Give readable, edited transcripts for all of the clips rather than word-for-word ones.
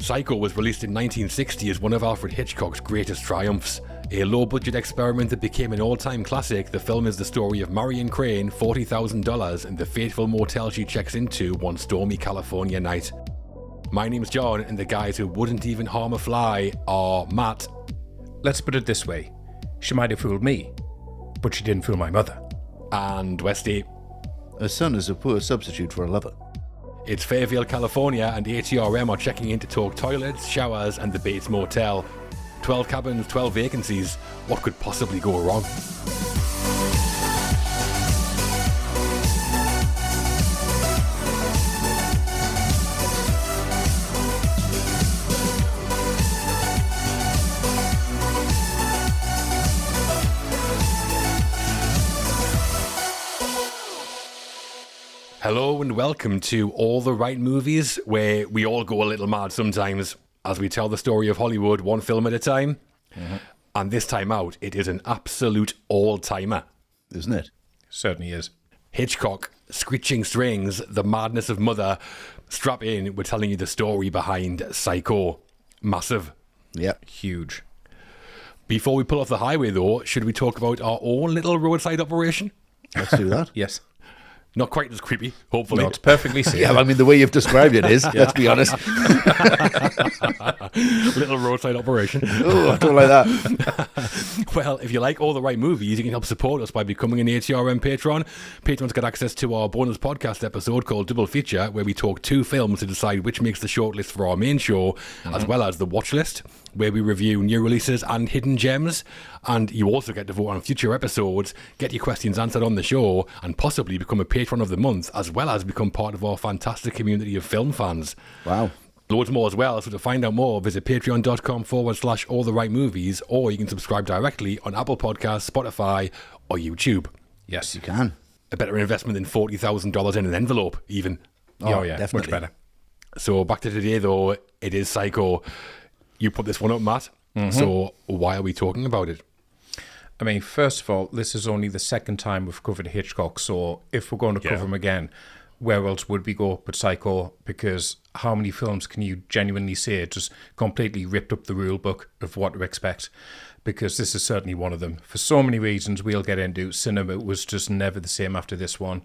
Psycho was released in 1960 as one of Alfred Hitchcock's greatest triumphs. A low-budget experiment that became an all-time classic, the film is the story of Marion Crane, $40,000, and the fateful motel she checks into one stormy California night. My name's John, and the guys who wouldn't even harm a fly are Matt. Let's put it this way. She might have fooled me, but she didn't fool my mother. And Westy. A son is a poor substitute for a lover. It's Fairfield, California, and ATRM are checking in to talk toilets, showers, and the Bates Motel. 12 cabins, 12 vacancies. What could possibly go wrong? Hello and welcome to All the Right Movies, where we all go a little mad sometimes as we tell the story of Hollywood one film at a time. Mm-hmm. And this time out, it is an absolute all-timer. Isn't it? Certainly is. Hitchcock, Screeching Strings, The Madness of Mother. Strap in, we're telling you the story behind Psycho. Massive. Yep. Huge. Before we pull off the highway, though, should we talk about our own little roadside operation? Let's do that. Yes. Not quite as creepy, hopefully. No, it's perfectly safe. Yeah, I mean, the way you've described it is, let's be honest. Little roadside operation. Oh, I don't like that. Well, if you like All the Right Movies, you can help support us by becoming an ATRM patron. Patrons get access to our bonus podcast episode called Double Feature, where we talk 2 films to decide which makes the shortlist for our main show, as well as the watch list, where we review new releases and hidden gems. And you also get to vote on future episodes, get your questions answered on the show, and possibly become a patron of the month, as well as become part of our fantastic community of film fans. Wow. Loads more as well. So to find out more, visit patreon.com/all the right movies, or you can subscribe directly on Apple Podcasts, Spotify, or YouTube. Yes, You can. A better investment than $40,000 in an envelope, even. Oh, yeah, definitely. much better. So back to today, though, it is Psycho. You put this one up, Matt. Mm-hmm. So why are we talking about it? I mean, first of all, this is only the second time we've covered Hitchcock, so if we're going to cover him again, where else would we go but Psycho? Because how many films can you genuinely say just completely ripped up the rule book of what to expect? Because this is certainly one of them. For so many reasons we'll get into, cinema was just never the same after this one.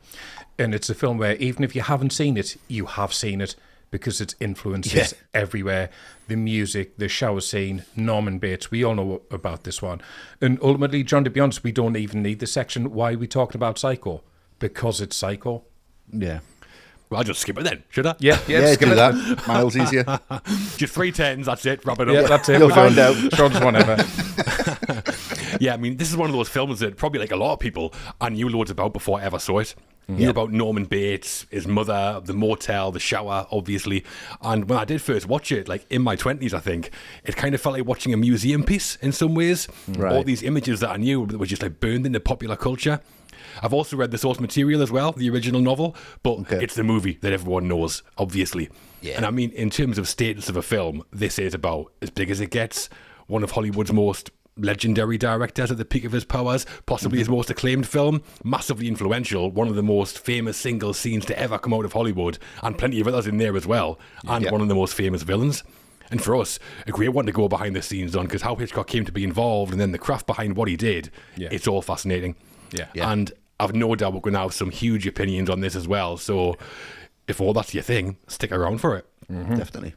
And it's a film where even if you haven't seen it, you have seen it, because its influence is everywhere. The music, the shower scene, Norman Bates, we all know about this one. And ultimately, John, to be honest, we don't even need this section. Why are we talking about Psycho? Because it's Psycho. Yeah. Well, I'll just skip it then, should I? Yeah, Do that. Miles easier. Just 3 10s, that's it, wrap it up. Yeah, that's it. You'll find out. Short whatever. Yeah, I mean, this is one of those films that probably like a lot of people I knew loads about before I ever saw it. Knew about Norman Bates, his mother, the motel, the shower, obviously. And when I did first watch it, like in my 20s, I think, it kind of felt like watching a museum piece in some ways. Right. All these images that I knew that were just like burned into popular culture. I've also read the source material as well, the original novel, but it's the movie that everyone knows, obviously. Yeah. And I mean, in terms of status of a film, this is about as big as it gets. One of Hollywood's most legendary directors at the peak of his powers, possibly his most acclaimed film, massively influential, one of the most famous single scenes to ever come out of Hollywood, and plenty of others in there as well, and one of the most famous villains. And for us, a great one to go behind the scenes on, because how Hitchcock came to be involved and then the craft behind what he did, it's all fascinating. Yeah. And I've no doubt we're going to have some huge opinions on this as well, so if all that's your thing, stick around for it. Definitely.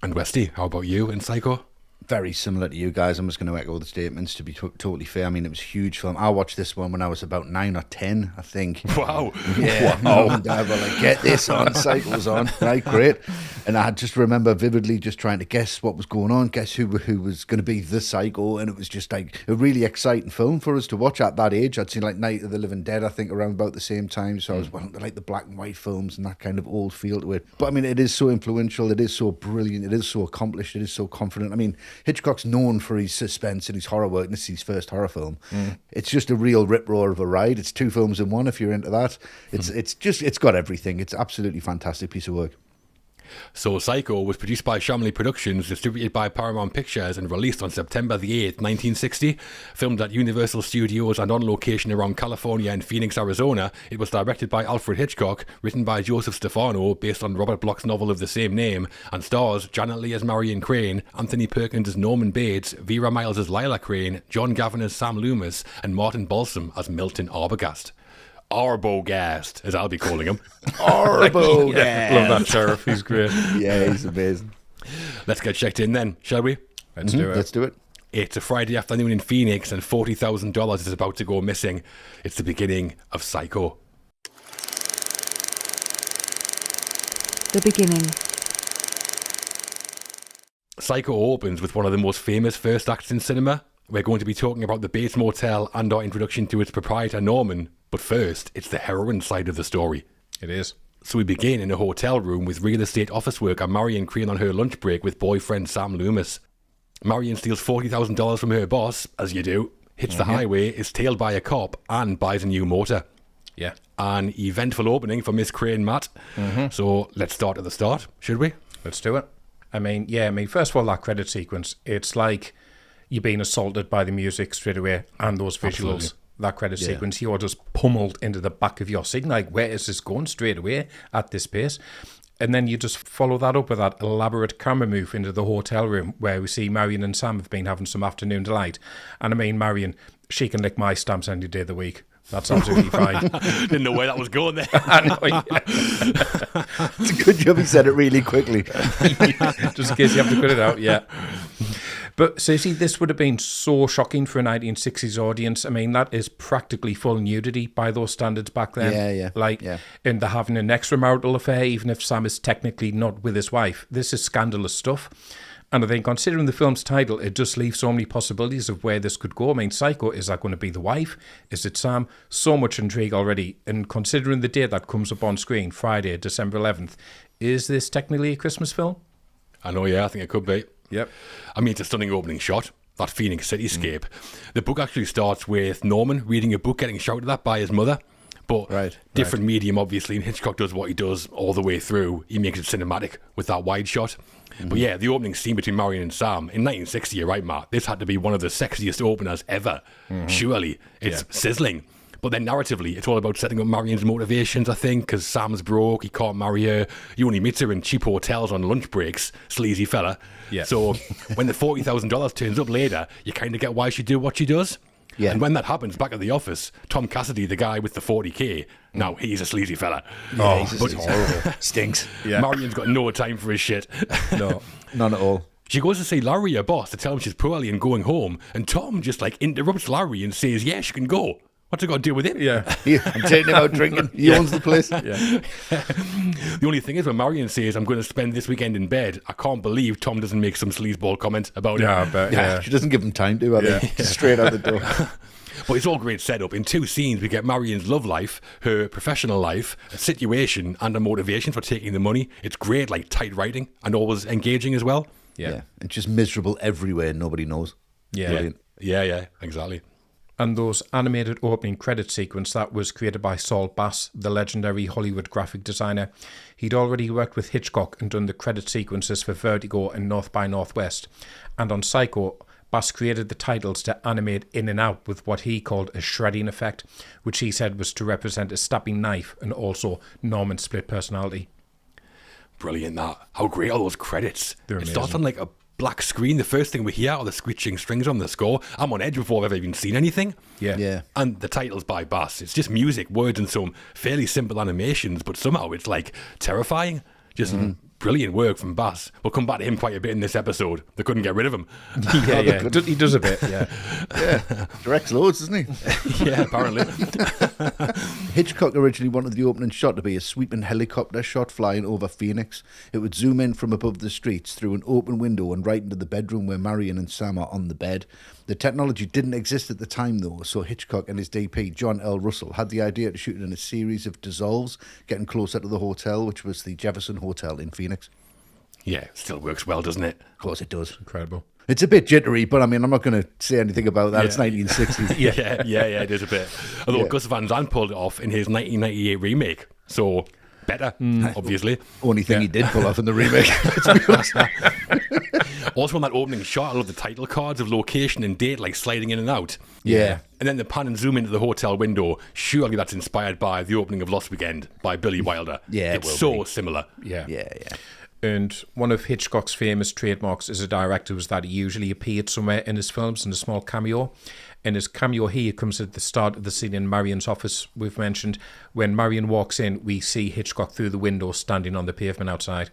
And Westy, how about you in Psycho? Very similar to you guys. I'm just going to echo the statements, to be totally fair. I mean, it was a huge film. I watched this one when I was about 9 or 10, I think. Wow. Yeah. Wow. And I was like, get this on. Psycho's on. Right, great. And I just remember vividly just trying to guess what was going on, guess who was going to be the Psycho. And it was just like a really exciting film for us to watch at that age. I'd seen like Night of the Living Dead, I think, around about the same time. So I was like the black and white films and that kind of old feel to it. But I mean, it is so influential. It is so brilliant. It is so accomplished. It is so confident. I mean, Hitchcock's known for his suspense and his horror work, and this is his first horror film. It's just a real rip-roar of a ride. It's 2 films in one if you're into that. It's got everything. It's absolutely fantastic piece of work. So Psycho was produced by Shamley Productions, distributed by Paramount Pictures, and released on September the 8th, 1960. Filmed at Universal Studios and on location around California and Phoenix, Arizona, it was directed by Alfred Hitchcock, written by Joseph Stefano, based on Robert Bloch's novel of the same name, and stars Janet Leigh as Marion Crane, Anthony Perkins as Norman Bates, Vera Miles as Lila Crane, John Gavin as Sam Loomis, and Martin Balsam as Milton Arbogast. Arbogast, as I'll be calling him. Arbogast. Love that sheriff. He's great. Yeah, he's amazing. Let's get checked in then, shall we? Let's do it. Let's do it. It's a Friday afternoon in Phoenix and $40,000 is about to go missing. It's the beginning of Psycho. The beginning. Psycho opens with one of the most famous first acts in cinema. We're going to be talking about the Bates Motel and our introduction to its proprietor Norman, but first, it's the heroine side of the story. It is. So we begin in a hotel room with real estate office worker Marion Crane on her lunch break with boyfriend Sam Loomis. Marion steals $40,000 from her boss, as you do, hits the highway, is tailed by a cop, and buys a new motor. Yeah. An eventful opening for Miss Crane, Matt. So let's start at the start, should we? Let's do it. I mean, first of all, that credit sequence, it's like you're being assaulted by the music straight away and those visuals. Absolutely. That credit sequence, you're just pummeled into the back of your seat. Like, where is this going straight away at this pace? And then you just follow that up with that elaborate camera move into the hotel room where we see Marion and Sam have been having some afternoon delight. And I mean, Marion, she can lick my stamps any day of the week. That's absolutely fine. Didn't know where that was going there. I know, yeah. It's a good job he said it really quickly. Just in case you have to cut it out, yeah. But so you see, this would have been so shocking for a 1960s audience. I mean, that is practically full nudity by those standards back then. And they're having an extramarital affair, even if Sam is technically not with his wife. This is scandalous stuff. And I think, considering the film's title, it just leaves so many possibilities of where this could go. I mean, Psycho, is that going to be the wife? Is it Sam? So much intrigue already. And considering the date that comes up on screen, Friday, December 11th, is this technically a Christmas film? I know, yeah, I think it could be. Yep. I mean, it's a stunning opening shot, that Phoenix cityscape. The book actually starts with Norman reading a book, getting shouted at by his mother. But different medium, obviously, and Hitchcock does what he does all the way through. He makes it cinematic with that wide shot. But yeah, the opening scene between Marion and Sam, in 1960, you're right, Matt, this had to be one of the sexiest openers ever. Surely. It's sizzling. But then narratively, it's all about setting up Marion's motivations, I think, because Sam's broke, he can't marry her. He only meets her in cheap hotels on lunch breaks, sleazy fella. Yeah. So when the $40,000 turns up later, you kind of get why she do what she does. Yeah. And when that happens back at the office, Tom Cassidy, the guy with the 40k, now he's a sleazy fella. Yeah, he's horrible. Stinks. Yeah. Marion's got no time for his shit. No, none at all. She goes to see Larry, her boss, to tell him she's poorly and going home, and Tom just interrupts Larry and says, yeah, she can go. What's it got to do with him? Yeah. I'm taking him out drinking. He owns the place. Yeah. The only thing is when Marion says, I'm going to spend this weekend in bed, I can't believe Tom doesn't make some sleazeball comment about it. But she doesn't give him time to, I think. Straight out the door. But it's all great setup. In 2 scenes, we get Marion's love life, her professional life, a situation, and a motivation for taking the money. It's great, like tight writing, and always engaging as well. Yeah. And just miserable everywhere, nobody knows. Yeah. Brilliant. Yeah, exactly. And those animated opening credit sequence, that was created by Saul Bass, the legendary Hollywood graphic designer. He'd already worked with Hitchcock and done the credit sequences for Vertigo and North by Northwest. And on Psycho, Bass created the titles to animate in and out with what he called a shredding effect, which he said was to represent a stabbing knife and also Norman's split personality. Brilliant, that. How great are those credits? They're it amazing. Starts on like a black screen. The first thing we hear are the screeching strings on the score. I'm on edge before I've ever even seen anything. Yeah. And the title's by Bass. It's just music, words, and some fairly simple animations, but somehow it's like terrifying. Just brilliant work from Bass. We'll come back to him quite a bit in this episode. They couldn't get rid of him. Yeah. He does a bit, yeah. Yeah. Directs loads, doesn't he? Yeah, apparently. Hitchcock originally wanted the opening shot to be a sweeping helicopter shot flying over Phoenix. It would zoom in from above the streets through an open window and right into the bedroom where Marion and Sam are on the bed. The technology didn't exist at the time, though, so Hitchcock and his DP, John L. Russell, had the idea to shoot it in a series of dissolves, getting closer to the hotel, which was the Jefferson Hotel in Phoenix. Yeah, still works well, doesn't it? Of course it does. Incredible. It's a bit jittery, but I mean, I'm not going to say anything about that. Yeah. It's 1960s. Yeah, it is a bit. Although Gus Van Sant pulled it off in his 1998 remake. So better, obviously. Only thing he did pull off in the remake. Let's be honest. Also on that opening shot, I love the title cards of location and date, like sliding in and out. Yeah. And then the pan and zoom into the hotel window. Surely that's inspired by the opening of Lost Weekend by Billy Wilder. Yeah, it's so similar. Yeah. Yeah. And one of Hitchcock's famous trademarks as a director was that he usually appeared somewhere in his films in a small cameo. And his cameo here comes at the start of the scene in Marion's office, we've mentioned. When Marion walks in, we see Hitchcock through the window standing on the pavement outside.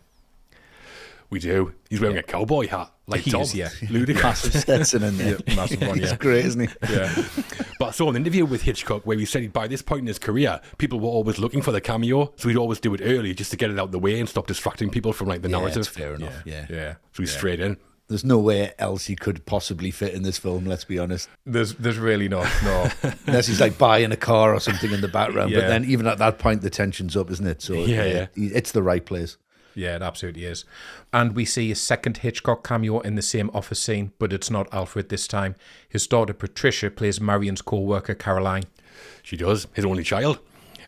We do. He's wearing a cowboy hat, like He Tom. is, yeah. Ludicrous. Massive Stetson in there. Massive one, He's yeah. great, isn't he? Yeah. But I saw an interview with Hitchcock where he said by this point in his career, people were always looking for the cameo, so he'd always do it early just to get it out of the way and stop distracting people from like the narrative. That's fair enough. Yeah. So he's straight in. There's nowhere else he could possibly fit in this film, let's be honest. There's really not, no. Unless he's like buying a car or something in the background. Yeah. But then even at that point, the tension's up, isn't it? So it's the right place. Yeah, it absolutely is. And we see a second Hitchcock cameo in the same office scene, but it's not Alfred this time. His daughter Patricia plays Marion's co-worker Caroline. She does, his only child.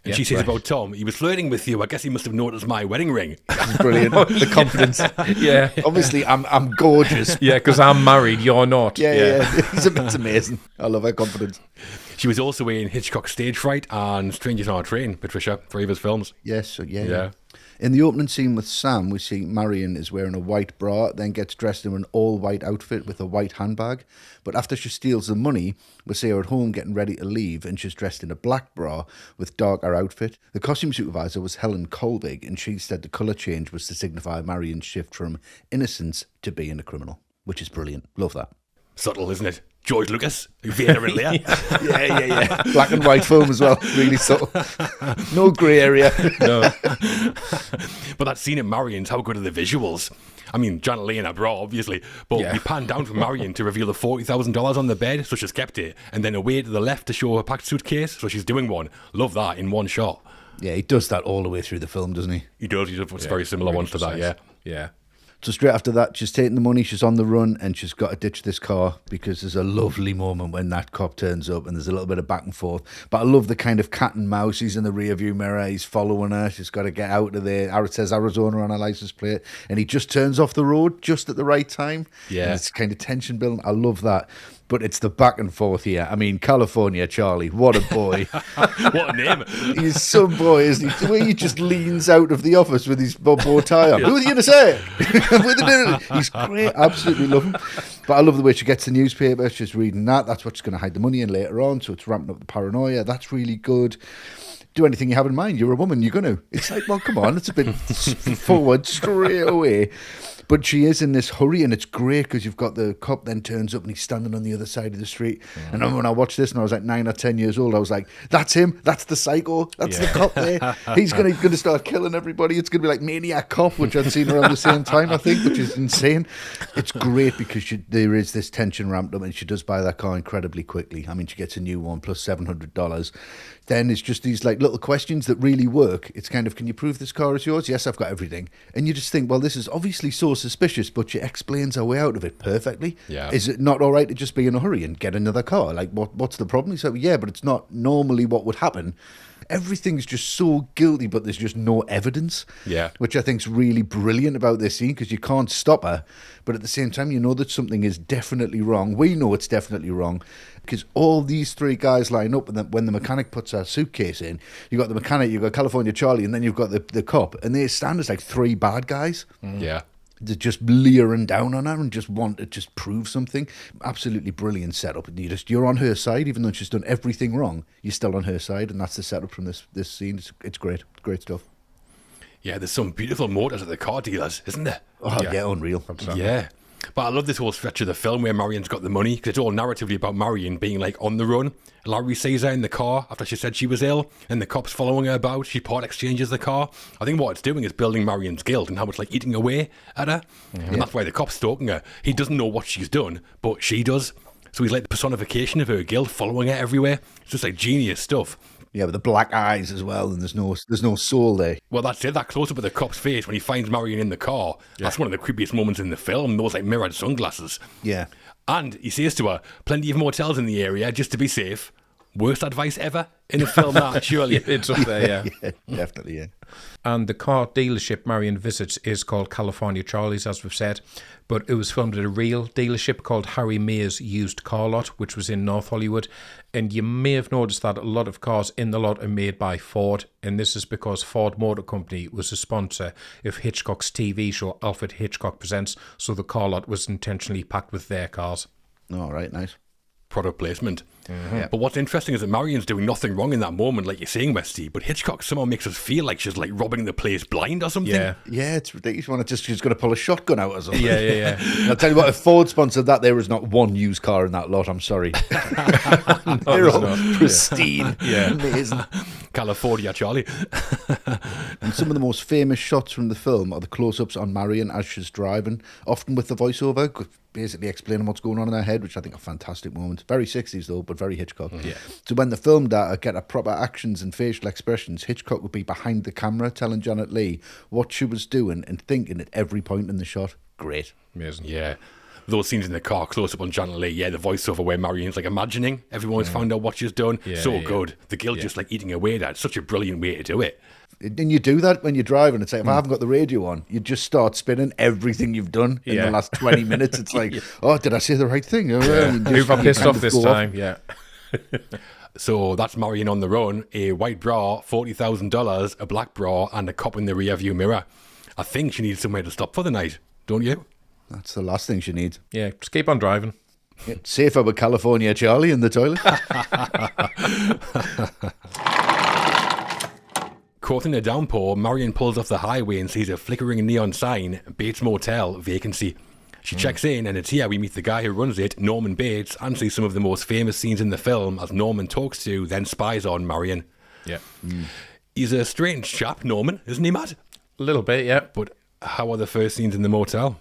And she says about Tom, he was flirting with you. I guess he must have noticed my wedding ring. Brilliant. The confidence. Yeah. Obviously, I'm gorgeous. Yeah, because I'm married, you're not. Yeah. It's amazing. I love her confidence. She was also in Hitchcock's Stage Fright and Strangers on a Train, Patricia, three of his films. Yes, yeah. In the opening scene with Sam, we see Marion is wearing a white bra, then gets dressed in an all-white outfit with a white handbag. But after she steals the money, we see her at home getting ready to leave, and she's dressed in a black bra with darker outfit. The costume supervisor was Helen Colbig, and she said the colour change was to signify Marion's shift from innocence to being a criminal, which is brilliant. Love that. Subtle, isn't it? George Lucas, Vader and Leia. Yeah. Black and white film as well. Really subtle. No grey area. No. But that scene at Marion's, how good are the visuals? I mean, Janet Leigh in a bra, obviously. But we pan down from Marion to reveal the $40,000 on the bed, so she's kept it. And then away to the left to show her packed suitcase, so she's doing one. Love that in one shot. Yeah, he does that all the way through the film, doesn't he? He does. He does very similar ones to that, yeah. Yeah. So straight after that, she's taking the money, she's on the run, and she's got to ditch this car because there's a lovely moment when that cop turns up and there's a little bit of back and forth. But I love the kind of cat and mouse. He's in the rear view mirror, he's following her, she's got to get out of there. It says Arizona on her license plate, and he just turns off the road just at the right time. Yeah. And it's kind of tension building. I love that. But it's the back and forth here. I mean, California Charlie, what a boy. What a name. He's some boy, isn't he? The way he just leans out of the office with his bow tie on. Who are you going to say? He's great. Absolutely love him. But I love the way she gets the newspaper. She's reading that. That's what's going to hide the money in later on. So it's ramping up the paranoia. That's really good. Do anything you have in mind. You're a woman. You're going to. It's like, well, come on. It's a bit forward straight away. But she is in this hurry, and it's great because you've got the cop then turns up and he's standing on the other side of the street. And when I watched this and I was like 9 or 10 years old, I was like, that's him. That's the psycho. That's the cop there. He's going to start killing everybody. It's going to be like Maniac Cop, which I'd seen around the same time, I think, which is insane. It's great because there is this tension ramped up, and she does buy that car incredibly quickly. I mean, she gets a new one plus $700. Then it's just these like little questions that really work. It's kind of, can you prove this car is yours? Yes, I've got everything. And you just think, well, this is obviously so suspicious, but she explains her way out of it perfectly. Yeah. Is it not all right to just be in a hurry and get another car? Like, what's the problem? He said, well, yeah, but it's not normally what would happen. Everything's just so guilty, but there's just no evidence. Yeah. Which I think's really brilliant about this scene, because you can't stop her, but at the same time, you know that something is definitely wrong. We know it's definitely wrong, because all these three guys line up, and then when the mechanic puts our suitcase in, you've got the mechanic, you've got California Charlie, and then you've got the cop, and they stand as like three bad guys. Yeah. They're just leering down on her and just want to just prove something. Absolutely brilliant setup. And you're on her side, even though she's done everything wrong. You're still on her side, and that's the setup from this scene. It's great. Great stuff. Yeah, there's some beautiful motors at the car dealers, isn't there? Oh, yeah, unreal. Yeah. But I love this whole stretch of the film where Marion's got the money, because it's all narratively about Marion being like on the run. Larry sees her in the car after she said she was ill, and the cops following her about. She part exchanges the car. I think what it's doing is building Marion's guilt and how it's like eating away at her. Mm-hmm. And that's why the cop's stalking her. He doesn't know what she's done, but she does. So he's like the personification of her guilt, following her everywhere. It's just like genius stuff. Yeah, with the black eyes as well, and there's no soul there. Well, that's it. That close up of the cop's face when he finds Marion in the car. Yeah. That's one of the creepiest moments in the film. Those like mirrored sunglasses. Yeah. And he says to her, plenty of motels in the area, just to be safe. worst advice ever in a film, that, surely. It's up there, Yeah, definitely, yeah. And the car dealership Marion visits is called California Charlie's, as we've said, but it was filmed at a real dealership called Harry Mayer's Used Car Lot, which was in North Hollywood. And you may have noticed that a lot of cars in the lot are made by Ford, and this is because Ford Motor Company was a sponsor of Hitchcock's TV show Alfred Hitchcock Presents, so the car lot was intentionally packed with their cars. All right, nice. Product placement. But what's interesting is that Marion's doing nothing wrong in that moment, like you're saying, Westy, but Hitchcock somehow makes us feel like she's like robbing the place blind or something. Yeah. Yeah, it's ridiculous. She's going to pull a shotgun out or something. Yeah. I'll tell you what, if Ford sponsored that, there is not one used car in that lot, I'm sorry. They're all pristine. Yeah. Amazing. California, Charlie. And some of the most famous shots from the film are the close-ups on Marion as she's driving, often with the voiceover, basically explaining what's going on in her head, which I think are fantastic moments. Very 60s though, but very Hitchcock. Yeah. So when the film data get a proper actions and facial expressions, Hitchcock would be behind the camera telling Janet Leigh what she was doing and thinking at every point in the shot. Great. Amazing. Yeah. Those scenes in the car, close up on Janet Leigh, the voiceover where Marion's like imagining everyone's found out what she's done. Good. The guilt just like eating away at that. It's such a brilliant way to do it. And you do that when you're driving. It's like, if I haven't got the radio on, you just start spinning everything you've done in the last 20 minutes. It's like, oh, did I say the right thing? Who've I pissed off this time? Yeah. So that's Marion on the run, a white bra, $40,000, a black bra, and a cop in the rear view mirror. I think she needs somewhere to stop for the night, don't you? That's the last thing she needs. Yeah, just keep on driving. Yeah, safer with California Charlie in the toilet. Caught in a downpour, Marion pulls off the highway and sees a flickering neon sign, Bates Motel, vacancy. She checks in, and it's here we meet the guy who runs it, Norman Bates, and see some of the most famous scenes in the film as Norman talks to, then spies on Marion. Yeah. He's a strange chap, Norman, isn't he, Matt? A little bit, yeah. But how are the first scenes in the motel?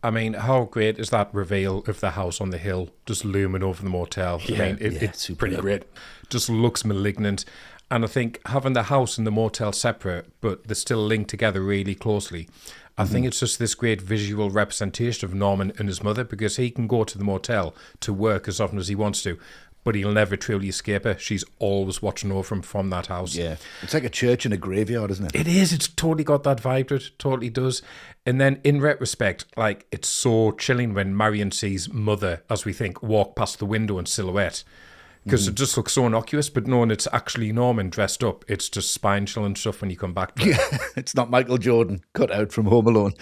I mean, how great is that reveal of the house on the hill just looming over the motel? Yeah, I mean, it's pretty great. Just looks malignant. And I think having the house and the motel separate, but they're still linked together really closely, I think it's just this great visual representation of Norman and his mother, because he can go to the motel to work as often as he wants to, but he'll never truly escape her. She's always watching over him from that house. Yeah. It's like a church in a graveyard, isn't it? It is. It's totally got that vibe to it. Totally does. And then in retrospect, like, it's so chilling when Marion sees mother, as we think, walk past the window in silhouette. Because it just looks so innocuous, but knowing it's actually Norman dressed up, it's just spine-chilling stuff when you come back to it. Yeah, it's not Michael Jordan cut out from Home Alone.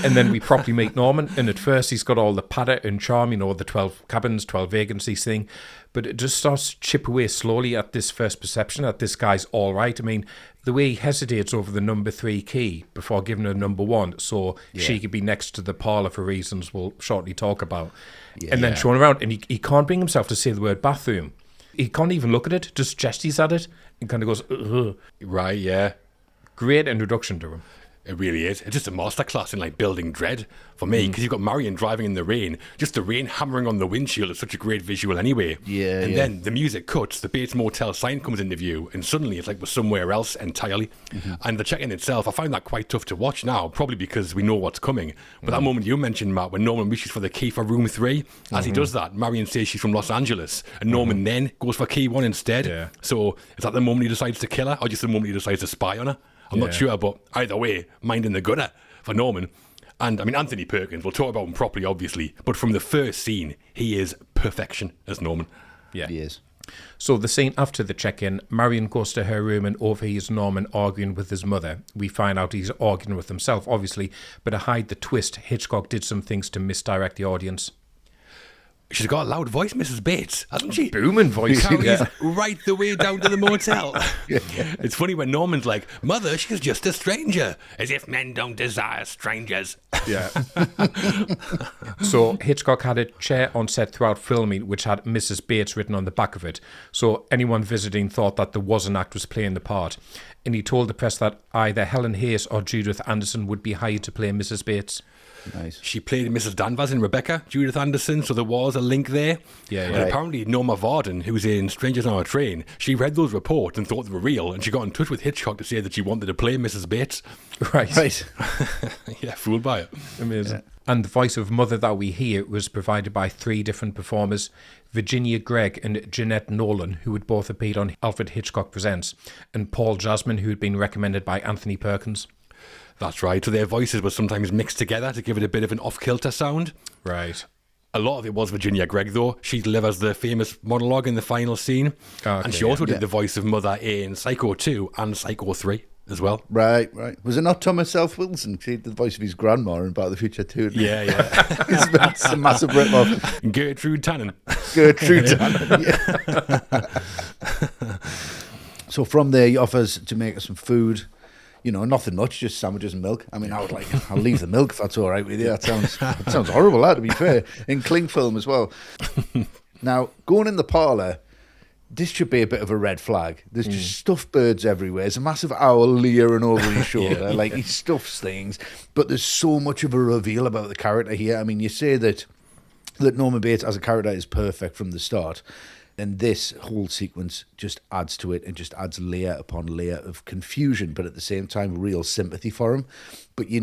And then we properly meet Norman, and at first he's got all the patter and charm, the 12 cabins, 12 vacancies thing, but it just starts to chip away slowly at this first perception that this guy's all right. I mean, the way he hesitates over the number 3 key before giving her number 1, so she could be next to the parlour for reasons we'll shortly talk about. Yeah. And then showing around, and he can't bring himself to say the word bathroom. He can't even look at it, just gestures at it, and kind of goes, ugh. Right, yeah. Great introduction to him. It really is. It's just a masterclass in like building dread for me, because you've got Marion driving in the rain. Just the rain hammering on the windshield is such a great visual anyway. Yeah. And then the music cuts, the Bates Motel sign comes into view, and suddenly it's like we're somewhere else entirely. And the check-in itself, I find that quite tough to watch now, probably because we know what's coming. But that moment you mentioned, Matt, when Norman reaches for the key for room 3, as he does that, Marion says she's from Los Angeles, and Norman then goes for key 1 instead. Yeah. So is that the moment he decides to kill her, or just the moment he decides to spy on her? I'm not sure, but either way, minding the gutter for Norman. And I mean, Anthony Perkins, we'll talk about him properly, obviously, but from the first scene, he is perfection as Norman. Yeah. He is. So the scene after the check-in, Marion goes to her room and overhears Norman arguing with his mother. We find out he's arguing with himself, obviously, but to hide the twist, Hitchcock did some things to misdirect the audience. She's got a loud voice, Mrs. Bates, hasn't she? Booming voice. Carries right the way down to the motel. It's funny when Norman's like, Mother, she's just a stranger. As if men don't desire strangers. Yeah. So Hitchcock had a chair on set throughout filming which had Mrs. Bates written on the back of it. So anyone visiting thought that there was an actress playing the part. And he told the press that either Helen Hayes or Judith Anderson would be hired to play Mrs. Bates. Nice. She played Mrs. Danvers in Rebecca, Judith Anderson, so there was a link there. Yeah. And apparently Norma Varden, who's in Strangers on a Train, she read those reports and thought they were real, and she got in touch with Hitchcock to say that she wanted to play Mrs. Bates. Right. Yeah, fooled by it. Amazing. Yeah. And the voice of Mother that we hear was provided by 3 different performers, Virginia Gregg and Jeanette Nolan, who had both appeared on Alfred Hitchcock Presents, and Paul Jasmine, who had been recommended by Anthony Perkins. That's right. So their voices were sometimes mixed together to give it a bit of an off-kilter sound. Right. A lot of it was Virginia Gregg, though. She delivers the famous monologue in the final scene. Okay, and she also did the voice of Mother in Psycho 2 and Psycho 3 as well. Right. Was it not Thomas F. Wilson? She did the voice of his grandma in Back to the Future 2. Yeah. It's a massive rip-off. Gertrude Tannen. Yeah. So from there, he offers to make us some food. Nothing much, just sandwiches and milk. I mean, I'll leave the milk if that's all right with you. That sounds horrible, that, to be fair. In cling film as well. Now, going in the parlour, this should be a bit of a red flag. There's just stuffed birds everywhere. There's a massive owl leering over his shoulder. Like, he stuffs things. But there's so much of a reveal about the character here. I mean, you say that Norman Bates as a character is perfect from the start. And this whole sequence just adds to it and just adds layer upon layer of confusion, but at the same time, real sympathy for him. But you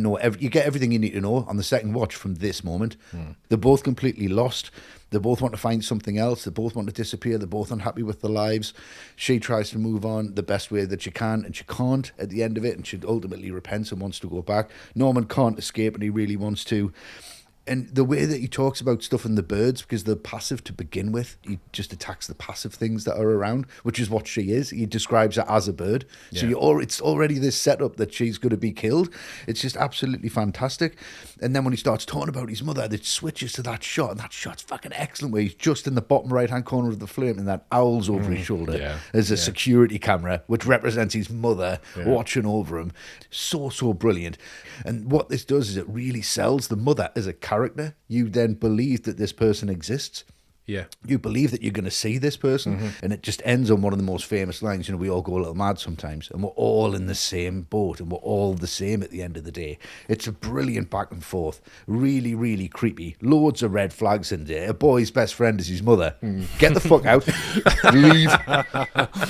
get everything you need to know on the second watch from this moment. They're both completely lost. They both want to find something else. They both want to disappear. They're both unhappy with their lives. She tries to move on the best way that she can, and she can't at the end of it, and she ultimately repents and wants to go back. Norman can't escape, and he really wants to. And the way that he talks about stuff in the birds, because they're passive to begin with, he just attacks the passive things that are around, which is what she is. He describes her as a bird. Yeah. So it's already this setup that she's going to be killed. It's just absolutely fantastic. And then when he starts talking about his mother, it switches to that shot, and that shot's fucking excellent, where he's just in the bottom right-hand corner of the frame, and that owl's over his shoulder as a security camera, which represents his mother watching over him. So brilliant. And what this does is it really sells the mother as a character. You then believe that this person exists. Yeah. You believe that you're going to see this person, and it just ends on one of the most famous lines. We all go a little mad sometimes, and we're all in the same boat, and we're all the same at the end of the day. It's a brilliant back and forth. Really, really creepy. Loads of red flags in there. A boy's best friend is his mother. Get the fuck out.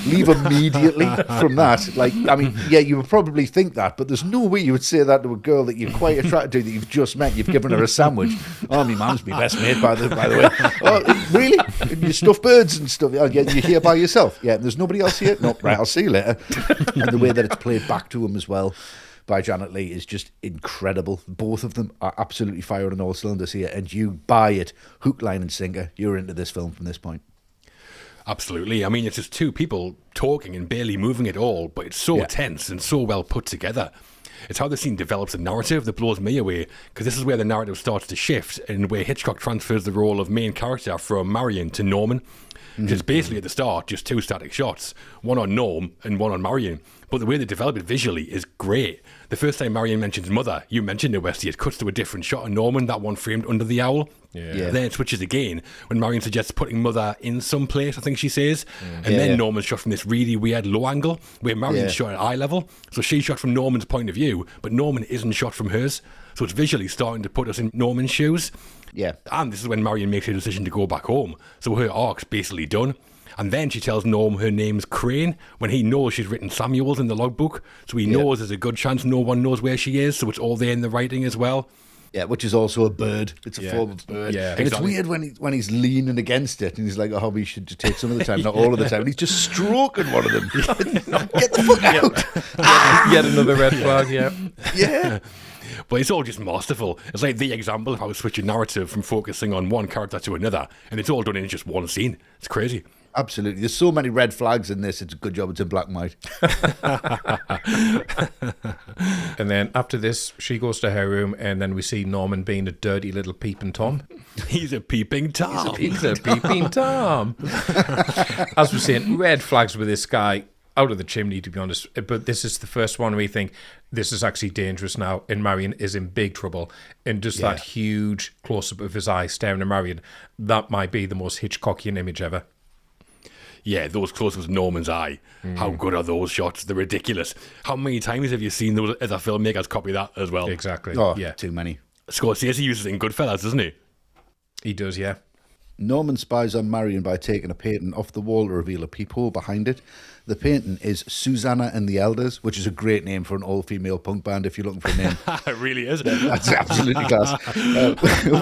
Leave immediately from that. Like, I mean, yeah, you would probably think that, but there's no way you would say that to a girl that you're quite attracted to, that you've just met. You've given her a sandwich. Oh, my mum's my best mate, by the way. Oh, really? You stuff birds and stuff. You're here by yourself. Yeah, there's nobody else here? No, right, I'll see you later. And the way that it's played back to him as well by Janet Leigh is just incredible. Both of them are absolutely firing on all cylinders here, and you buy it hook, line and sinker. You're into this film from this point. Absolutely. I mean, it's just two people talking and barely moving at all, but it's so tense and so well put together. It's how the scene develops a narrative that blows me away, because this is where the narrative starts to shift and where Hitchcock transfers the role of main character from Marion to Norman. It's basically at the start just 2 static shots, one on Norm and one on Marion. But the way they develop it visually is great. The first time Marion mentions mother, you mentioned it, Westy, it cuts to a different shot of Norman, that one framed under the owl. Yeah. Then it switches again when Marion suggests putting mother in some place, I think she says. And then Norman's shot from this really weird low angle where Marion's shot at eye level. So she's shot from Norman's point of view, but Norman isn't shot from hers. So it's visually starting to put us in Norman's shoes. Yeah. And this is when Marion makes her decision to go back home. So her arc's basically done. And then she tells Norm her name's Crane when he knows she's written Samuels in the logbook. So he knows there's a good chance no one knows where she is. So it's all there in the writing as well. Yeah, which is also a bird. It's a form of bird. Yeah, and it's weird when he's leaning against it and he's like, oh, we should just take some of the time, not all of the time. And he's just stroking one of them. Get the fuck out. Yet another red flag, Yeah. But it's all just masterful. It's like the example of how to switch a narrative from focusing on one character to another. And it's all done in just one scene. It's crazy. Absolutely. There's so many red flags in this. It's a good job it's in black and white. And then after this, she goes to her room, and then we see Norman being a dirty little peeping Tom. He's a peeping Tom. He's a peeping Tom. As we're saying, red flags with this guy out of the chimney, to be honest. But this is the first one we think this is actually dangerous now, and Marion is in big trouble. And just that huge close-up of his eye staring at Marion, that might be the most Hitchcockian image ever. Yeah, those close-ups of Norman's eye. How good are those shots? They're ridiculous. How many times have you seen those other filmmakers copy that as well? Exactly. Oh, too many. Scorsese uses it in Goodfellas, doesn't he? He does, yeah. Norman spies on Marion by taking a painting off the wall to reveal a peephole behind it. The painting is Susanna and the Elders, which is a great name for an all-female punk band if you're looking for a name. It really is. That's absolutely class.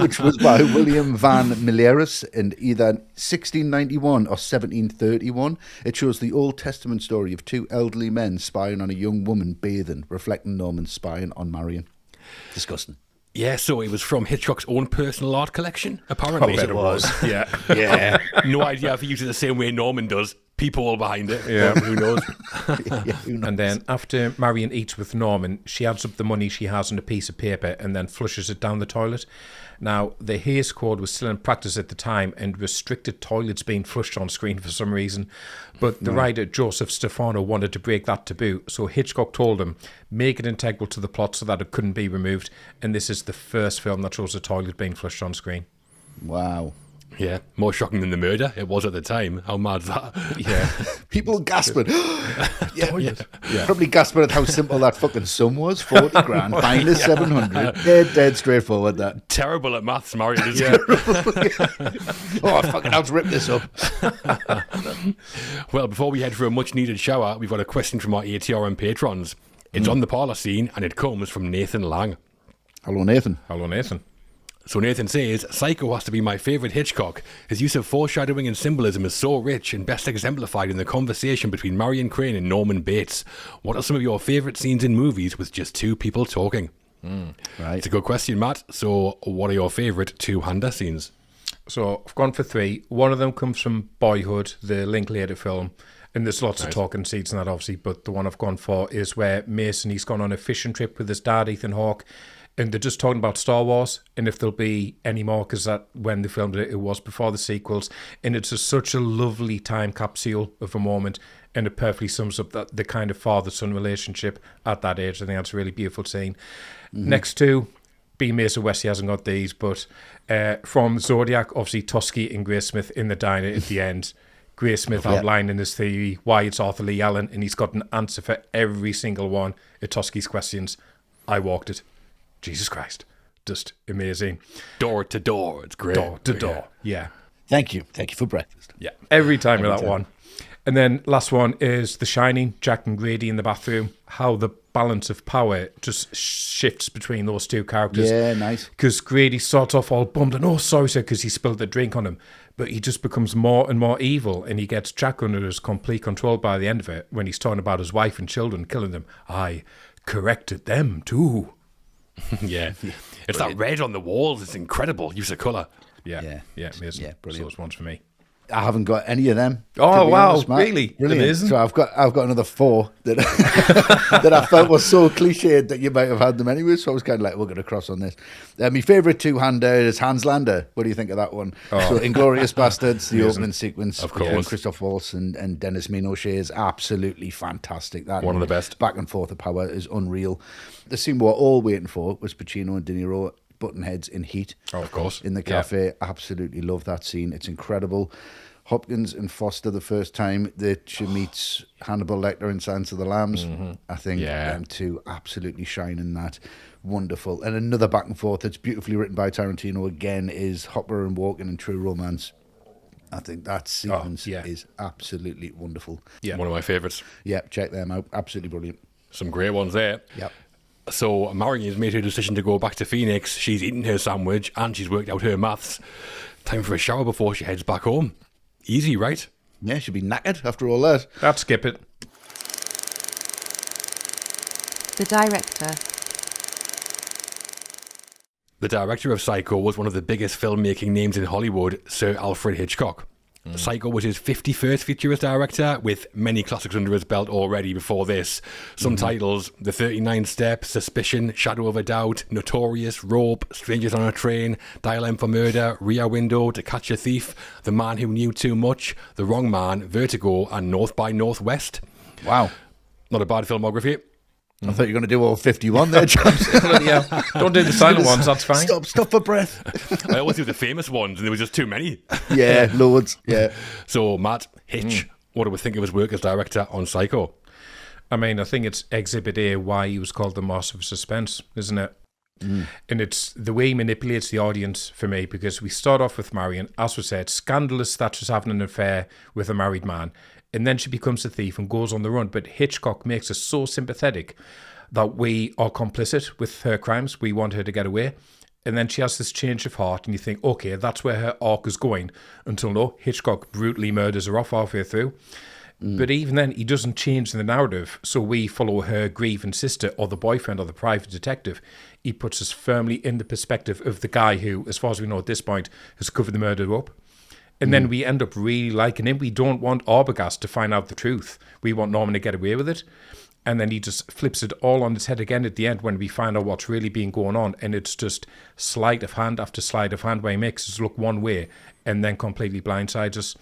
Which was by William Van Milleris in either 1691 or 1731. It shows the Old Testament story of two elderly men spying on a young woman bathing, reflecting Norman's spying on Marion. Disgusting. Yeah, so it was from Hitchcock's own personal art collection, apparently. I bet it was. Yeah. Yeah. No idea if he used it the same way Norman does. People behind it. Yeah. Who knows? Yeah, who knows? And then after Marion eats with Norman, she adds up the money she has on a piece of paper and then flushes it down the toilet. Now, the Hays Code was still in practice at the time and restricted toilets being flushed on screen for some reason. But the writer Joseph Stefano wanted to break that taboo, so Hitchcock told him, make it integral to the plot so that it couldn't be removed. And this is the first film that shows a toilet being flushed on screen. Wow. Yeah, more shocking than the murder it was at the time. How mad's that? Yeah. People gasping. Yeah. Probably gasping at how simple that fucking sum was. 40 grand, minus 700. Dead straightforward, that. Terrible at maths, Marion, isn't it? Oh, fucking let's rip this up. Well, before we head for a much-needed shower, we've got a question from our ATRM patrons. It's on the parlour scene, and it comes from Nathan Lang. Hello, Nathan. Hello, Nathan. So Nathan says, Psycho has to be my favourite Hitchcock. His use of foreshadowing and symbolism is so rich and best exemplified in the conversation between Marion Crane and Norman Bates. What are some of your favourite scenes in movies with just two people talking? Right. It's a good question, Matt. So what are your favourite two-hander scenes? So I've gone for three. One of them comes from Boyhood, the Linklater film. And there's lots of talking scenes in that, obviously. But the one I've gone for is where Mason, he's gone on a fishing trip with his dad, Ethan Hawke. And they're just talking about Star Wars and if there'll be any more, because that when they filmed it, it was before the sequels. And it's such a lovely time capsule of a moment, and it perfectly sums up that the kind of father-son relationship at that age. I think that's a really beautiful scene. Next to B. Mason Westy hasn't got these, but from Zodiac, obviously Tosky and Grace Smith in the diner at the end. Grace Smith outlining his theory, why it's Arthur Lee Allen, and he's got an answer for every single one of Tosky's questions. I walked it. Jesus Christ. Just amazing. Door to door. It's great. Door to door. Yeah. Thank you for breakfast. Yeah. Every time with that one. And then last one is The Shining, Jack and Grady in the bathroom. How the balance of power just shifts between those two characters. Yeah, nice. Because Grady starts off all bummed and, oh, sorry, sir, because he spilled the drink on him. But he just becomes more and more evil, and he gets Jack under his complete control by the end of it when he's talking about his wife and children, killing them. I corrected them too. Yeah. It's that red on the walls. It's incredible. Use of colour. Yeah, amazing. Yeah, brilliant. So it's ones for me. I haven't got any of them. Oh, to be wow, honest, Matt. really? Brilliant. Amazing. So I've got another four that that I felt was so cliched that you might have had them anyway. So I was kind of like, we're going to cross on this. My favourite two-hander is Hans Lander. What do you think of that one? So Inglourious Bastards, the opening sequence, of course. Christoph Waltz and Dennis Minochet is absolutely fantastic. That one of the best. Back and forth of power is unreal. The scene we're all waiting for was Pacino and De Niro button heads in Heat. Oh, of course. In the cafe. Absolutely love that scene. It's incredible. Hopkins and Foster, the first time that she meets Hannibal Lecter in Silence of the Lambs. I think them two absolutely shine in that. Wonderful. And another back and forth that's beautifully written by Tarantino again is Hopper and Walken in True Romance. I think that sequence is absolutely wonderful. Yeah. One of my favourites. Yeah, check them out. Absolutely brilliant. Some great ones there. Yep. So Marion has made her decision to go back to Phoenix. She's eaten her sandwich and she's worked out her maths. Time for a shower before she heads back home. Easy, right? Yeah, she'll be knackered after all that. I'd skip it. The director. The director of Psycho was one of the biggest filmmaking names in Hollywood, Sir Alfred Hitchcock. Psycho was his 51st feature as director, with many classics under his belt already before this. Some titles: The 39 Steps, Suspicion, Shadow of a Doubt, Notorious, Rope, Strangers on a Train, Dial M for Murder, Rear Window, To Catch a Thief, The Man Who Knew Too Much, The Wrong Man, Vertigo, and North by Northwest. Wow. Not a bad filmography. I thought you were going to do all 51 there, John. Yeah. Don't do the silent ones, that's fine. Stop for breath. I always do the famous ones, and there was just too many. Yeah, loads. Yeah. So, Matt, Hitch, what do we think of his work as director on Psycho? I mean, I think it's Exhibit A why he was called the Master of Suspense, isn't it? And it's the way he manipulates the audience for me, because we start off with Marion, as we said, scandalous that she's having an affair with a married man. And then she becomes a thief and goes on the run. But Hitchcock makes us so sympathetic that we are complicit with her crimes. We want her to get away. And then she has this change of heart, and you think, okay, that's where her arc is going. Until no, Hitchcock brutally murders her off halfway through. But even then, he doesn't change the narrative. So we follow her grieving sister or the boyfriend or the private detective. He puts us firmly in the perspective of the guy who, as far as we know at this point, has covered the murder up. And then we end up really liking him. We don't want Arbogast to find out the truth. We want Norman to get away with it. And then he just flips it all on its head again at the end when we find out what's really been going on. And it's just sleight of hand after sleight of hand where he makes us look one way and then completely blindsides us.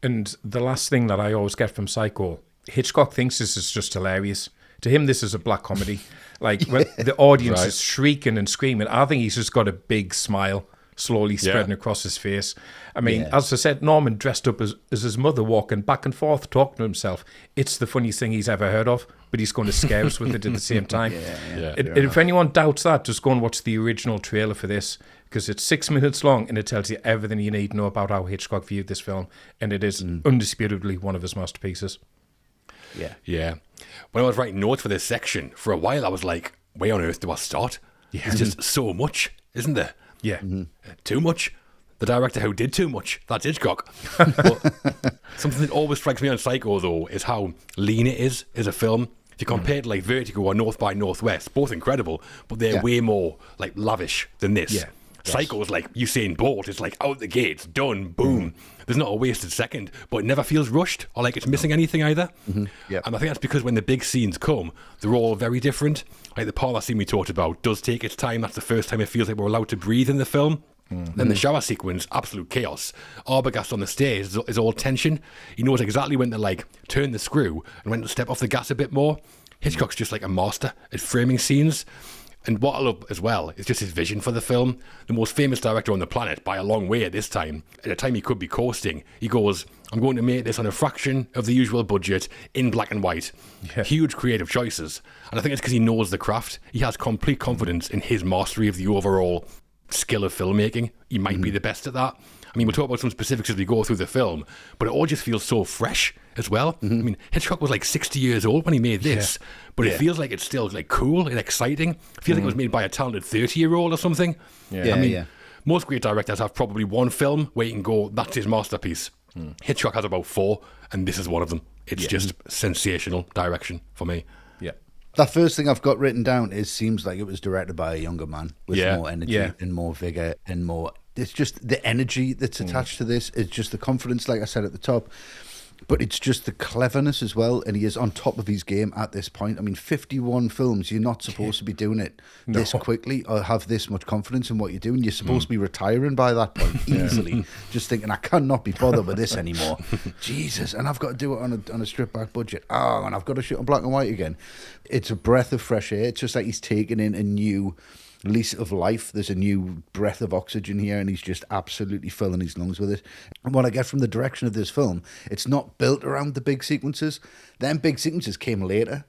And the last thing that I always get from Psycho, Hitchcock thinks this is just hilarious. To him, this is a black comedy. Like, when the audience is shrieking and screaming, I think he's just got a big smile slowly spreading across his face. I mean, as I said, Norman dressed up as his mother, walking back and forth, talking to himself. It's the funniest thing he's ever heard of, but he's going to scare us with it at the same time. And if anyone doubts that, just go and watch the original trailer for this, because it's 6 minutes long and it tells you everything you need to know about how Hitchcock viewed this film, and it is undisputably one of his masterpieces. Yeah. When I was writing notes for this section, for a while I was like, where on earth do I start? It's just so much, isn't there? Too much. The director who did too much, that's Hitchcock. But something that always strikes me on Psycho, though, is how lean it is as a film. If you compare it to like Vertigo or North by Northwest, both incredible, but they're way more like lavish than this. Psycho is like Usain Bolt. It's like out the gates, done, boom. There's not a wasted second, but it never feels rushed or like it's missing anything either. And I think that's because when the big scenes come, they're all very different. Like the parlor scene we talked about does take its time. That's the first time it feels like we're allowed to breathe in the film. Then the shower sequence, absolute chaos. Arbogast on the stairs is all tension. He knows exactly when to like turn the screw and when to step off the gas a bit more. Hitchcock's just like a master at framing scenes. And what I love as well is just his vision for the film. The most famous director on the planet by a long way at this time. At a time he could be coasting. He goes, I'm going to make this on a fraction of the usual budget in black and white. Huge creative choices. And I think it's because he knows the craft. He has complete confidence in his mastery of the overall skill of filmmaking. He might be the best at that. I mean, we'll talk about some specifics as we go through the film, but it all just feels so fresh as well. I mean, Hitchcock was like 60 years old when he made this, but it feels like it's still like cool and exciting. It feels like it was made by a talented 30-year-old or something. I mean, most great directors have probably one film where you can go, that's his masterpiece. Hitchcock has about 4, and this is one of them. It's just sensational direction for me. That first thing I've got written down seems like it was directed by a younger man with more energy and more vigor and more. It's just the energy that's attached to this. It's just the confidence, like I said at the top. But it's just the cleverness as well. And he is on top of his game at this point. I mean, 51 films, you're not supposed to be doing it this quickly or have this much confidence in what you're doing. You're supposed to be retiring by that point easily. Just thinking, I cannot be bothered with this anymore. Jesus. And I've got to do it on a stripped back budget. Oh, and I've got to shoot on black and white again. It's a breath of fresh air. It's just like he's taking in a new lease of life. There's a new breath of oxygen here, and he's just absolutely filling his lungs with it. And what I get from the direction of this film, it's not built around the big sequences. Them big sequences came later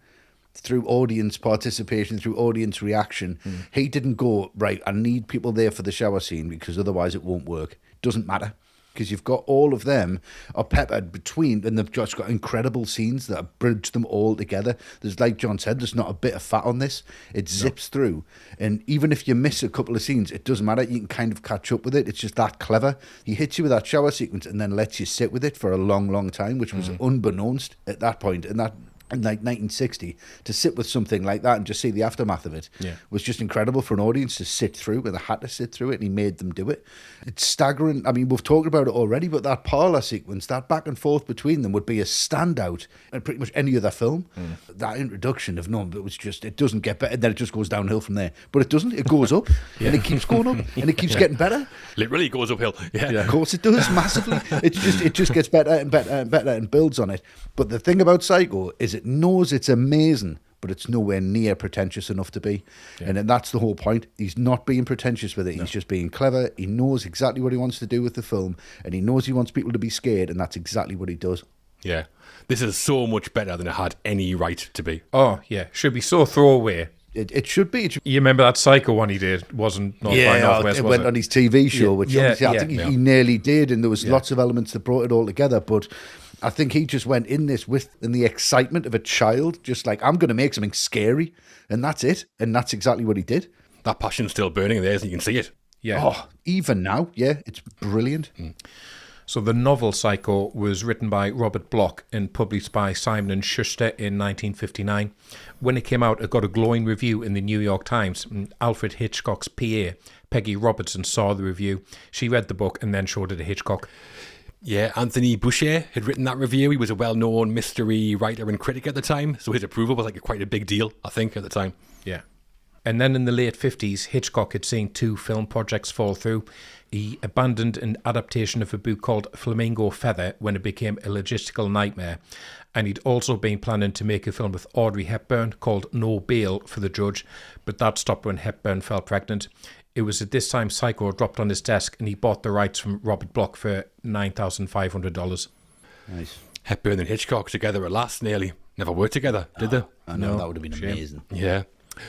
through audience participation, through audience reaction. He didn't go, right, I need people there for the shower scene because otherwise it won't work. Doesn't matter. Because you've got all of them are peppered between, and they've just got incredible scenes that bridge them all together. There's, like John said, there's not a bit of fat on this. It zips through. And even if you miss a couple of scenes, it doesn't matter. You can kind of catch up with it. It's just that clever. He hits you with that shower sequence and then lets you sit with it for a long, long time, which was unbeknownst at that point. And that, in like 1960, to sit with something like that and just see the aftermath of it was just incredible for an audience to sit through, and they had to sit through it, and he made them do it. It's staggering. I mean, we've talked about it already, but that parlour sequence, that back and forth between them would be a standout in pretty much any other film. That introduction of no, it was just, it doesn't get better, then it just goes downhill from there. But it doesn't. It goes up, and it keeps going up, and it keeps getting better. Literally goes uphill. Of course it does, massively. It just gets better and better and better and builds on it. But the thing about Psycho is it knows it's amazing, but it's nowhere near pretentious enough to be. And then that's the whole point. He's not being pretentious with it. He's just being clever. He knows exactly what he wants to do with the film, and he knows he wants people to be scared, and that's exactly what he does. Yeah. This is so much better than it had any right to be. Oh, yeah. Should be so throwaway. It should be. You remember that Psycho one he did? Wasn't North by Northwest, it was went it? on his TV show, which obviously I think he nearly did, and there was lots of elements that brought it all together, but I think he just went in this in the excitement of a child, just like, I'm going to make something scary, and that's it, and that's exactly what he did. That passion's still burning there, and you can see it. Yeah. Oh, even now, it's brilliant. So the novel Psycho was written by Robert Bloch and published by Simon and Schuster in 1959. When it came out, it got a glowing review in the New York Times. And Alfred Hitchcock's PA, Peggy Robertson, saw the review. She read the book and then showed it to Hitchcock. Yeah, Anthony Boucher had written that review. He was a well-known mystery writer and critic at the time, so his approval was quite a big deal, I think, at the time. Yeah. And then in the late 50s, Hitchcock had seen 2 film projects fall through. He abandoned an adaptation of a book called Flamingo Feather when it became a logistical nightmare. And he'd also been planning to make a film with Audrey Hepburn called No Bail for the Judge, but that stopped when Hepburn fell pregnant. It was at this time Psycho dropped on his desk and he bought the rights from Robert Bloch for $9,500. Nice. Hepburn and Hitchcock together at last, nearly. Never worked together, did they? I know, that would have been amazing. Yeah.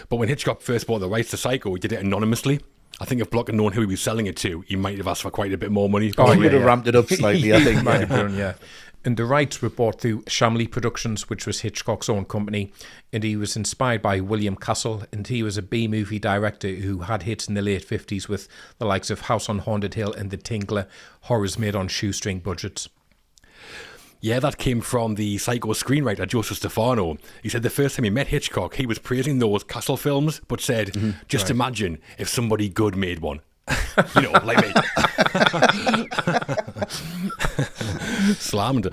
But when Hitchcock first bought the rights to Psycho, he did it anonymously. I think if Bloch had known who he was selling it to, he might have asked for quite a bit more money. He would have ramped it up slightly, I think. Might have done, yeah. And the rights were bought through Shamley Productions, which was Hitchcock's own company, and he was inspired by William Castle, and he was a B-movie director who had hits in the late 50s with the likes of House on Haunted Hill and The Tingler, horrors made on shoestring budgets. Yeah, that came from the Psycho screenwriter Joseph Stefano. He said the first time he met Hitchcock, he was praising those Castle films, but said, just imagine if somebody good made one. You know, like me. Slammed.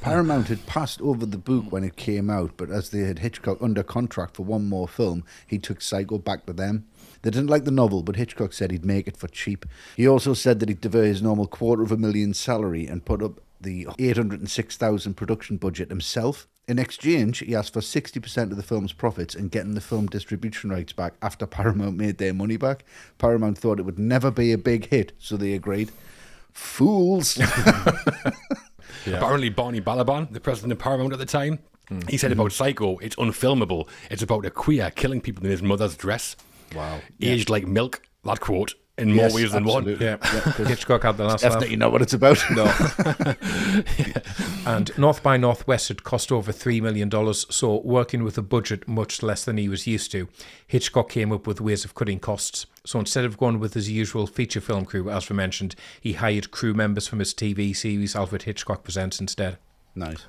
Paramount had passed over the book when it came out, but as they had Hitchcock under contract for one more film, he took Psycho back to them. They didn't like the novel, but Hitchcock said he'd make it for cheap. He also said that he'd defer his normal $250,000 salary and put up the $806,000 production budget himself. In exchange, he asked for 60% of the film's profits and getting the film distribution rights back after Paramount made their money back. Paramount thought it would never be a big hit, so they agreed. Fools! Apparently Barney Balaban, the president of Paramount at the time, he said about Psycho, it's unfilmable. It's about a queer killing people in his mother's dress. Wow. Aged like milk, that quote, in more ways than one. Yeah, Hitchcock had the last laugh. Definitely not what it's about. No. And North by Northwest had cost over $3 million, so working with a budget much less than he was used to, Hitchcock came up with ways of cutting costs. So instead of going with his usual feature film crew, as we mentioned, he hired crew members from his TV series Alfred Hitchcock Presents instead. Nice.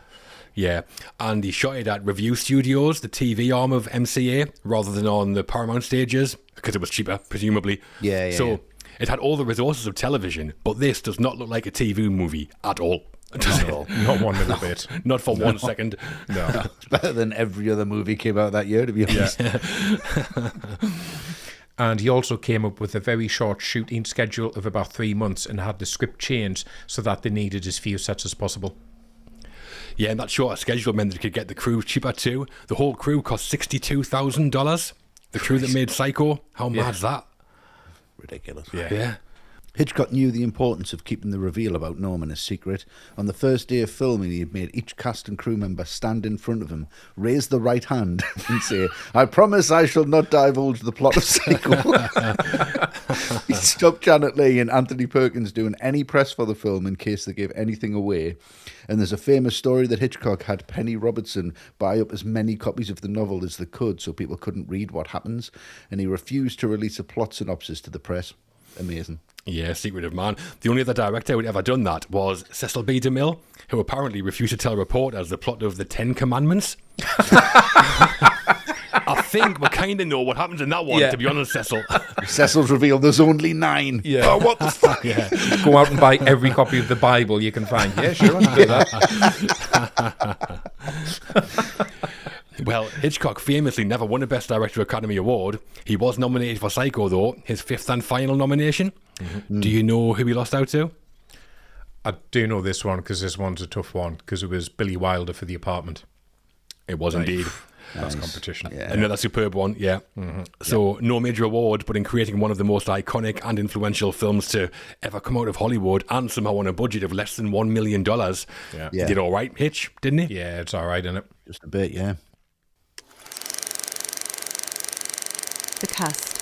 Yeah, and he shot it at Review Studios, the TV arm of MCA, rather than on the Paramount stages, because it was cheaper, presumably. Yeah. So it had all the resources of television, but this does not look like a TV movie at all. Not one little bit. Not for 1 second. No. It's better than every other movie came out that year, to be honest. Yeah. And he also came up with a very short shooting schedule of about 3 months and had the script changed so that they needed as few sets as possible. Yeah, and that shorter schedule meant they could get the crew cheaper too. The whole crew cost $62,000. The crew that made Psycho. How mad's that? Ridiculous. Yeah. Hitchcock knew the importance of keeping the reveal about Norman a secret. On the first day of filming, he had made each cast and crew member stand in front of him, raise the right hand, and say, "I promise I shall not divulge the plot of Psycho." He stopped Janet Leigh and Anthony Perkins doing any press for the film in case they gave anything away. And there's a famous story that Hitchcock had Penny Robertson buy up as many copies of the novel as they could so people couldn't read what happens, and he refused to release a plot synopsis to the press. Amazing. Yeah, secretive man. The only other director who'd ever done that was Cecil B. DeMille, who apparently refused to tell reporters the plot of the 10 Commandments. I think we kind of know what happens in that one, to be honest, Cecil. Cecil's revealed there's only 9. Yeah. Oh, what the fuck? Yeah. Go out and buy every copy of the Bible you can find. Yeah, sure, I can do that. Well, Hitchcock famously never won a Best Director Academy Award. He was nominated for Psycho, though, his 5th and final nomination. Mm-hmm. Do you know who he lost out to? I do know this one because this one's a tough one because it was Billy Wilder for The Apartment. It was indeed. That's competition. Yeah. Another superb one, yeah. Mm-hmm. So, no major award, but in creating one of the most iconic and influential films to ever come out of Hollywood, and somehow on a budget of less than $1 million. He did all right, Hitch, didn't he? Yeah, it's all right, isn't it? Just a bit, yeah. cast.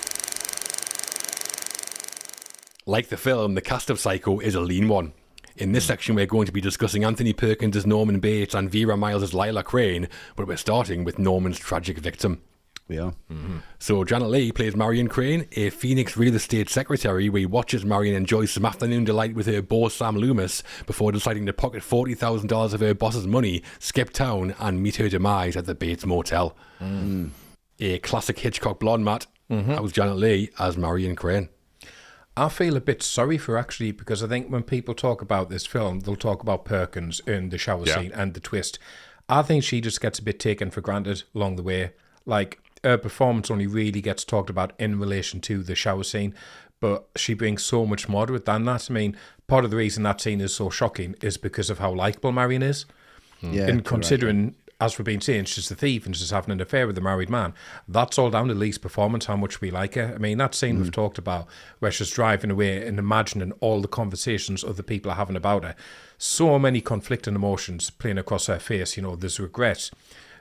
Like the film, the cast of Psycho is a lean one. In this section, we're going to be discussing Anthony Perkins as Norman Bates and Vera Miles as Lila Crane, but we're starting with Norman's tragic victim. We are. Mm-hmm. So Janet Leigh plays Marion Crane, a Phoenix real estate secretary. We watches Marion enjoy some afternoon delight with her boss Sam Loomis before deciding to pocket $40,000 of her boss's money, skip town, and meet her demise at the Bates Motel. Mm. A classic Hitchcock blonde, Matt. Mm-hmm. That was Janet Leigh as Marion Crane. I feel a bit sorry for her, actually, because I think when people talk about this film, they'll talk about Perkins in the shower scene and the twist. I think she just gets a bit taken for granted along the way. Like, her performance only really gets talked about in relation to the shower scene, but she brings so much more to it than that. I mean, part of the reason that scene is so shocking is because of how likeable Marion is. Yeah, and considering, as we've been saying, she's a thief and she's having an affair with a married man, that's all down to Lee's performance, how much we like her. I mean, that scene we've talked about where she's driving away and imagining all the conversations other people are having about her. So many conflicting emotions playing across her face. You know, there's regret,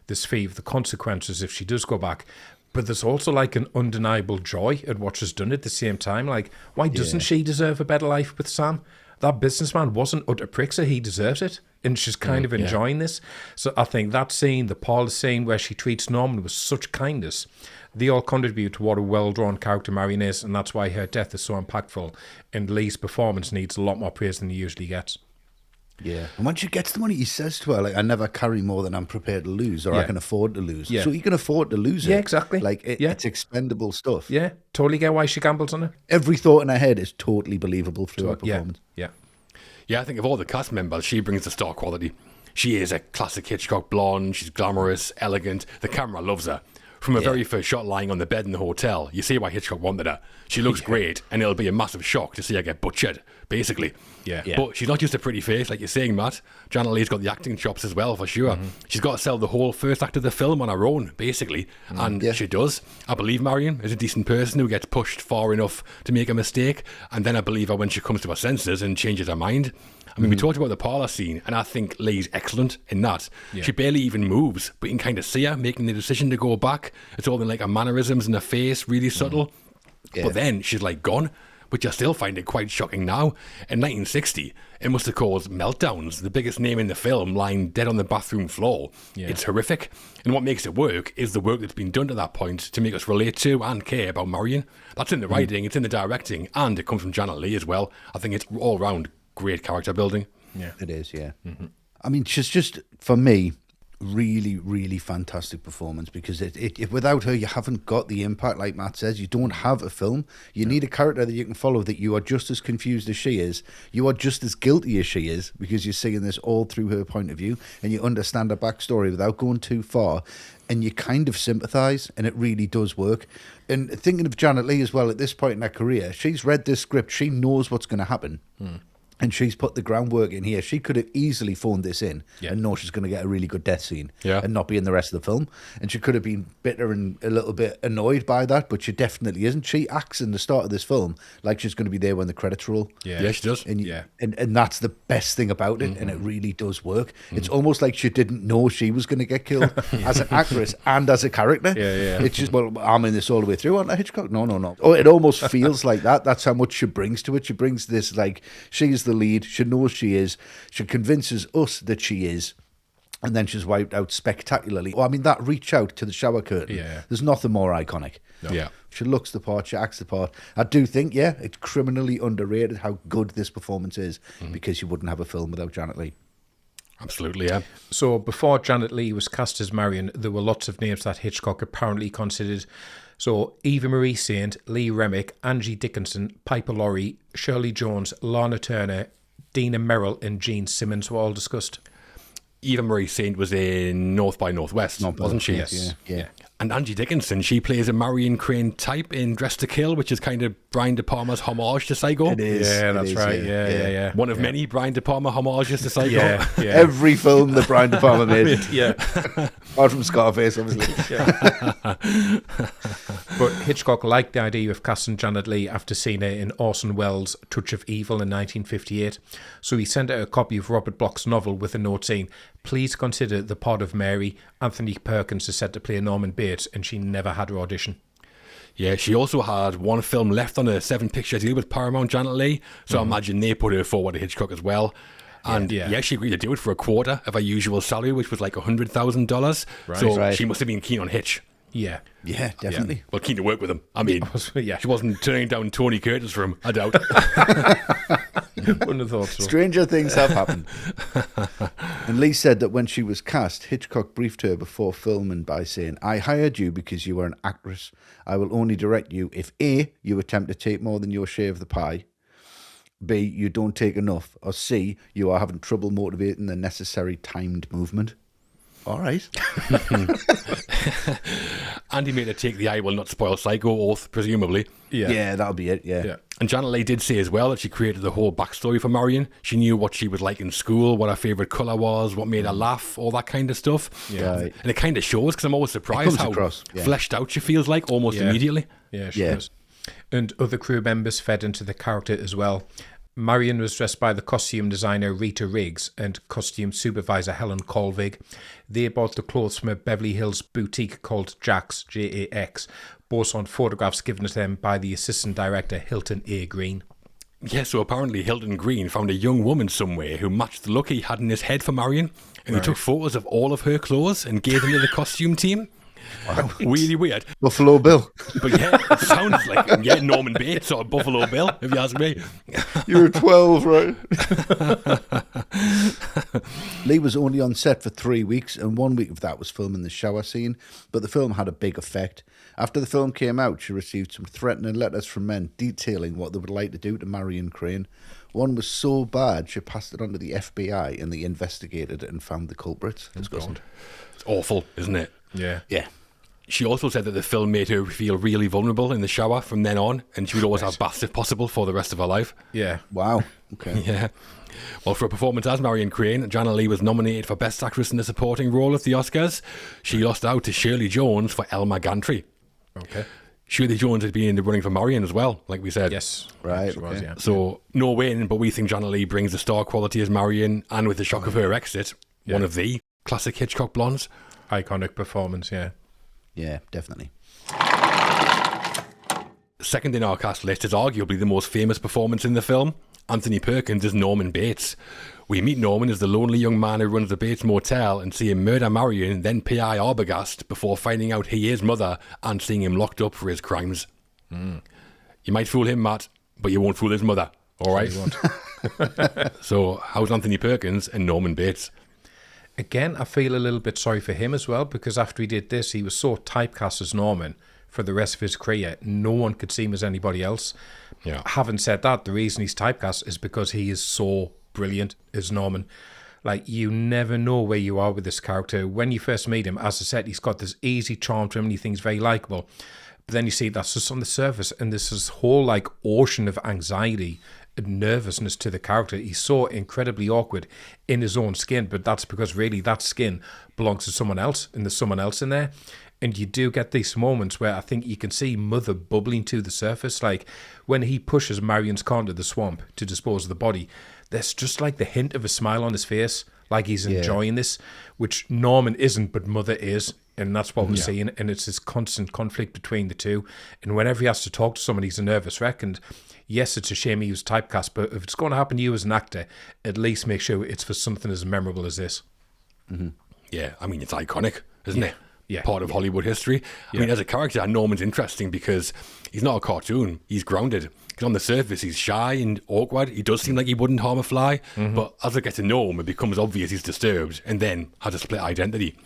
there's fear of the consequences if she does go back. But there's also like an undeniable joy at what she's done at the same time. Like, why doesn't she deserve a better life with Sam? That businessman wasn't utter prick, so he deserves it. And she's kind of enjoying this. So I think that scene, the Paula scene where she treats Norman with such kindness, they all contribute to what a well-drawn character Marion is, and that's why her death is so impactful. And Lee's performance needs a lot more praise than he usually gets. Yeah. And when she gets the money, he says to her, like, I never carry more than I'm prepared to lose, or I can afford to lose. Yeah. So he can afford to lose it. Yeah, exactly. Like, it's expendable stuff. Yeah, totally get why she gambles on it. Every thought in her head is totally believable through her performance. Yeah. Yeah, I think of all the cast members, she brings the star quality. She is a classic Hitchcock blonde. She's glamorous, elegant. The camera loves her. From her very first shot lying on the bed in the hotel, you see why Hitchcock wanted her. She looks great, and it'll be a massive shock to see her get butchered, basically. Yeah. But she's not just a pretty face, like you're saying, Matt. Janet Leigh's got the acting chops as well, for sure. Mm-hmm. She's got to sell the whole first act of the film on her own, basically. And she does. I believe Marion is a decent person who gets pushed far enough to make a mistake. And then I believe her when she comes to her senses and changes her mind. I mean, we talked about the parlour scene, and I think Leigh's excellent in that. Yeah. She barely even moves, but you can kind of see her making the decision to go back. It's all in like her mannerisms and her face, really subtle. Yeah. But then she's like gone, which I still find it quite shocking now. In 1960, it must have caused meltdowns. The biggest name in the film lying dead on the bathroom floor. Yeah. It's horrific. And what makes it work is the work that's been done to that point to make us relate to and care about Marion. That's in the writing, it's in the directing, and it comes from Janet Leigh as well. I think it's all round great character building. Yeah, it is. Yeah, I mean, she's just, for me, really, really fantastic performance, because it without her, you haven't got the impact. Like Matt says, you don't have a film. You need a character that you can follow, that you are just as confused as she is, you are just as guilty as she is, because you're seeing this all through her point of view, and you understand her backstory without going too far, and you kind of sympathise, and it really does work. And thinking of Janet Leigh as well, at this point in her career, she's read this script, she knows what's going to happen. And she's put the groundwork in here. She could have easily phoned this in and know she's going to get a really good death scene and not be in the rest of the film. And she could have been bitter and a little bit annoyed by that, but she definitely isn't. She acts in the start of this film like she's going to be there when the credits roll. Yeah, she does. And that's the best thing about it, and it really does work. It's almost like she didn't know she was going to get killed as an actress and as a character. It's just, well, I'm in this all the way through, aren't I, Hitchcock? No. Oh, it almost feels like that. That's how much she brings to it. She brings this, like, she's the lead, she knows she is, she convinces us that she is, and then she's wiped out spectacularly. Well, I mean, that reach out to the shower curtain, there's nothing more iconic. She looks the part, she acts the part. I do think, it's criminally underrated how good this performance is, because you wouldn't have a film without Janet Leigh. Absolutely, yeah. So before Janet Leigh was cast as Marion, there were lots of names that Hitchcock apparently considered. So Eva Marie Saint, Lee Remick, Angie Dickinson, Piper Laurie, Shirley Jones, Lana Turner, Dina Merrill and Gene Simmons were all discussed. Eva Marie Saint was in North by Northwest, wasn't she? Yes. Yeah. And Angie Dickinson, she plays a Marion Crane type in Dressed to Kill, which is kind of Brian De Palma's homage to Psycho. It is. Yeah, that's right. Yeah. One of many Brian De Palma homages to Psycho. Yeah. Every film that Brian De Palma made. Apart from Scarface, obviously. But Hitchcock liked the idea of casting Janet Leigh after seeing her in Orson Welles' Touch of Evil in 1958. So he sent her a copy of Robert Bloch's novel with a note saying, "Please consider the part of Mary. Anthony Perkins is set to play Norman Bates," and she never had her audition. Yeah, she also had one film left on a 7-picture deal with Paramount, Janet Leigh, so I imagine they put her forward to Hitchcock as well. And she agreed to do it for a quarter of her usual salary, which was like $100,000. Right. So she must have been keen on Hitch. Yeah. Yeah, definitely. Yeah. Well, keen to work with him. I mean, she wasn't turning down Tony Curtis for him, I doubt. Wouldn't have thought so. Stranger things have happened. And Leigh said that when she was cast, Hitchcock briefed her before filming by saying, "I hired you because you are an actress. I will only direct you if A, you attempt to take more than your share of the pie, B, you don't take enough, or C, you are having trouble motivating the necessary timed movement." All right. And he made her take the "I will not spoil Psycho" oath, presumably. Yeah, that'll be it, yeah. And Janet Leigh did say as well that she created the whole backstory for Marion. She knew what she was like in school, what her favourite colour was, what made her laugh, all that kind of stuff. Yeah. Right. And it kind of shows, because I'm always surprised how fleshed out she feels like almost immediately. Yeah, she does. And other crew members fed into the character as well. Marion was dressed by the costume designer Rita Riggs and costume supervisor Helen Colvig. They bought the clothes from a Beverly Hills boutique called Jax, Jax, based on photographs given to them by the assistant director Hilton A. Green. Yeah, so apparently Hilton Green found a young woman somewhere who matched the look he had in his head for Marion, and he took photos of all of her clothes and gave them to the costume team. Wow. Really weird. Buffalo Bill. But yeah, it sounds like Norman Bates or Buffalo Bill, if you ask me. You were 12, right? Leigh was only on set for 3 weeks, and 1 week of that was filming the shower scene, but the film had a big effect. After the film came out, she received some threatening letters from men detailing what they would like to do to Marion Crane. One was so bad, she passed it on to the FBI, and they investigated it and found the culprits. It's awful, isn't it? Yeah. Yeah. She also said that the film made her feel really vulnerable in the shower from then on, and she would always have baths if possible for the rest of her life. Yeah. Wow. Okay. Yeah. Well, for a performance as Marion Crane, Janet Leigh was nominated for Best Actress in a Supporting Role at the Oscars. She lost out to Shirley Jones for Elma Gantry. Okay. Shirley Jones had been in the running for Marion as well, like we said. Yes. Right. She was, yeah. So, no win, but we think Janet Leigh brings the star quality as Marion, and with the shock of her exit, one of the classic Hitchcock blondes. Iconic performance, yeah. Yeah, definitely. Second in our cast list is arguably the most famous performance in the film, Anthony Perkins as Norman Bates. We meet Norman as the lonely young man who runs the Bates Motel and see him murder Marion, then P.I. Arbogast before finding out he is mother and seeing him locked up for his crimes. You might fool him, Matt, but you won't fool his mother, all right? So, how's Anthony Perkins and Norman Bates? Again, I feel a little bit sorry for him as well, because after he did this, he was so typecast as Norman for the rest of his career. No one could see him as anybody else. Yeah. Having said that, the reason he's typecast is because he is so brilliant as Norman. Like, you never know where you are with this character. When you first meet him, as I said, he's got this easy charm to him and he thinks very likeable. But then you see that's just on the surface, and there's this whole, like, ocean of anxiety and nervousness to the character. He's so incredibly awkward in his own skin, but that's because really that skin belongs to someone else, and there's someone else in there. And you do get these moments where I think you can see mother bubbling to the surface, like when he pushes Marion's car into the swamp to dispose of the body. There's just like the hint of a smile on his face, like he's enjoying this, which Norman isn't, but mother is. And that's what we're seeing. And it's this constant conflict between the two. And whenever he has to talk to someone, he's a nervous wreck. And yes, it's a shame he was typecast, but if it's going to happen to you as an actor, at least make sure it's for something as memorable as this. Mm-hmm. Yeah, I mean, it's iconic, isn't it? Yeah. Part of Hollywood history. I mean, as a character, Norman's interesting because he's not a cartoon. He's grounded. Because on the surface, he's shy and awkward. He does seem like he wouldn't harm a fly. But as I get to know him, it becomes obvious he's disturbed and then has a split identity.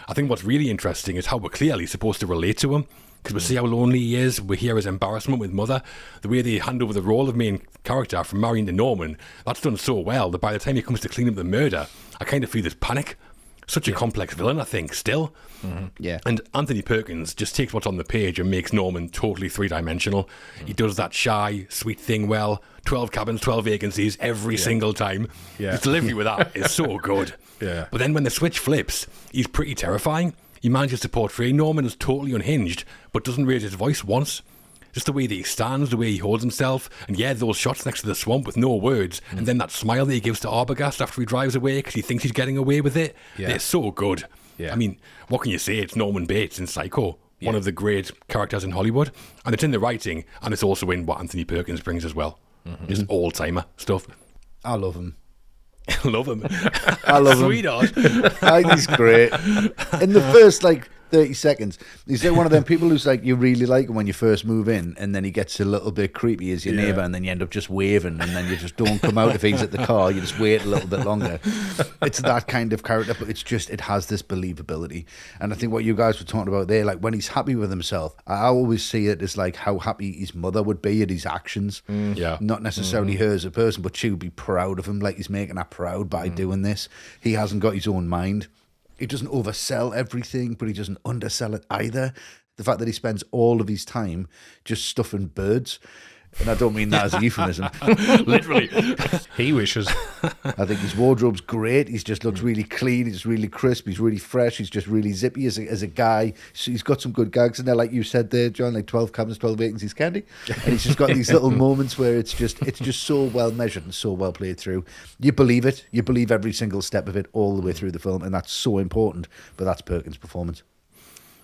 I think what's really interesting is how we're clearly supposed to relate to him, because we see how lonely he is. We hear his embarrassment with mother. The way they hand over the role of main character from Marion to Norman, that's done so well that by the time he comes to clean up the murder, I kind of feel this panic. Such a complex villain, I think, still. Yeah. And Anthony Perkins just takes what's on the page and makes Norman totally three-dimensional. He does that shy, sweet thing well. 12 cabins, 12 vacancies every single time. His delivery with that is so good. Yeah. But then when the switch flips, he's pretty terrifying. He manages to portray Norman as totally unhinged, but doesn't raise his voice once. Just the way that he stands, the way he holds himself, and those shots next to the swamp with no words, and then that smile that he gives to Arbogast after he drives away because he thinks he's getting away with it. They're so good. Yeah. I mean, what can you say? It's Norman Bates in Psycho. one of the great characters in Hollywood. And it's in the writing, and it's also in what Anthony Perkins brings as well. Just all-timer stuff. I love him. Love him. I love him. Sweetheart. I think he's great. In the first 30 seconds, he's like one of them people who's like, you really like him when you first move in, and then he gets a little bit creepy as your neighbour, and then you end up just waving, and then you just don't come out if he's at the car. You just wait a little bit longer. It's that kind of character, but it has this believability. And I think what you guys were talking about there, like when he's happy with himself, I always see it as like how happy his mother would be at his actions. Not necessarily her as a person, but she would be proud of him, like he's making her proud by doing this. He hasn't got his own mind. He doesn't oversell everything, but he doesn't undersell it either. The fact that he spends all of his time just stuffing birds, and I don't mean that as a euphemism. Literally. He wishes. I think his wardrobe's great. He just looks really clean. He's really crisp. He's really fresh. He's just really zippy as a guy. So he's got some good gags in there, like you said there, John, like 12 cabins, 12 vacancies candy. And he's just got these little moments where it's just so well measured and so well played through. You believe it. You believe every single step of it all the way through the film, and that's so important. But that's Perkins' performance.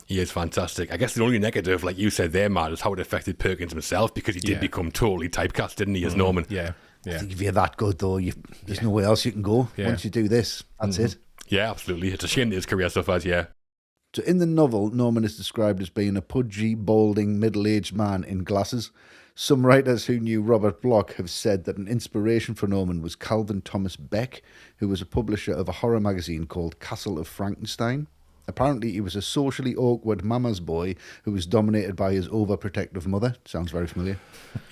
He is fantastic. I guess the only negative, like you said there, Matt, is how it affected Perkins himself, because he did become totally typecast, didn't he, as Norman? Yeah. I think if you're that good, though, there's nowhere else you can go. Once you do this, that's it. Yeah, absolutely. It's a shame that his career suffers, So in the novel, Norman is described as being a pudgy, balding, middle-aged man in glasses. Some writers who knew Robert Bloch have said that an inspiration for Norman was Calvin Thomas Beck, who was a publisher of a horror magazine called Castle of Frankenstein. Apparently, he was a socially awkward mama's boy who was dominated by his overprotective mother. Sounds very familiar.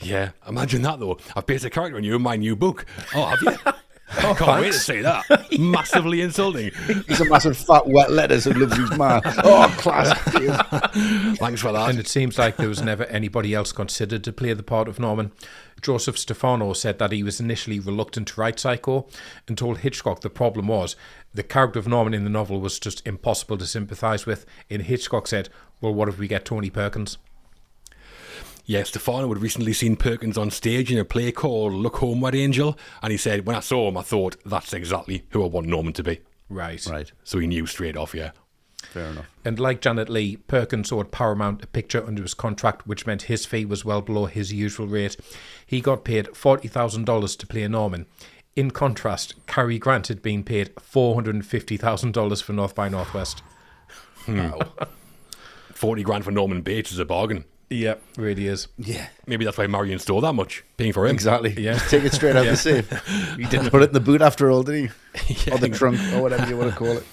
Yeah, imagine that, though. I've based a character on you in my new book. Oh, have you? I can't wait to say that. Massively insulting. He's a massive fat wet lettuce who loves his man. Oh, class. Thanks for that. And it seems like there was never anybody else considered to play the part of Norman. Joseph Stefano said that he was initially reluctant to write Psycho and told Hitchcock the problem was the character of Norman in the novel was just impossible to sympathise with. And Hitchcock said, well, what if we get Tony Perkins? Yeah, Stefano had recently seen Perkins on stage in a play called Look Homeward, Angel, and he said, when I saw him, I thought, that's exactly who I want Norman to be. Right. So he knew straight off, Fair enough. And like Janet Leigh, Perkins owed Paramount a picture under his contract, which meant his fee was well below his usual rate. He got paid $40,000 to play Norman. In contrast, Cary Grant had been paid $450,000 for North by Northwest. Wow. 40 grand for Norman Bates is a bargain. Yeah, really is. Yeah. Maybe that's why Marion stole that much, paying for him. Exactly. Yeah. Just take it straight out the safe. He didn't put it in the boot after all, did he? Or the trunk, or whatever you want to call it.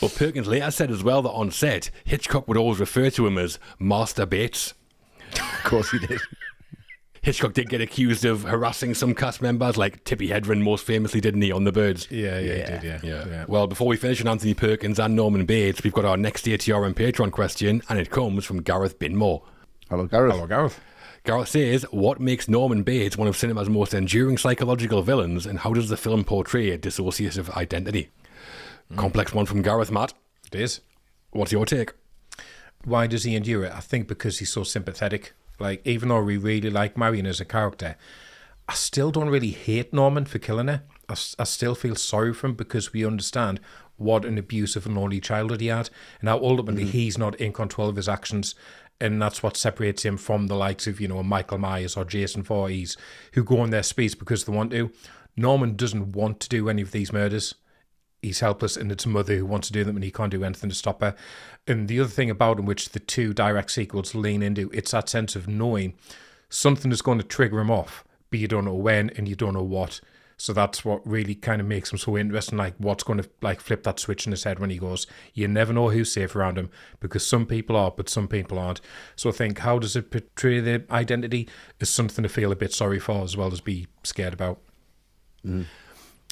Well, Perkins later said as well that on set, Hitchcock would always refer to him as Master Bates. Of course he did. Hitchcock did get accused of harassing some cast members, like Tippi Hedren most famously, didn't he, on The Birds? Yeah, he did, yeah. Well, before we finish on Anthony Perkins and Norman Bates, we've got our next ATR and Patreon question, and it comes from Gareth Binmore. Hello, Gareth. Hello, Gareth. Gareth says, what makes Norman Bates one of cinema's most enduring psychological villains, and how does the film portray a dissociative identity? Complex one from Gareth, Matt. It is. What's your take? Why does he endure it? I think because he's so sympathetic. Like, even though we really like Marion as a character, I still don't really hate Norman for killing her. I still feel sorry for him because we understand what an abusive and lonely childhood he had, and how ultimately he's not in control of his actions. And that's what separates him from the likes of, Michael Myers or Jason Voorhees, who go on their speeds because they want to. Norman doesn't want to do any of these murders. He's helpless, and it's a mother who wants to do them, and he can't do anything to stop her. And the other thing about him, which the two direct sequels lean into, it's that sense of knowing something is going to trigger him off, but you don't know when and you don't know what. So that's what really kind of makes him so interesting, like what's going to flip that switch in his head when he goes, you never know who's safe around him, because some people are, but some people aren't. So I think, how does it portray the identity is something to feel a bit sorry for as well as be scared about.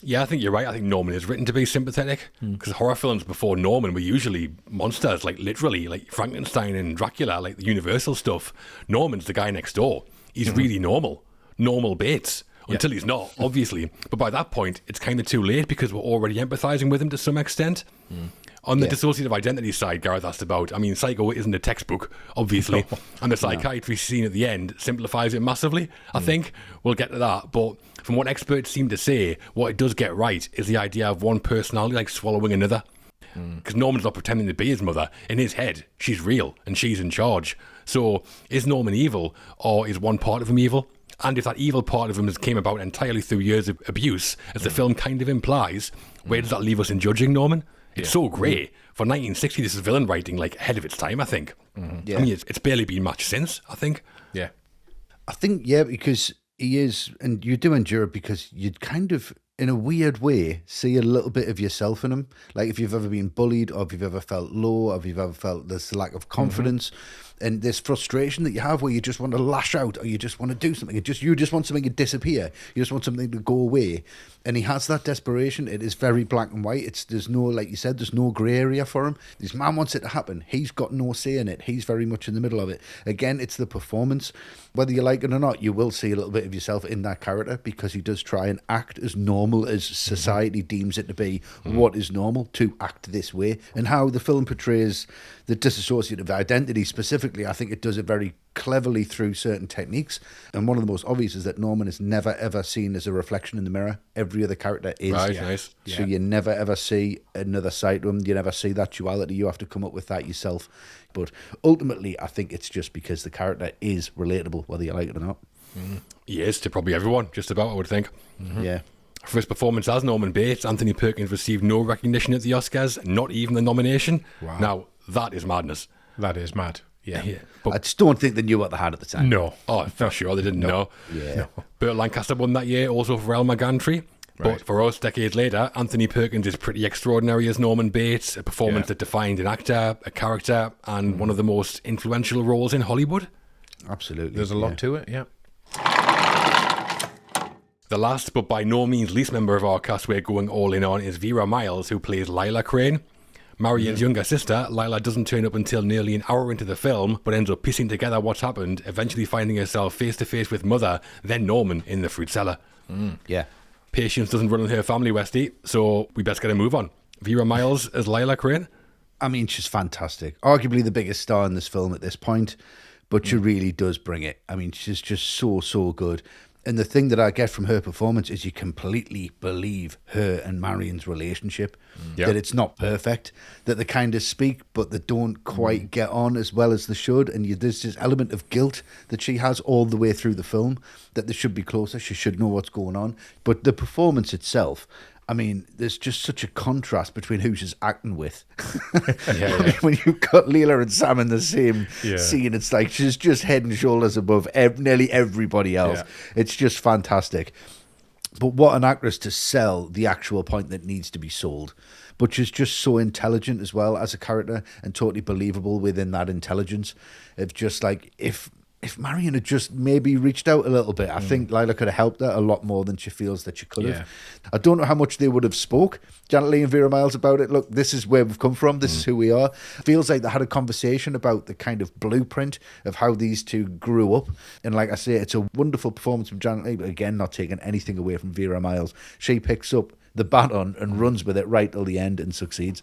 Yeah, I think you're right. I think Norman is written to be sympathetic, because horror films before Norman were usually monsters, literally, like Frankenstein and Dracula, like the Universal stuff. Norman's the guy next door. He's really normal Bates. Until he's not, obviously. But by that point, it's kind of too late because we're already empathising with him to some extent. On the dissociative identity side, Gareth asked about, Psycho isn't a textbook, obviously. And the psychiatry scene at the end simplifies it massively, I think. We'll get to that. But from what experts seem to say, what it does get right is the idea of one personality swallowing another. Because Norman's not pretending to be his mother. In his head, she's real and she's in charge. So is Norman evil, or is one part of him evil? And if that evil part of him has came about entirely through years of abuse, as the film kind of implies, where does that leave us in judging Norman? It's so great. For 1960, this is villain writing like ahead of its time, I think. Yeah. I mean, it's barely been matched since, I think. Yeah. I think, because he is, and you do endure it because you'd kind of, in a weird way, see a little bit of yourself in him. Like if you've ever been bullied, or if you've ever felt low, or if you've ever felt this lack of confidence, and this frustration that you have where you just want to lash out, or you just want to do something. You just want something to disappear. You just want something to go away. And he has that desperation. It is very black and white. There's no, like you said, there's no grey area for him. This man wants it to happen. He's got no say in it. He's very much in the middle of it. Again, it's the performance. Whether you like it or not, you will see a little bit of yourself in that character, because he does try and act as normal as society deems it to be. What is normal to act this way, and how the film portrays the dissociative identity specifically. I think it does it very cleverly through certain techniques, and one of the most obvious is that Norman is never ever seen as a reflection in the mirror. Every other character is. Right, nice. So you never ever see another side to him. You never see that duality. You have to come up with that yourself. But ultimately, I think it's just because the character is relatable, whether you like it or not. He is to probably everyone, just about, I would think. Yeah. For his performance as Norman Bates, Anthony Perkins received no recognition at the Oscars, not even the nomination. Wow. Now, that is madness. That is mad. Yeah. But, I just don't think they knew what they had at the time. No. oh, for sure, they didn't know. Yeah. Burt Lancaster won that year, also for Elmer Gantry. Right. But for us, decades later, Anthony Perkins is pretty extraordinary as Norman Bates, a performance that defined an actor, a character, and one of the most influential roles in Hollywood. Absolutely. There's a lot to it, yeah. The last, but by no means least member of our cast we're going all in on is Vera Miles, who plays Lila Crane. Marion's younger sister, Lila, doesn't turn up until nearly an hour into the film, but ends up piecing together what's happened, eventually finding herself face-to-face with Mother, then Norman, in the fruit cellar. Yeah. Patience doesn't run in her family, Westy, so we best get a move on. Vera Miles as Lila Crane. I mean, she's fantastic. Arguably the biggest star in this film at this point, but she really does bring it. I mean, she's just so good. And the thing that I get from her performance is you completely believe her and Marion's relationship, that it's not perfect, that they kind of speak, but they don't quite get on as well as they should. And there's this element of guilt that she has all the way through the film, that they should be closer, she should know what's going on. But the performance itself, I mean, there's just such a contrast between who she's acting with. I mean, when you've got Leela and Sam in the same scene, it's like she's just head and shoulders above nearly everybody else. It's just fantastic. But what an actress to sell the actual point that needs to be sold. But she's just so intelligent as well as a character, and totally believable within that intelligence. Of just like, if Marion had just maybe reached out a little bit, I think Lila could have helped her a lot more than she feels that she could have. I don't know how much they would have spoke, Janet Leigh and Vera Miles, about it. Look, this is where we've come from. This is who we are. Feels like they had a conversation about the kind of blueprint of how these two grew up. And like I say, it's a wonderful performance from Janet Leigh, but again, not taking anything away from Vera Miles. She picks up the baton and runs with it right till the end and succeeds.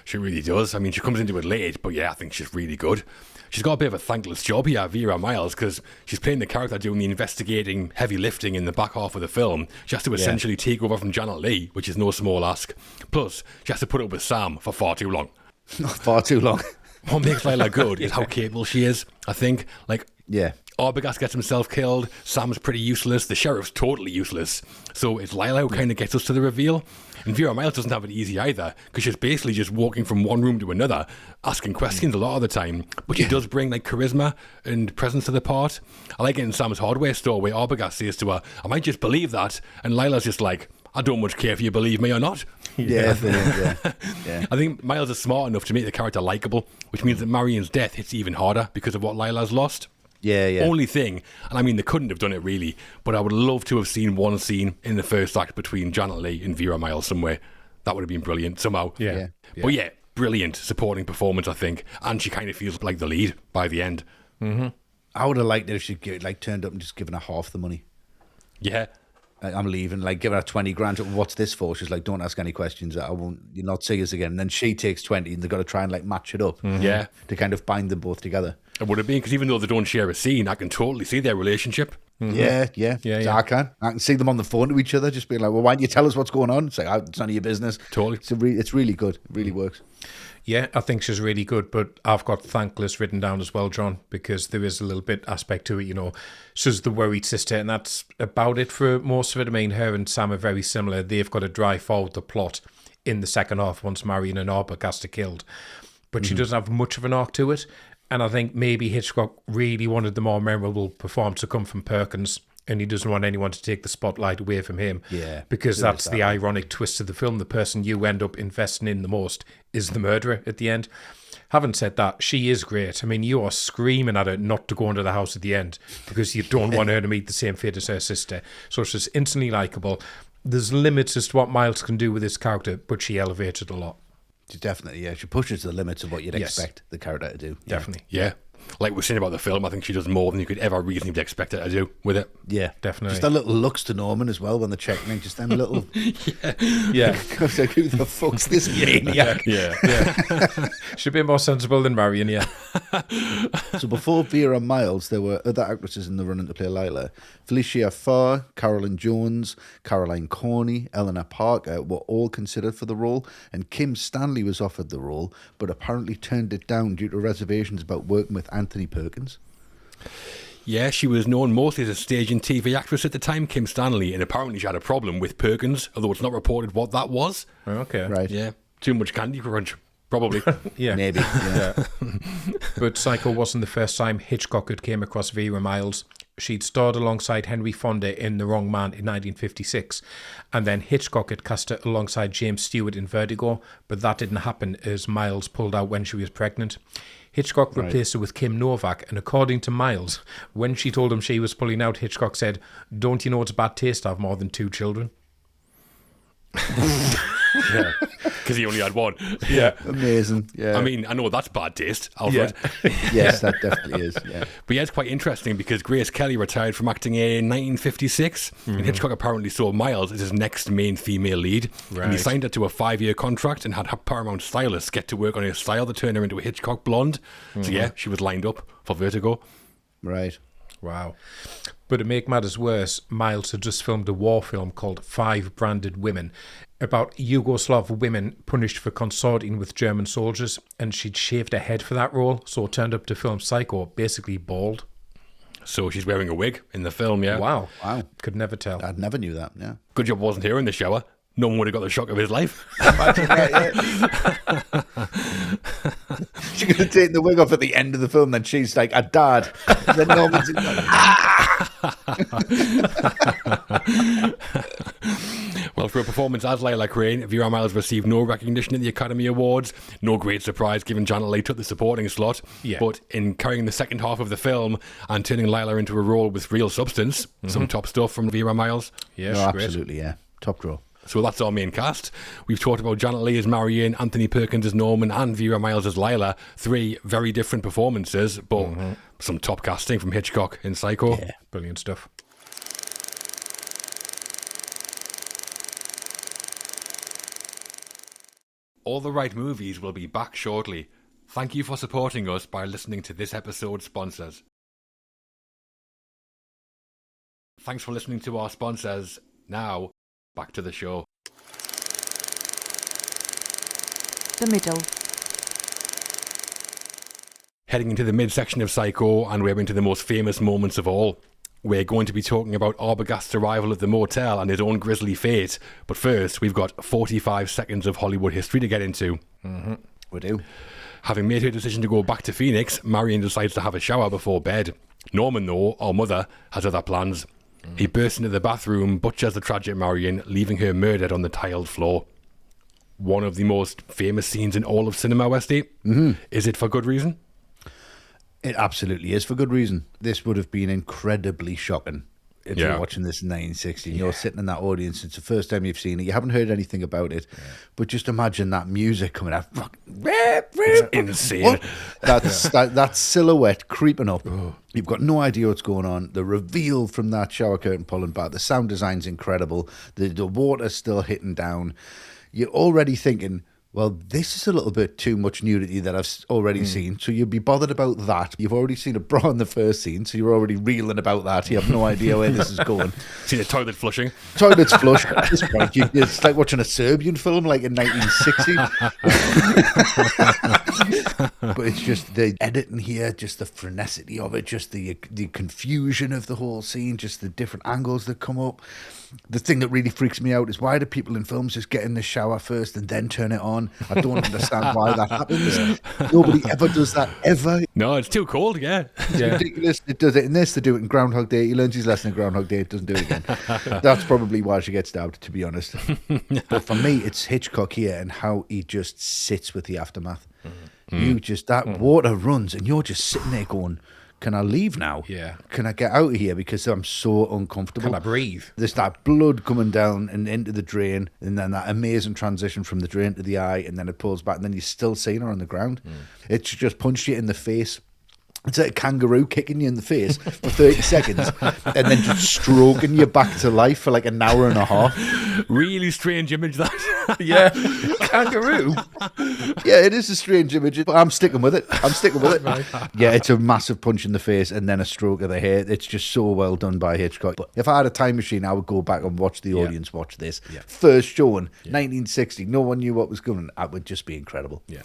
She really does. I mean, she comes into it late, but I think she's really good. She's got a bit of a thankless job here, Vera Miles, because she's playing the character doing the investigating, heavy lifting in the back half of the film. She has to essentially take over from Janet Leigh, which is no small ask. Plus, she has to put up with Sam for far too long. Far too long. What makes Lila good is how capable she is, I think. Like, Arbogast gets himself killed, Sam's pretty useless, the sheriff's totally useless. So it's Lila who kind of gets us to the reveal. And Vera Miles doesn't have it easy either, because she's basically just walking from one room to another, asking questions a lot of the time. But she does bring like charisma and presence to the part. I like it in Sam's hardware store where Arbogast says to her, I might just believe that. And Lila's just like, I don't much care if you believe me or not. I think Miles is smart enough to make the character likable, which means that Marion's death hits even harder because of what Lila's lost. Only thing, and I mean, they couldn't have done it really, but I would love to have seen one scene in the first act between Janet Leigh and Vera Miles somewhere. That would have been brilliant somehow. But brilliant supporting performance, I think. And she kind of feels like the lead by the end. I would have liked it if she turned up and just given her half the money. I'm leaving, like, give her 20 grand. What's this for? She's like, don't ask any questions. You'll not see us again. And then she takes 20 and they've got to try and like match it up. To kind of bind them both together. It would have been, because even though they don't share a scene, I can totally see their relationship. Mm-hmm. Yeah. I can see them on the phone to each other, just being like, well, why don't you tell us what's going on? It's like, it's none of your business. Totally. It's really good. It really works. Yeah, I think she's really good, but I've got thankless written down as well, John, because there is a little bit aspect to it, She's the worried sister, and that's about it for most of it. I mean, her and Sam are very similar. They've got to drive forward the plot in the second half once Marion and Arbogast are killed. But she doesn't have much of an arc to it, and I think maybe Hitchcock really wanted the more memorable performance to come from Perkins, and he doesn't want anyone to take the spotlight away from him. Yeah. Because that's the ironic twist of the film. The person you end up investing in the most is the murderer at the end. Having said that, she is great. I mean, you are screaming at her not to go into the house at the end because you don't want her to meet the same fate as her sister. So she's instantly likeable. There's limits as to what Miles can do with this character, but she elevates it a lot. She definitely, She pushes the limits of what you'd expect the character to do. Definitely. Yeah. Like we're saying about the film, I think she does more than you could ever reasonably expect her to do with it. Yeah, definitely. Just a little looks to Norman as well when they're checking in. Just them little. Yeah. Like, who the fuck's this maniac? Yeah. Should be more sensible than Marion, yeah. So before Vera Miles, there were other actresses in the running to play Lila. Felicia Farr, Carolyn Jones, Caroline Corney, Eleanor Parker were all considered for the role, and Kim Stanley was offered the role, but apparently turned it down due to reservations about working with Anthony Perkins. Yeah, she was known mostly as a stage and TV actress at the time, Kim Stanley, and apparently she had a problem with Perkins, although it's not reported what that was. Okay. Right. Yeah, too much Candy Crunch, probably. Yeah. Maybe. Yeah. But Psycho wasn't the first time Hitchcock had came across Vera Miles. She'd starred alongside Henry Fonda in The Wrong Man in 1956, and then Hitchcock had cast her alongside James Stewart in Vertigo, but that didn't happen as Miles pulled out when she was pregnant. Hitchcock replaced her with Kim Novak, and according to Miles, when she told him she was pulling out, Hitchcock said, "Don't you know it's bad taste to have more than 2 children?" Yeah, because he only had one. Yeah. Amazing. Yeah. I mean, I know that's bad taste, Alfred. Yes, that definitely is. Yeah. But yeah, it's quite interesting because Grace Kelly retired from acting in 1956, and Hitchcock apparently saw Miles as his next main female lead. And he signed her to a 5-year contract and had her Paramount stylists get to work on her style to turn her into a Hitchcock blonde. So yeah, she was lined up for Vertigo. Right. Wow. But to make matters worse, Miles had just filmed a war film called 5 Branded Women about Yugoslav women punished for consorting with German soldiers, and she'd shaved her head for that role, so turned up to film Psycho basically bald. So she's wearing a wig in the film, yeah. Wow. Wow. Could never tell. I never knew that, yeah. Good job I wasn't here in the shower. No one would have got the shock of his life. She could have taken the wig off at the end of the film, then she's like, "I died." And then Norman's like, Well, for a performance as Lila Crane, Vera Miles received no recognition at the Academy Awards. No great surprise given Janet Leigh took the supporting slot. Yeah. But in carrying the second half of the film and turning Lila into a role with real substance, some top stuff from Vera Miles. Yeah, no, great. absolutely, yeah. Top draw. So that's our main cast. We've talked about Janet Leigh as Marianne, Anthony Perkins as Norman, and Vera Miles as Lila. 3 very different performances, but some top casting from Hitchcock in Psycho. Yeah, brilliant stuff. All the Right Movies will be back shortly. Thank you for supporting us by listening to this episode's sponsors. Thanks for listening to our sponsors. Now, back to the show. The middle. Heading into the midsection of Psycho, and we're into the most famous moments of all. We're going to be talking about Arbogast's arrival at the motel and his own grisly fate. But first, we've got 45 seconds of Hollywood history to get into. We do. Having made her decision to go back to Phoenix, Marion decides to have a shower before bed. Norman, though, our mother, has other plans. He bursts into the bathroom, butchers the tragic Marion, leaving her murdered on the tiled floor. One of the most famous scenes in all of cinema, Westy. Is it for good reason? It absolutely is, for good reason. This would have been incredibly shocking if you're watching this in 1960 and you're sitting in that audience. It's the first time you've seen it. You haven't heard anything about it. But just imagine that music coming out. It's insane. That silhouette creeping up. You've got no idea what's going on. The reveal from that shower curtain pulling back. The sound design's incredible. The water's still hitting down. You're already thinking, Well, this is a little bit too much nudity that I've already seen, so you'd be bothered about that. You've already seen a bra in the first scene, so you're already reeling about that. You have no idea where this is going. Seen a toilet flushing. Toilets flush. At this point, it's like watching a Serbian film, like in 1960. But it's just the editing here, just the frenesity of it, just the confusion of the whole scene, just the different angles that come up. The thing that really freaks me out is, why do people in films just get in the shower first and then turn it on? I don't understand why that happens. Yeah. Nobody ever does that, ever. No, it's too cold, yeah. It's ridiculous. It does it in this, they do it in Groundhog Day. He learns his lesson in Groundhog Day, it doesn't do it again. That's probably why she gets stabbed, to be honest. But for me, it's Hitchcock here and how he just sits with the aftermath. You just, that water runs and you're just sitting there going, can I leave now? Yeah. Can I get out of here because I'm so uncomfortable? Can I breathe? There's that blood coming down and into the drain, and then that amazing transition from the drain to the eye, and then it pulls back, and then you're still seeing her on the ground. It's just punched you in the face. It's like a kangaroo kicking you in the face for 30 seconds and then just stroking you back to life for like an hour and a half. Really strange image, that. Yeah. Kangaroo. Yeah, it is a strange image, but I'm sticking with it. Right. Yeah, it's a massive punch in the face and then a stroke of the hair. It's just so well done by Hitchcock. But if I had a time machine, I would go back and watch the audience watch this. Yeah. First showing, 1960. No one knew what was coming. That would just be incredible. Yeah.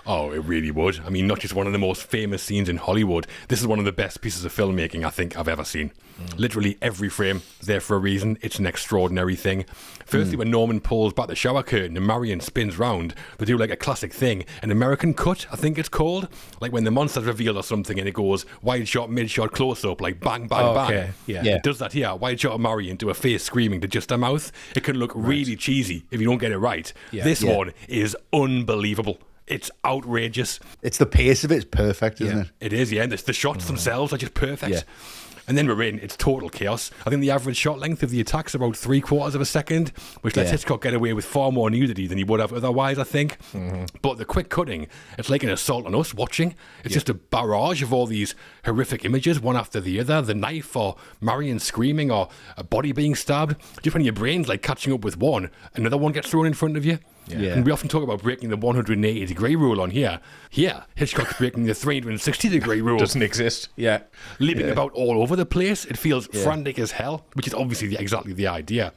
Oh, it really would. I mean, not just one of the most famous scenes in Hollywood. This is one of the best pieces of filmmaking I think I've ever seen. Literally every frame is there for a reason. It's an extraordinary thing. Firstly, when Norman pulls back the shower curtain and Marion spins round, they do like a classic thing, an American cut, I think it's called. Like when the monster's revealed or something and it goes wide shot, mid shot, close up, like bang, bang, bang. Yeah. It does that here. Wide shot of Marion to a face screaming to just a mouth. It can look really cheesy if you don't get it right. Yeah. This one is unbelievable. It's outrageous. It's the pace of it is perfect, isn't it? It is, yeah. The shots themselves are just perfect. Yeah. And then we're in, it's total chaos. I think the average shot length of the attack's about 3/4 of a second, which lets Hitchcock get away with far more nudity than he would have otherwise, I think. But the quick cutting, it's like an assault on us watching. It's just a barrage of all these horrific images, one after the other. The knife, or Marion screaming, or a body being stabbed. Just when your brain's like catching up with one, another one gets thrown in front of you. Yeah. And we often talk about breaking the 180-degree rule on here. Here, Hitchcock's breaking the 360-degree rule. Doesn't exist. Yeah. Leaping about all over the place. It feels frantic as hell, which is obviously exactly the idea.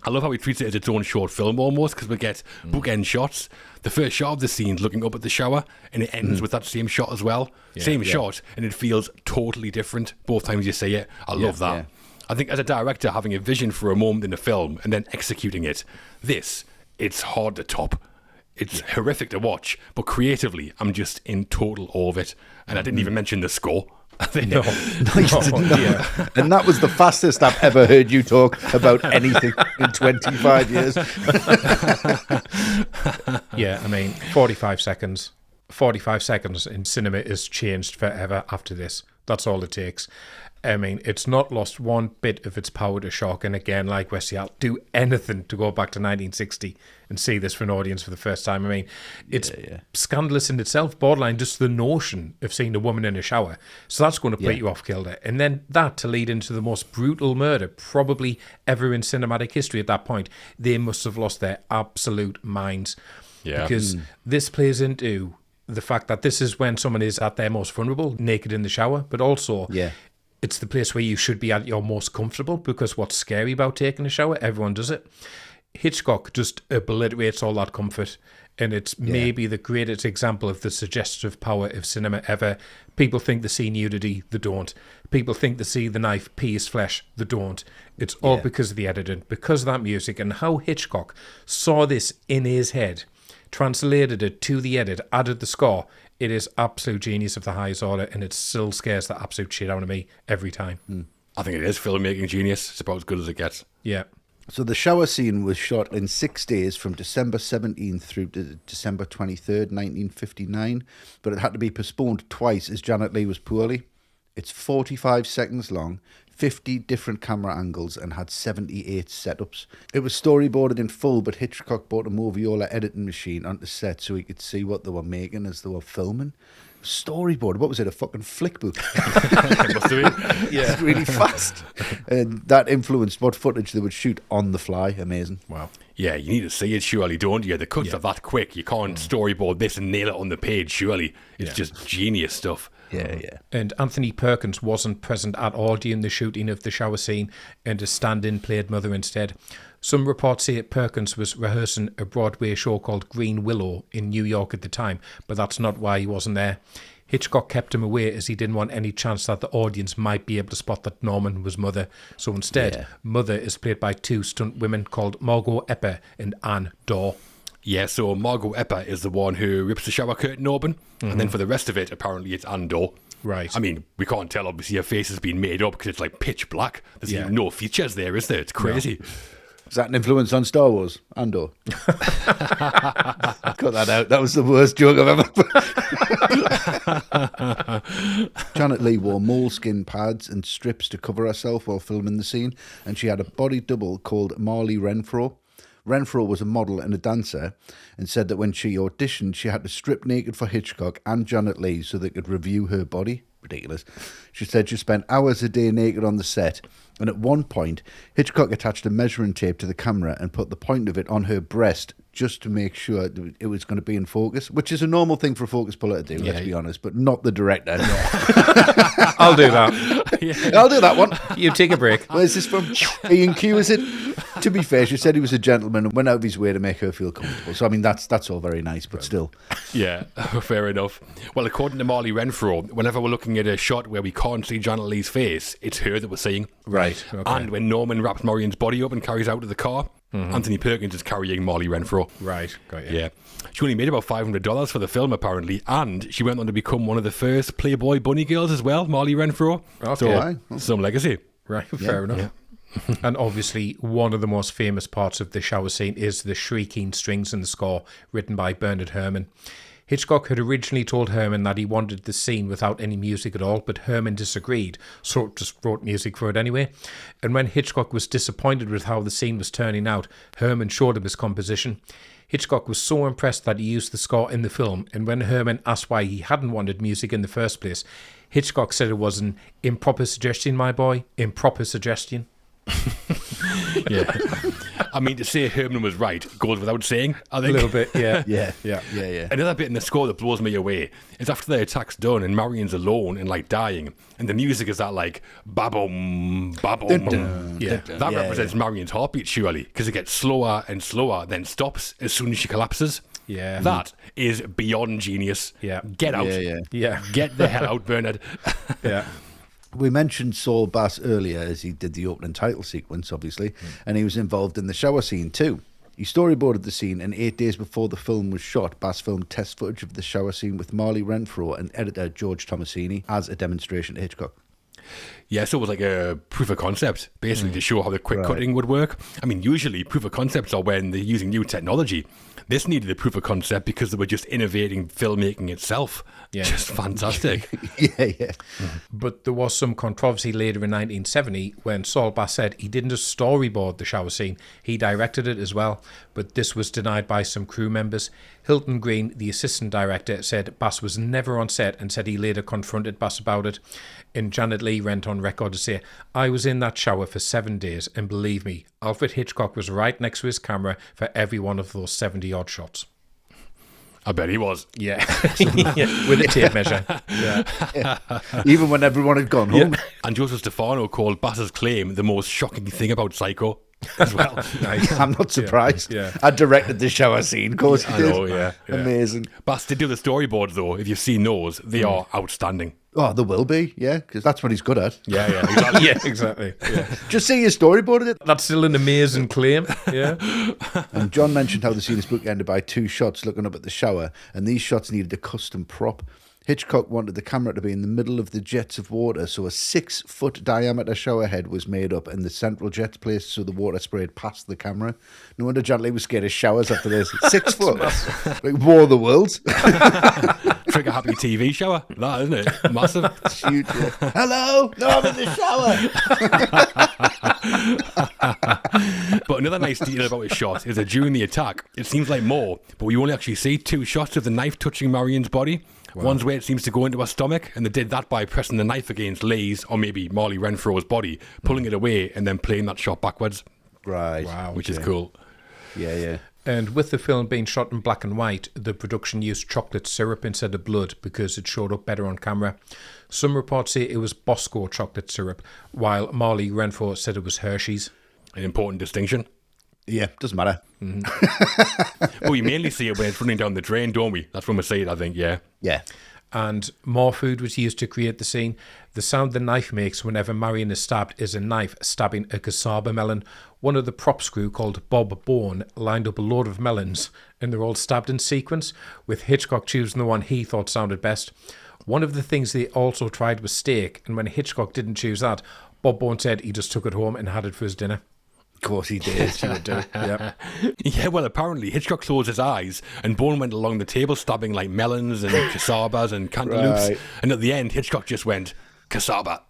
I love how he treats it as its own short film almost, because we get bookend shots. The first shot of the scene's looking up at the shower, and it ends with that same shot as well. Same shot, and it feels totally different both times you say it. I love that. I think as a director, having a vision for a moment in a film and then executing it, it's hard to top. It's horrific to watch, but creatively, I'm just in total awe of it. And I didn't even mention the score. No, you didn't. Yeah. And that was the fastest I've ever heard you talk about anything in 25 years. Yeah, I mean, 45 seconds. 45 seconds in cinema is changed forever after this. That's all it takes. I mean, it's not lost one bit of its power to shock. And again, like Westy, I'll do anything to go back to 1960 and see this for an audience for the first time. I mean, it's scandalous in itself, borderline just the notion of seeing a woman in a shower. So that's going to put you off kilter. And then that to lead into the most brutal murder probably ever in cinematic history at that point. They must have lost their absolute minds. Yeah. Because this plays into the fact that this is when someone is at their most vulnerable, naked in the shower, but also... it's the place where you should be at your most comfortable, because what's scary about taking a shower, everyone does it. Hitchcock just obliterates all that comfort, and it's maybe the greatest example of the suggestive power of cinema ever. People think they see nudity, they don't. People think they see the knife pierce flesh, they don't. It's all because of the editing, because of that music, and how Hitchcock saw this in his head, translated it to the edit, added the score. It is absolute genius of the highest order, and it still scares the absolute shit out of me every time. I think it is filmmaking genius. It's about as good as it gets. Yeah. So the shower scene was shot in 6 days from December 17th through to December 23rd, 1959, but it had to be postponed twice as Janet Leigh was poorly. It's 45 seconds long, 50 different camera angles, and had 78 setups. It was storyboarded in full, but Hitchcock bought a Moviola editing machine onto set so he could see what they were making as they were filming. storyboard. What was it? A fucking flick book. It must have been. It's really fast. And that influenced what footage they would shoot on the fly. Amazing. Wow. Yeah, you need to see it, surely, don't you? The cuts are that quick. You can't storyboard this and nail it on the page, surely. It's just genius stuff. Yeah, yeah. And Anthony Perkins wasn't present at all during the shooting of the shower scene, and a stand-in played Mother instead. Some reports say Perkins was rehearsing a Broadway show called Green Willow in New York at the time, but that's not why he wasn't there. Hitchcock kept him away as he didn't want any chance that the audience might be able to spot that Norman was Mother. So instead, Mother is played by two stunt women called Margot Epper and Anne Dorr. Yeah, so Margot Epper is the one who rips the shower curtain open, and then for the rest of it, apparently it's Anne Dorr. Right. I mean, we can't tell, obviously, her face has been made up because it's like pitch black. There's even no features there, is there? It's crazy. No. Is that an influence on Star Wars? Andor. Cut that out. That was the worst joke I've ever. Janet Leigh wore moleskin pads and strips to cover herself while filming the scene, and she had a body double called Marley Renfro. Renfro was a model and a dancer, and said that when she auditioned, she had to strip naked for Hitchcock and Janet Leigh so they could review her body. Ridiculous. She said she spent hours a day naked on the set, and at one point, Hitchcock attached a measuring tape to the camera and put the point of it on her breast just to make sure it was going to be in focus, which is a normal thing for a focus puller to do, let's be honest, but not the director. No. I'll do that. I'll do that one. You take a break. Where's this from? E&Q, is it? To be fair, she said he was a gentleman and went out of his way to make her feel comfortable. So, I mean, that's all very nice, but still. Yeah, fair enough. Well, according to Marley Renfro, whenever we're looking at a shot where we can't see Janet Leigh's face, it's her that we're seeing. Right. Okay. And when Norman wraps Marion's body up and carries out to the car, Anthony Perkins is carrying Marley Renfro. Right. Got you. Yeah. She only made about $500 for the film, apparently, and she went on to become one of the first Playboy bunny girls as well, Marley Renfro. Okay. So, some legacy. Right, fair enough. Yeah. And obviously, one of the most famous parts of the shower scene is the shrieking strings in the score, written by Bernard Herrmann. Hitchcock had originally told Herrmann that he wanted the scene without any music at all, but Herrmann disagreed, so just wrote music for it anyway. And when Hitchcock was disappointed with how the scene was turning out, Herrmann showed him his composition. Hitchcock was so impressed that he used the score in the film, and when Herrmann asked why he hadn't wanted music in the first place, Hitchcock said it was an improper suggestion, my boy, improper suggestion. Yeah. I mean, to say Herrmann was right goes without saying, I think. A little bit, yeah. Yeah. Another bit in the score that blows me away is after the attack's done and Marion's alone and like dying, and the music is that like ba-boom, ba-boom. Yeah. That represents Marion's heartbeat, surely, because it gets slower and slower, then stops as soon as she collapses. Yeah. That is beyond genius. Yeah. Get out. Yeah. Get the hell out, Bernard. Yeah. We mentioned Saul Bass earlier as he did the opening title sequence, obviously, and he was involved in the shower scene too. He storyboarded the scene, and 8 days before the film was shot, Bass filmed test footage of the shower scene with Marley Renfro and editor George Tomasini as a demonstration to Hitchcock. Yeah, so it was like a proof of concept, basically, to show how the quick cutting would work. I mean, usually proof of concepts are when they're using new technology. This needed a proof of concept because they were just innovating filmmaking itself. Yeah. Just fantastic. Yeah. But there was some controversy later in 1970 when Saul Bass said he didn't just storyboard the shower scene, he directed it as well. But this was denied by some crew members. Hilton Green, the assistant director, said Bass was never on set and said he later confronted Bass about it. And Janet Leigh went on record to say, I was in that shower for 7 days, and believe me, Alfred Hitchcock was right next to his camera for every one of those 70-odd shots. I bet he was. Yeah. With a tape measure. Yeah. Even when everyone had gone home. And Joseph Stefano called Bass's claim the most shocking thing about Psycho as well. Nice. I'm not surprised. Yeah. I directed the shower scene, of course he did. I know, yeah. Amazing. Bass did do the storyboards, though. If you've seen those, they are outstanding. Oh, there will be, yeah, because that's what he's good at. Yeah, exactly. Yeah, exactly. Yeah. Just see you storyboarded it. That's still an amazing claim. Yeah. And John mentioned how the scene is bookended by 2 shots looking up at the shower, and these shots needed a custom prop. Hitchcock wanted the camera to be in the middle of the jets of water, so a 6-foot diameter shower head was made up and the central jets placed so the water sprayed past the camera. No wonder Janet Leigh was scared of showers after this. 6 foot. Like War of the Worlds. trigger happy TV shower. That, isn't it? Massive. It's huge. Yeah. Hello? No, I'm in the shower. But another nice detail about his shot is that during the attack, it seems like more, but we only actually see 2 shots of the knife touching Marion's body. Wow. One's where it seems to go into her stomach, and they did that by pressing the knife against Leigh's, or maybe Marley Renfro's body, pulling it away, and then playing that shot backwards. Right. Wow. Which is cool. Yeah. And with the film being shot in black and white, the production used chocolate syrup instead of blood because it showed up better on camera. Some reports say it was Bosco chocolate syrup, while Marley Renfro said it was Hershey's. An important distinction. Yeah, doesn't matter. Mm-hmm. Well, we mainly see it when it's running down the drain, don't we? That's when we see it, I think, yeah. Yeah. And more food was used to create the scene. The sound the knife makes whenever Marion is stabbed is a knife stabbing a cassava melon. One of the props crew, called Bob Bourne, lined up a load of melons, and they're all stabbed in sequence, with Hitchcock choosing the one he thought sounded best. One of the things they also tried was steak, and when Hitchcock didn't choose that, Bob Bourne said he just took it home and had it for his dinner. Of course he did. He would do. Yeah. Yeah, well, apparently Hitchcock closed his eyes and Bourne went along the table stabbing like melons and casabas and cantaloupes. Right. And at the end, Hitchcock just went, casaba.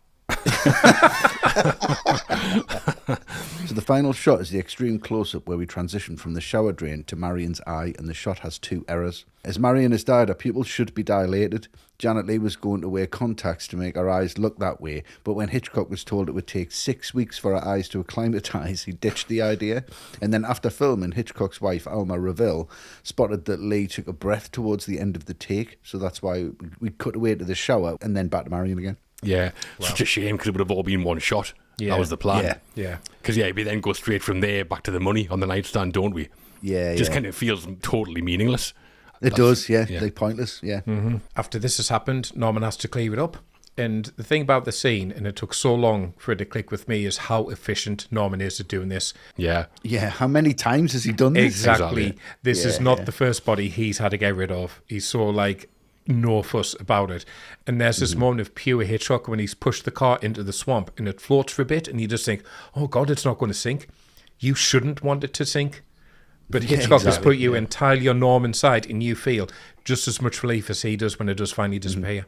So the final shot is the extreme close-up where we transition from the shower drain to Marion's eye, and the shot has 2 errors. As Marion has died, her pupils should be dilated. Janet Leigh was going to wear contacts to make her eyes look that way, but when Hitchcock was told it would take 6 weeks for her eyes to acclimatise, he ditched the idea. And then after filming, Hitchcock's wife, Alma Reville, spotted that Leigh took a breath towards the end of the take, so that's why we cut away to the shower and then back to Marion again. Yeah, such a shame because it would have all been one shot. Yeah. That was the plan. Yeah. Because, we then go straight from there back to the money on the nightstand, don't we? Yeah, Just kind of feels totally meaningless. It does, yeah. They're pointless, yeah. Mm-hmm. After this has happened, Norman has to clear it up. And the thing about the scene, and it took so long for it to click with me, is how efficient Norman is at doing this. Yeah. Yeah, how many times has he done this? Exactly. This is not the first body he's had to get rid of. He's so, no fuss about it. And there's this moment of pure Hitchcock when he's pushed the car into the swamp and it floats for a bit and you just think, oh God, it's not going to sink. You shouldn't want it to sink. But Hitchcock has put you entirely on Norman's side and you feel just as much relief as he does when it does finally disappear.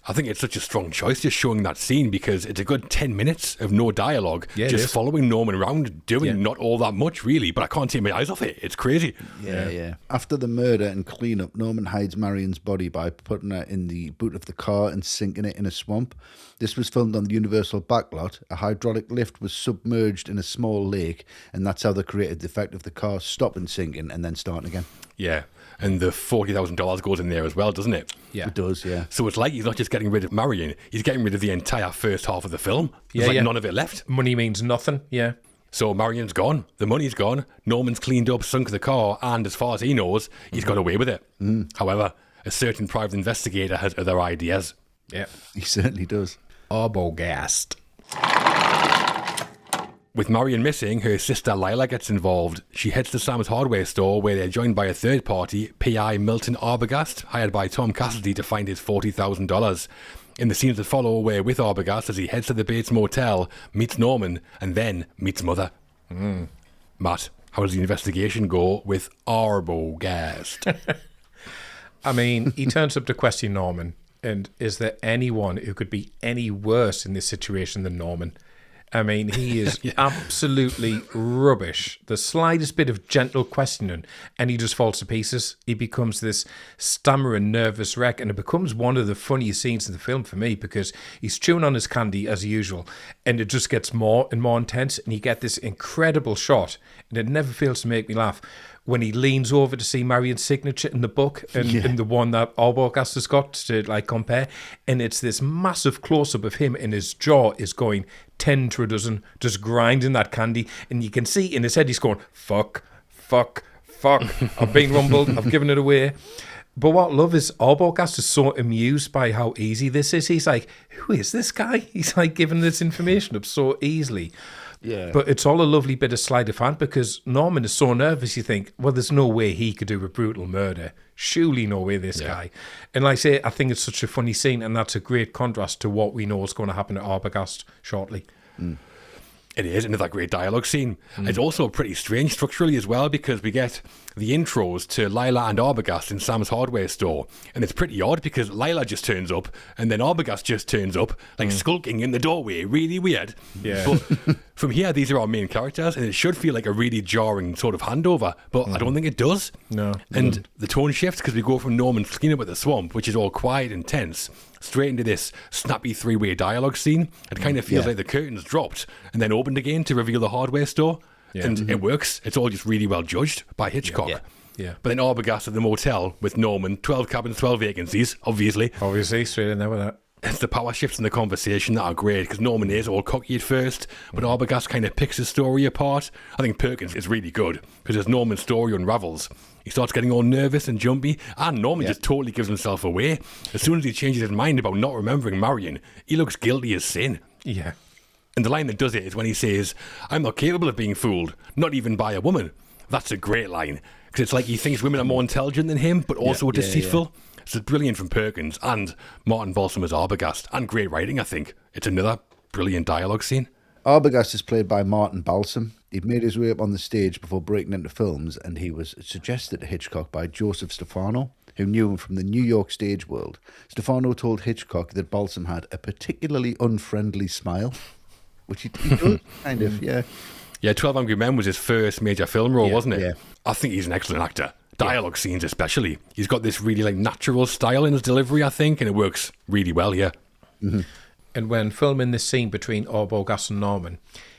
I think it's such a strong choice just showing that scene because it's a good 10 minutes of no dialogue, just following Norman around, doing not all that much really, but I can't take my eyes off it. It's crazy. Yeah. After the murder and cleanup, Norman hides Marion's body by putting her in the boot of the car and sinking it in a swamp. This was filmed on the Universal backlot. A hydraulic lift was submerged in a small lake, and that's how they created the effect of the car stopping sinking and then starting again. Yeah. And the $40,000 goes in there as well, doesn't it? Yeah. It does, yeah. So it's like he's not just getting rid of Marion, he's getting rid of the entire first half of the film. There's none of it left. Money means nothing, yeah. So Marion's gone, the money's gone, Norman's cleaned up, sunk the car, and as far as he knows, he's got away with it. However, a certain private investigator has other ideas. Yeah. He certainly does. Arbogast. With Marion missing, her sister Lila gets involved. She heads to Sam's hardware store where they're joined by a third party, P.I. Milton Arbogast, hired by Tom Cassidy to find his $40,000. In the scenes that follow, we're with Arbogast as he heads to the Bates Motel, meets Norman, and then meets Mother. Matt, how does the investigation go with Arbogast? I mean, he turns up to question Norman, and is there anyone who could be any worse in this situation than Norman? I mean, he is absolutely rubbish. The slightest bit of gentle questioning, and he just falls to pieces. He becomes this stammering, nervous wreck, and it becomes one of the funniest scenes in the film for me because he's chewing on his candy as usual, and it just gets more and more intense, and you get this incredible shot, and it never fails to make me laugh, when he leans over to see Marion's signature in the book and the one that Arbogast has got to compare, and it's this massive close-up of him and his jaw is going 10 to a dozen, just grinding that candy, and you can see in his head he's going, fuck, I've been rumbled, I've given it away. But what I love is Arbogast is so amused by how easy this is. He's like, who is this guy? He's like giving this information up so easily. Yeah. But it's all a lovely bit of sleight of hand because Norman is so nervous, you think, well, there's no way he could do a brutal murder. Surely no way this guy. And like I say, I think it's such a funny scene, and that's a great contrast to what we know is going to happen at Arbogast shortly. It is another great dialogue scene. It's also pretty strange structurally as well, because we get the intros to Lila and Arbogast in Sam's hardware store, and it's pretty odd because Lila just turns up and then Arbogast just turns up, like skulking in the doorway. Really weird. Yeah. But from here, these are our main characters, and it should feel like a really jarring sort of handover, but I don't think it does. No. And the tone shifts because we go from Norman's cleanup at the swamp, which is all quiet and tense, straight into this snappy three-way dialogue scene. It kind of feels like the curtains dropped and then opened again to reveal the hardware store. Yeah. And it works. It's all just really well judged by Hitchcock. Yeah. But then Arbogast at the motel with Norman, 12 cabins, 12 vacancies, obviously. Obviously, straight in there with that. It's the power shifts in the conversation that are great, because Norman is all cocky at first, but Arbogast kind of picks his story apart. I think Perkins is really good, because as Norman's story unravels, he starts getting all nervous and jumpy, and Norman just totally gives himself away. As soon as he changes his mind about not remembering Marion, he looks guilty as sin. Yeah. And the line that does it is when he says, "I'm not capable of being fooled, not even by a woman." That's a great line, because it's like he thinks women are more intelligent than him, but also deceitful. So it's brilliant from Perkins and Martin Balsamer's Arbogast, and great writing, I think. It's another brilliant dialogue scene. Arbogast is played by Martin Balsam. He'd made his way up on the stage before breaking into films, and he was suggested to Hitchcock by Joseph Stefano, who knew him from the New York stage world. Stefano told Hitchcock that Balsam had a particularly unfriendly smile, which he does, kind of, yeah. Yeah, 12 Angry Men was his first major film role, wasn't it? Yeah. I think he's an excellent actor. Dialogue scenes especially. He's got this really natural style in his delivery, I think, and it works really well here. Mm-hmm. And when filming this scene between Arbogast and Norman,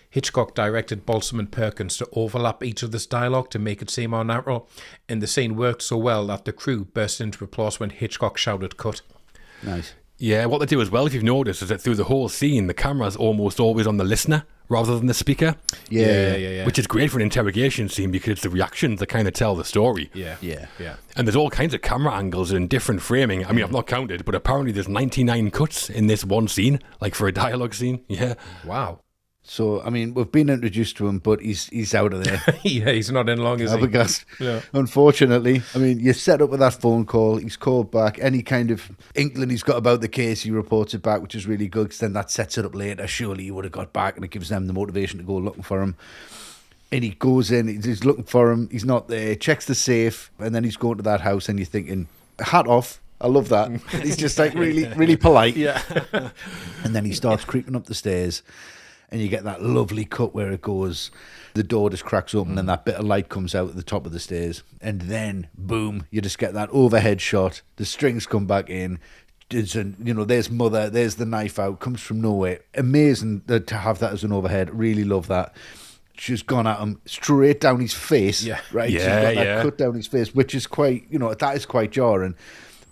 Hitchcock directed Balsam and Perkins to overlap each other's dialogue to make it seem more natural, and the scene worked so well that the crew burst into applause when Hitchcock shouted "cut." Nice. Yeah, what they do as well, if you've noticed, is that through the whole scene, the camera's almost always on the listener rather than the speaker. Yeah. Which is great for an interrogation scene because it's the reactions that kind of tell the story. Yeah. And there's all kinds of camera angles and different framing. I mean, I've not counted, but apparently there's 99 cuts in this one scene, like for a dialogue scene. Yeah. Wow. So, I mean, we've been introduced to him, but he's out of there. Yeah, he's not in long, is he? Arbogast. Yeah. Unfortunately. I mean, you set up with that phone call, he's called back. Any kind of inkling he's got about the case, he reports it back, which is really good, because then that sets it up later. Surely he would have got back, and it gives them the motivation to go looking for him. And he goes in, he's looking for him, he's not there, checks the safe, and then he's going to that house, and you're thinking, hat off. I love that. He's just like really polite. Yeah. And then he starts creeping up the stairs, and you get that lovely cut where it goes, the door just cracks open and that bit of light comes out at the top of the stairs. And then, boom, you just get that overhead shot. The strings come back in. There's Mother, there's the knife out, comes from nowhere. Amazing to have that as an overhead. Really love that. She's gone at him straight down his face. Yeah. Right? Yeah, She's got that cut down his face, which is quite, that is quite jarring.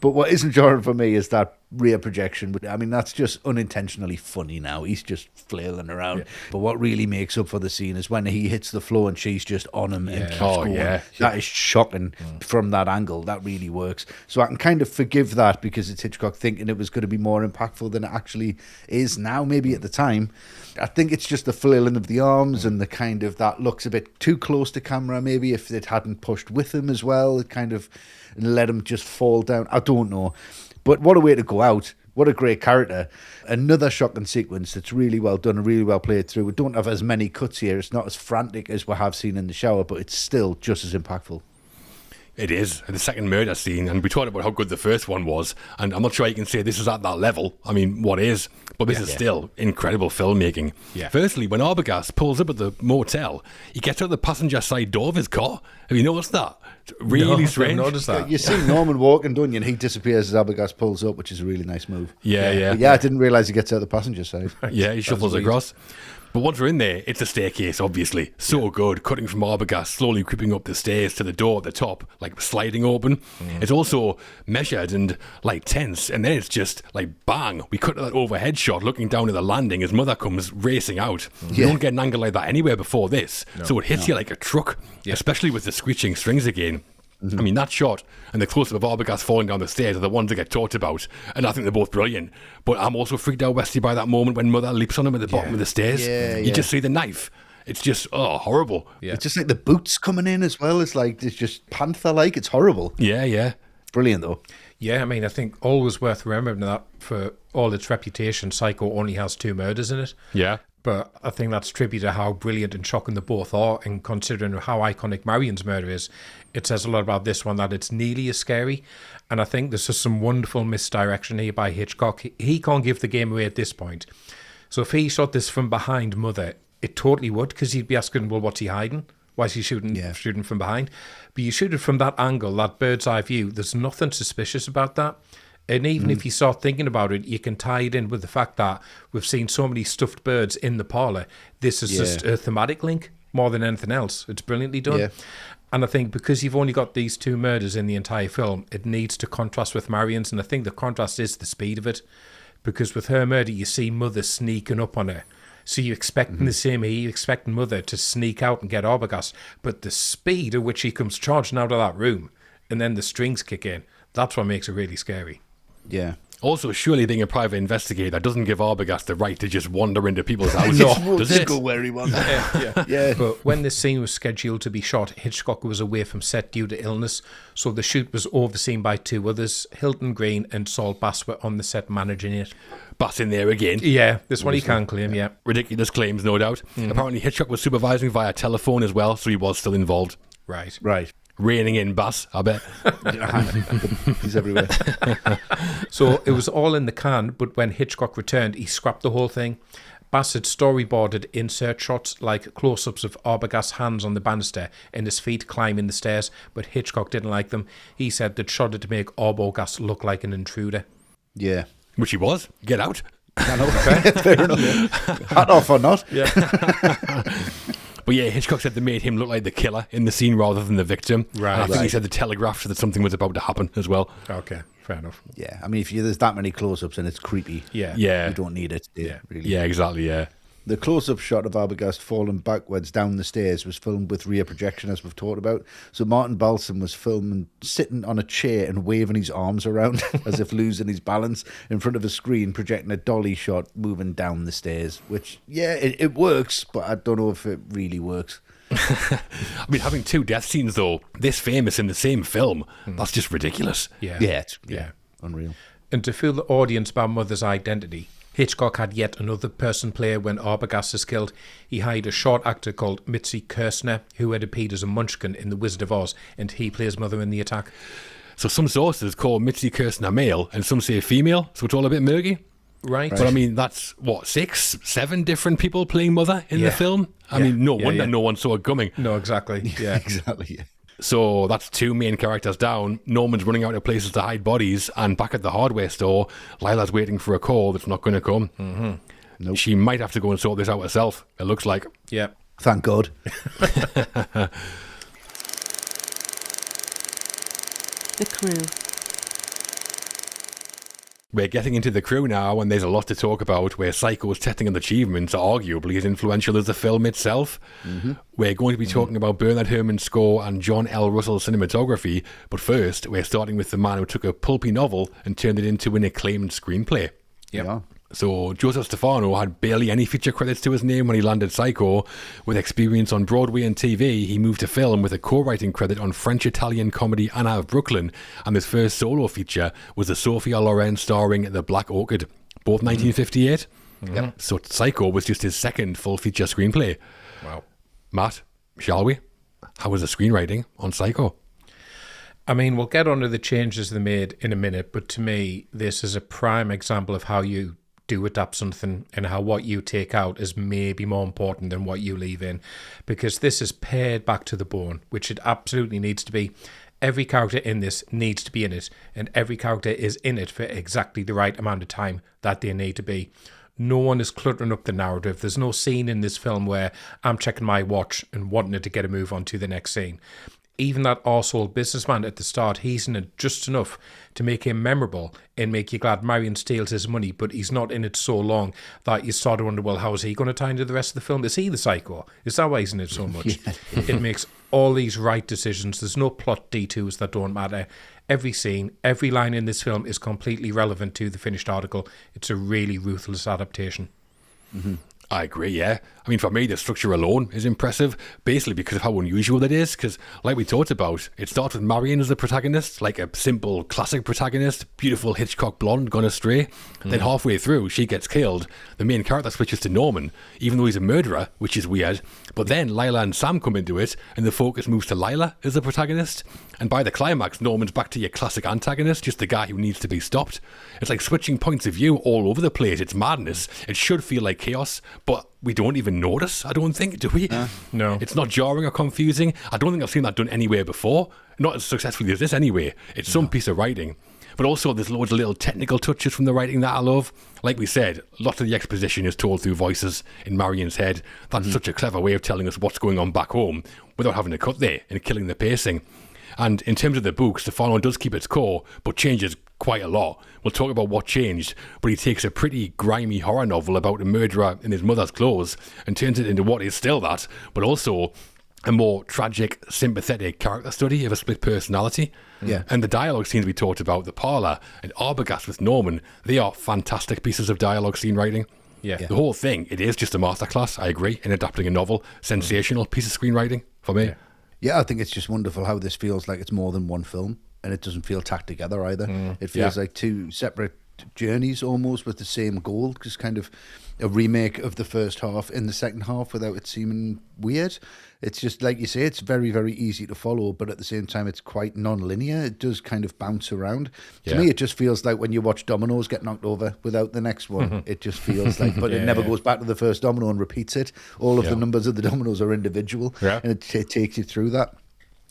But what isn't jarring for me is that rear projection. I mean, that's just unintentionally funny now. He's just flailing around. Yeah. But what really makes up for the scene is when he hits the floor and she's just on him and keeps going. Yeah. That is shocking from that angle. That really works. So I can kind of forgive that because it's Hitchcock thinking it was going to be more impactful than it actually is now, maybe at the time. I think it's just the flailing of the arms and the kind of that looks a bit too close to camera, maybe if it hadn't pushed with him as well. It kind of let him just fall down. I don't know. But what a way to go out. What a great character. Another shocking sequence that's really well done and really well played through. We don't have as many cuts here. It's not as frantic as we have seen in the shower, but it's still just as impactful. It is. The second murder scene, and we talked about how good the first one was, and I'm not sure you can say this is at that level. I mean, what is? But this is still incredible filmmaking. Yeah. Firstly, when Arbogast pulls up at the motel, he gets out the passenger side door of his car. Have you noticed that? It's really strange. I've noticed that. You see Norman walking, don't you? And he disappears as Arbogast pulls up, which is a really nice move. Yeah. But I didn't realise he gets out the passenger side. Yeah, he shuffles across. But once we're in there, it's a staircase, obviously. So good, cutting from Arbogast, slowly creeping up the stairs to the door at the top, like sliding open. It's also measured and like tense, and then it's just like bang. We cut to that overhead shot looking down at the landing as Mother comes racing out. You don't get an angle like that anywhere before this. So it hits you like a truck, especially with the screeching strings again. I mean, that shot and the close-up of Arbogast falling down the stairs are the ones that get talked about, and I think they're both brilliant. But I'm also freaked out, Westy, by that moment when Mother leaps on him at the bottom of the stairs. You just see the knife. It's just, horrible. Yeah. It's just like the boots coming in as well. It's just Panther-like. It's horrible. Yeah. Brilliant, though. Yeah, I mean, I think always worth remembering that for all its reputation, Psycho only has 2 murders in it. Yeah. But I think that's tribute to how brilliant and shocking they both are, and considering how iconic Marion's murder is, it says a lot about this one that it's nearly as scary. And I think there's just some wonderful misdirection here by Hitchcock. He can't give the game away at this point. So if he shot this from behind Mother, it totally would, because he'd be asking, well, what's he hiding? Why is he shooting from behind? But you shoot it from that angle, that bird's eye view, there's nothing suspicious about that. And even if you start thinking about it, you can tie it in with the fact that we've seen so many stuffed birds in the parlour. This is just a thematic link more than anything else. It's brilliantly done. Yeah. And I think because you've only got these two murders in the entire film, it needs to contrast with Marion's. And I think the contrast is the speed of it. Because with her murder, you see Mother sneaking up on her. So you're expecting the same here. You're expecting Mother to sneak out and get Arbogast. But the speed at which she comes charging out of that room, and then the strings kick in, that's what makes it really scary. Yeah. Also, surely being a private investigator doesn't give Arbogast the right to just wander into people's houses. No, does it? Go where he wants. Yeah. But when this scene was scheduled to be shot, Hitchcock was away from set due to illness, so the shoot was overseen by two others. Hilton Green and Saul Bass were on the set managing it. Bass in there again. Yeah, this one he can claim, yeah. Ridiculous claims, no doubt. Apparently Hitchcock was supervising via telephone as well, so he was still involved. Right. Reining in Bass, I bet. He's everywhere. So it was all in the can, but when Hitchcock returned, he scrapped the whole thing. Bass had storyboarded insert shots like close-ups of Arbogast's hands on the banister and his feet climbing the stairs, but Hitchcock didn't like them. He said they'd shot it to make Arbogast look like an intruder. Yeah. Which he was. Get out. I know. Fair enough. Hat off or not. Yeah. But yeah, Hitchcock said they made him look like the killer in the scene rather than the victim. Right. And I think he said the telegraph that something was about to happen as well. Okay, fair enough. Yeah, I mean, if there's that many close-ups and it's creepy, Yeah. you don't need it. Really. Yeah, exactly, yeah. The close-up shot of Arbogast falling backwards down the stairs was filmed with rear projection, as we've talked about. So Martin Balsam was filming sitting on a chair and waving his arms around as if losing his balance in front of a screen, projecting a dolly shot moving down the stairs, which, it works, but I don't know if it really works. I mean, having two death scenes, though, this famous in the same film, that's just ridiculous. Yeah. It's unreal. And to fool the audience about Mother's identity, Hitchcock had yet another person player when Arbogast is killed. He hired a short actor called Mitzi Kirshner, who had appeared as a munchkin in The Wizard of Oz, and he plays Mother in the attack. So some sources call Mitzi Kirshner male, and some say female, so it's all a bit murky. Right. But I mean, that's, 6, 7 different people playing Mother in the film? I mean, no wonder no one saw it coming. No, exactly. Yeah. Exactly, yeah. So that's 2 main characters down. Norman's running out of places to hide bodies, and back at the hardware store, Lila's waiting for a call that's not going to come. Mm-hmm. Nope. She might have to go and sort this out herself, it looks like. Yeah. Thank God. The Crew. We're getting into The Crew now, and there's a lot to talk about, where Psycho's technical achievements are arguably as influential as the film itself. Mm-hmm. We're going to be talking about Bernard Herrmann's score and John L. Russell's cinematography, but first, we're starting with the man who took a pulpy novel and turned it into an acclaimed screenplay. Yeah. So Joseph Stefano had barely any feature credits to his name when he landed Psycho. With experience on Broadway and TV, he moved to film with a co-writing credit on French-Italian comedy Anna of Brooklyn, and his first solo feature was the Sophia Loren starring The Black Orchid, both 1958. Yep. So Psycho was just his second full-feature screenplay. Wow. Matt, shall we? How was the screenwriting on Psycho? I mean, we'll get onto the changes they made in a minute, but to me, this is a prime example of how you do adapt something and how what you take out is maybe more important than what you leave in, because this is pared back to the bone, which it absolutely needs to be. Every character in this needs to be in it, and every character is in it for exactly the right amount of time that they need to be. No one is cluttering up the narrative. There's no scene in this film where I'm checking my watch and wanting it to get a move on to the next scene. Even that arsehole businessman at the start, he's in it just enough to make him memorable and make you glad Marion steals his money, but he's not in it so long that you start to wonder, well, how is he going to tie into the rest of the film? Is he the psycho? Is that why he's in it so much? It makes all these right decisions. There's no plot detours that don't matter. Every scene, every line in this film is completely relevant to the finished article. It's a really ruthless adaptation. Mm-hmm. I agree, yeah. I mean, for me, the structure alone is impressive, basically because of how unusual it is, because, like we talked about, it starts with Marion as the protagonist, like a simple, classic protagonist, beautiful Hitchcock blonde gone astray. Then halfway through, she gets killed. The main character switches to Norman, even though he's a murderer, which is weird. But then Lila and Sam come into it, and the focus moves to Lila as the protagonist. And by the climax, Norman's back to your classic antagonist, just the guy who needs to be stopped. It's like switching points of view all over the place. It's madness. It should feel like chaos, but we don't even notice, I don't think, do we? No. It's not jarring or confusing. I don't think I've seen that done anywhere before. Not as successfully as this anyway. It's some piece of writing. But also there's loads of little technical touches from the writing that I love. Like we said, lots of the exposition is told through voices in Marion's head. That's such a clever way of telling us what's going on back home without having to cut there and killing the pacing. And in terms of the book, Stefano does keep its core, but changes quite a lot. We'll talk about what changed, but he takes a pretty grimy horror novel about a murderer in his mother's clothes and turns it into what is still that, but also a more tragic, sympathetic character study of a split personality. Yeah. And the dialogue scenes we talked about, The Parlour and Arbogast with Norman, they are fantastic pieces of dialogue scene writing. Yeah. The whole thing, it is just a masterclass, I agree, in adapting a novel. Sensational piece of screenwriting for me. Yeah, I think it's just wonderful how this feels like it's more than one film, and it doesn't feel tacked together either. It feels like two separate journeys almost with the same goal, just kind of a remake of the first half in the second half without it seeming weird. It's just, like you say, it's very, very easy to follow, but at the same time, it's quite non-linear. It does kind of bounce around. To me, it just feels like when you watch dominoes get knocked over without the next one. It just feels like, but it never goes back to the first domino and repeats it. All of the numbers of the dominoes are individual, and it takes you through that.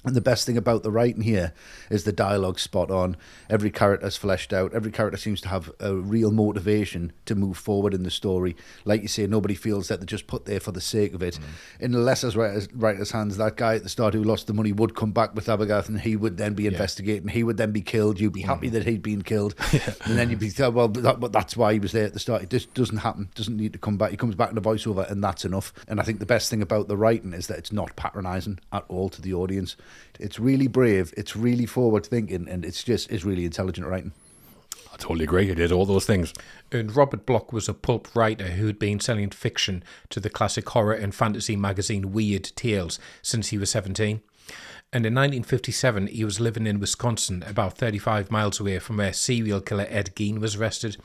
And the best thing about the writing here is the dialogue spot on. Every character's fleshed out. Every character seems to have a real motivation to move forward in the story. Like you say, nobody feels that they're just put there for the sake of it. In the Lesser's writer's hands, that guy at the start who lost the money would come back with Arbogast, and he would then be investigating. He would then be killed. You'd be happy that he'd been killed. And then you'd be, well, that's why he was there at the start. It just doesn't happen. Doesn't need to come back. He comes back in the voiceover, and that's enough. And I think the best thing about the writing is that it's not patronising at all to the audience. It's really brave, it's really forward thinking, and it's really intelligent writing. I totally agree. It is all those things. And Robert Bloch was a pulp writer who'd been selling fiction to the classic horror and fantasy magazine Weird Tales since he was 17. And in 1957, he was living in Wisconsin, about 35 miles away from where serial killer Ed Gein was arrested.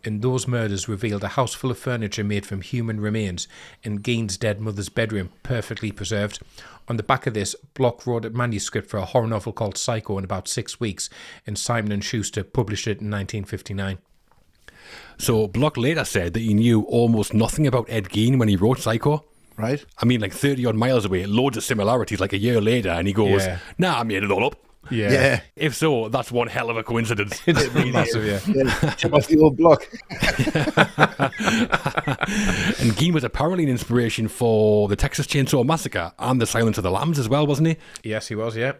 And those murders revealed a house full of furniture made from human remains in Gein's dead mother's bedroom, perfectly preserved. On the back of this, Bloch wrote a manuscript for a horror novel called Psycho in about 6 weeks, and Simon & Schuster published it in 1959. So Bloch later said that he knew almost nothing about Ed Gein when he wrote Psycho. Right? I mean, like 30 odd miles away, loads of similarities, like a year later, and he goes, nah, I made it all up. Yeah. If so, that's one hell of a coincidence. It's really massive, Chip off the old block. And Gein was apparently an inspiration for the Texas Chainsaw Massacre and the Silence of the Lambs as well, wasn't he? Yes, he was, yeah.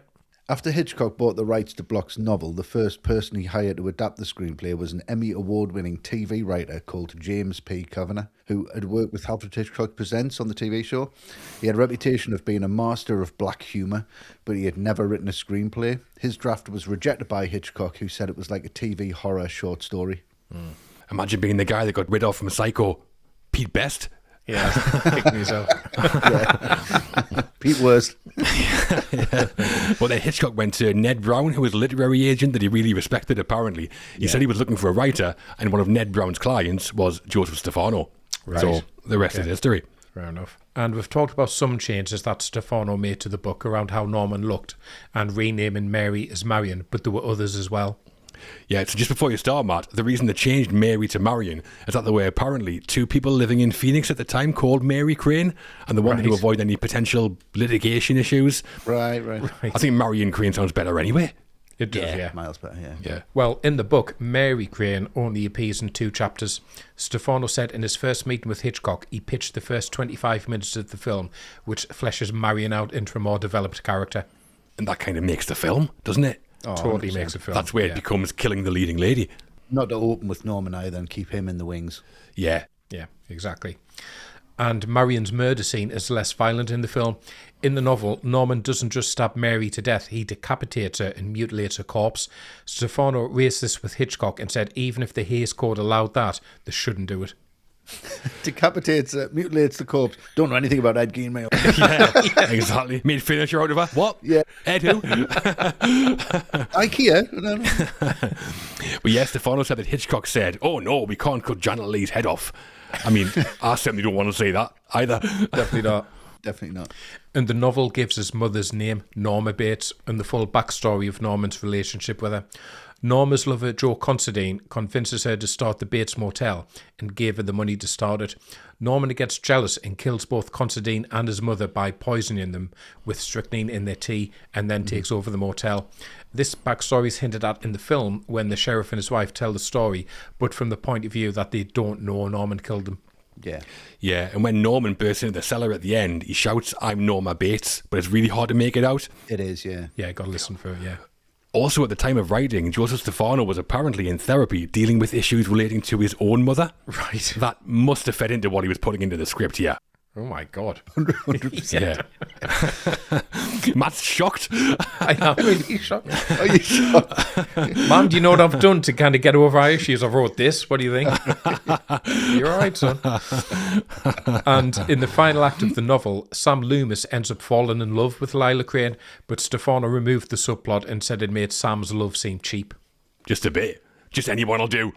After Hitchcock bought the rights to Bloch's novel, the first person he hired to adapt the screenplay was an Emmy award-winning TV writer called James P. Kavanagh, who had worked with Alfred Hitchcock Presents on the TV show. He had a reputation of being a master of black humour, but he had never written a screenplay. His draft was rejected by Hitchcock, who said it was like a TV horror short story. Imagine being the guy that got rid of from Psycho, Pete Best. Yeah, kicking himself. Pete Worst. Well, then Hitchcock went to Ned Brown, who was a literary agent that he really respected, apparently. He said he was looking for a writer, and one of Ned Brown's clients was Joseph Stefano. Right. So the rest is history. Fair enough. And we've talked about some changes that Stefano made to the book around how Norman looked and renaming Mary as Marion, but there were others as well. Yeah, so just before you start, Matt, the reason they changed Mary to Marion is that there were apparently 2 people living in Phoenix at the time called Mary Crane, and they wanted to avoid any potential litigation issues. Right. I think Marion Crane sounds better anyway. It does, yeah. Miles better, yeah. Well, in the book, Mary Crane only appears in 2 chapters. Stefano said in his first meeting with Hitchcock, he pitched the first 25 minutes of the film, which fleshes Marion out into a more developed character. And that kind of makes the film, doesn't it? Oh, totally 100%. Makes a film. That's where it becomes killing the leading lady. Not to open with Norman either and keep him in the wings. Yeah, exactly. And Marion's murder scene is less violent in the film. In the novel, Norman doesn't just stab Mary to death, he decapitates her and mutilates her corpse. Stefano raised this with Hitchcock and said even if the Hays Code allowed that, they shouldn't do it. Decapitates it, mutilates the corpse. Don't know anything about Ed Gein, mate. Yeah, exactly. Made furniture out of her. What? Yeah. Ed who? IKEA. No. But yeah, Stefano said that Hitchcock said, "Oh no, we can't cut Janet Leigh's head off." I mean, I certainly don't want to say that either. Definitely not. Definitely not. And the novel gives his mother's name, Norma Bates, and the full backstory of Norman's relationship with her. Norma's lover, Joe Considine, convinces her to start the Bates Motel and gave her the money to start it. Norman gets jealous and kills both Considine and his mother by poisoning them with strychnine in their tea and then takes over the motel. This backstory is hinted at in the film when the sheriff and his wife tell the story, but from the point of view that they don't know Norman killed them. Yeah. Yeah, and when Norman bursts into the cellar at the end, he shouts, "I'm Norma Bates," but it's really hard to make it out. It is, yeah. Yeah, got to listen for it, yeah. Also, at the time of writing, Joseph Stefano was apparently in therapy dealing with issues relating to his own mother. Right. That must have fed into what he was putting into the script here. Oh my God. 100%. Yeah. Matt's shocked. I am really shocked. Are you shocked? Mom, do you know what I've done to kind of get over our issues? I wrote this. What do you think? You're all right, son. And in the final act of the novel, Sam Loomis ends up falling in love with Lila Crane, but Stefano removed the subplot and said it made Sam's love seem cheap. Just a bit. Just anyone will do.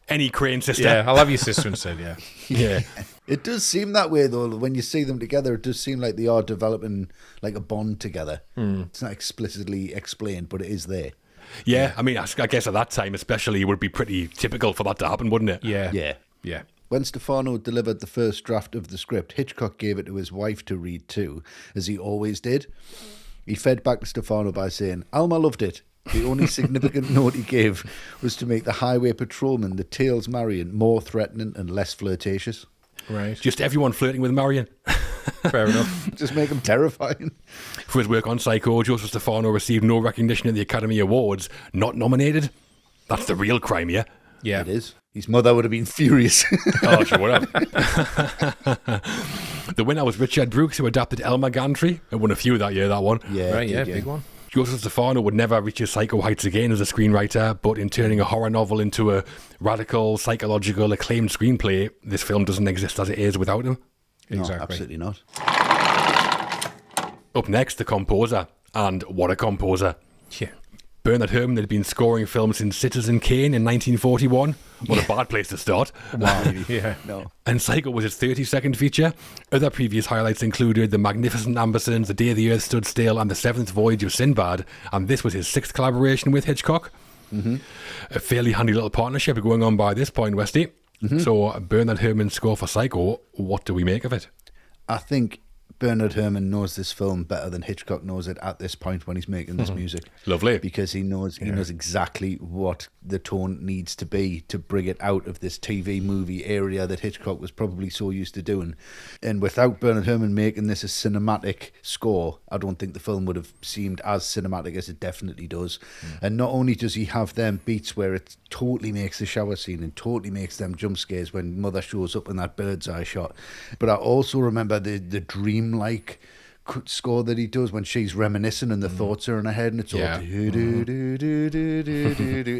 Any Crane sister. Yeah, I'll have your sister instead, yeah. Yeah. It does seem that way, though. When you see them together, it does seem like they are developing like a bond together. It's not explicitly explained, but it is there. Yeah, I mean, I guess at that time especially, it would be pretty typical for that to happen, wouldn't it? Yeah. Yeah. Yeah. When Stefano delivered the first draft of the script, Hitchcock gave it to his wife to read too, as he always did. He fed back to Stefano by saying, "Alma loved it. The only significant note he gave was to make the highway patrolman, the Tails Marion, more threatening and less flirtatious." Right. Just everyone flirting with Marion. Fair enough. Just make him terrifying. For his work on Psycho, Joseph Stefano received no recognition at the Academy Awards, not nominated. That's the real crime here. Yeah. It is. His mother would have been furious. Oh, she would have. The winner was Richard Brooks, who adapted Elmer Gantry. It won a few that year, that one. Yeah, Right, yeah, did, big one. Joseph Stefano would never reach his Psycho heights again as a screenwriter, but in turning a horror novel into a radical, psychological, acclaimed screenplay, this film doesn't exist as it is without him. No, Exactly. absolutely not. Up next, the composer. And what a composer. Yeah. Bernard Herrmann had been scoring films since Citizen Kane in 1941. What a bad place to start. Wow. Yeah. No. And Psycho was his 32nd feature. Other previous highlights included The Magnificent Ambersons, The Day the Earth Stood Still, and The Seventh Voyage of Sinbad. And this was his 6th collaboration with Hitchcock. Mm-hmm. A fairly handy little partnership going on by this point, Westy. Mm-hmm. So Bernard Herrmann's score for Psycho, what do we make of it? I think Bernard Herrmann knows this film better than Hitchcock knows it at this point when he's making this music. Lovely. Because he knows exactly what the tone needs to be to bring it out of this TV movie area that Hitchcock was probably so used to doing. And without Bernard Herrmann making this a cinematic score, I don't think the film would have seemed as cinematic as it definitely does. And not only does he have them beats where it totally makes the shower scene and totally makes them jump scares when Mother shows up in that bird's eye shot, but I also remember the dream-like score that he does when she's reminiscing and the thoughts are in her head and it's all and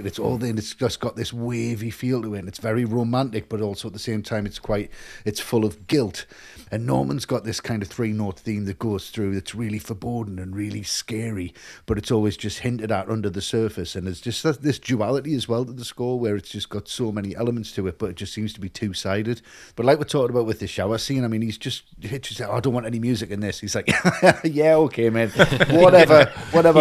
it's all then it's just got this wavy feel to it and it's very romantic, but also at the same time it's full of guilt. And Norman's got this kind of 3-note theme that goes through that's really foreboding and really scary, but it's always just hinted at under the surface. And there's just this duality as well to the score where it's just got so many elements to it, but it just seems to be two-sided. But like we're talking about with the shower scene, I mean, he's just like, I don't want any music in this. He's like, yeah, okay, man, whatever,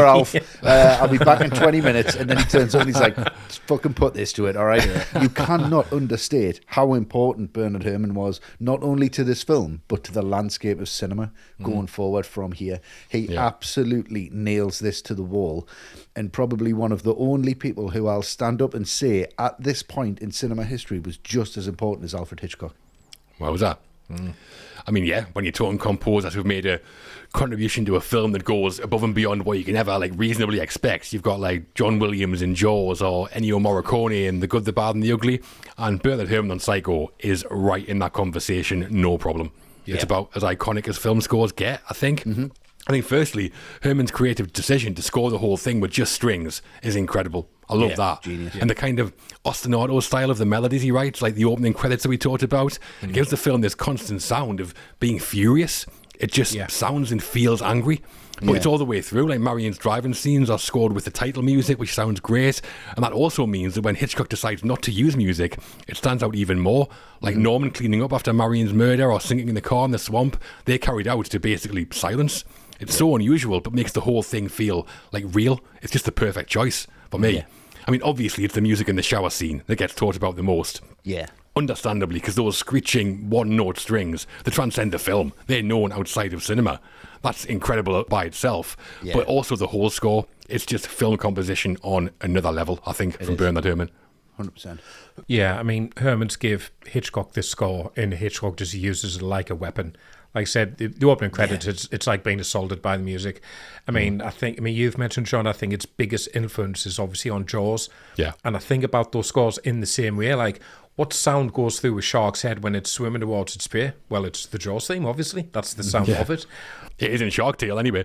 Alf. I'll be back in 20 minutes. And then he turns on and he's like, fucking put this to it, all right? You cannot understate how important Bernard Herrmann was, not only to this film, but to the landscape of cinema going forward from here. He absolutely nails this to the wall, and probably one of the only people who I'll stand up and say at this point in cinema history was just as important as Alfred Hitchcock. What was that? I mean, yeah, when you're talking composers who've made a contribution to a film that goes above and beyond what you can ever reasonably expect. You've got John Williams in Jaws or Ennio Morricone in The Good, the Bad and the Ugly, and Bernard Herrmann on Psycho is right in that conversation, no problem. Yeah. It's about as iconic as film scores get, I think. Mm-hmm. I think, firstly, Herrmann's creative decision to score the whole thing with just strings is incredible. I love that. Genius. And the kind of ostinato style of the melodies he writes, like the opening credits that we talked about, it gives the film this constant sound of being furious. It just sounds and feels angry. But it's all the way through. Like Marion's driving scenes are scored with the title music, which sounds great. And that also means that when Hitchcock decides not to use music, it stands out even more. Like Norman cleaning up after Marion's murder or sinking in the car in the swamp, they're carried out to basically silence. It's so unusual, but makes the whole thing feel like real. It's just the perfect choice for me. Yeah. I mean, obviously, it's the music in the shower scene that gets talked about the most. Yeah. Understandably, because those screeching one-note strings, they transcend the film. They're known outside of cinema. That's incredible by itself. Yeah. But also the whole score, it's just film composition on another level, I think, from Bernard Herrmann. 100%. Yeah, I mean, Herrmann's gave Hitchcock this score, and Hitchcock just uses it like a weapon. Like I said, the opening credits, it's like being assaulted by the music. I mean, you've mentioned, John, I think its biggest influence is obviously on Jaws. Yeah. And I think about those scores in the same way. Like, what sound goes through a shark's head when it's swimming towards its prey? Well, it's the Jaws theme, obviously. That's the sound of it. It is in Shark Tale, anyway.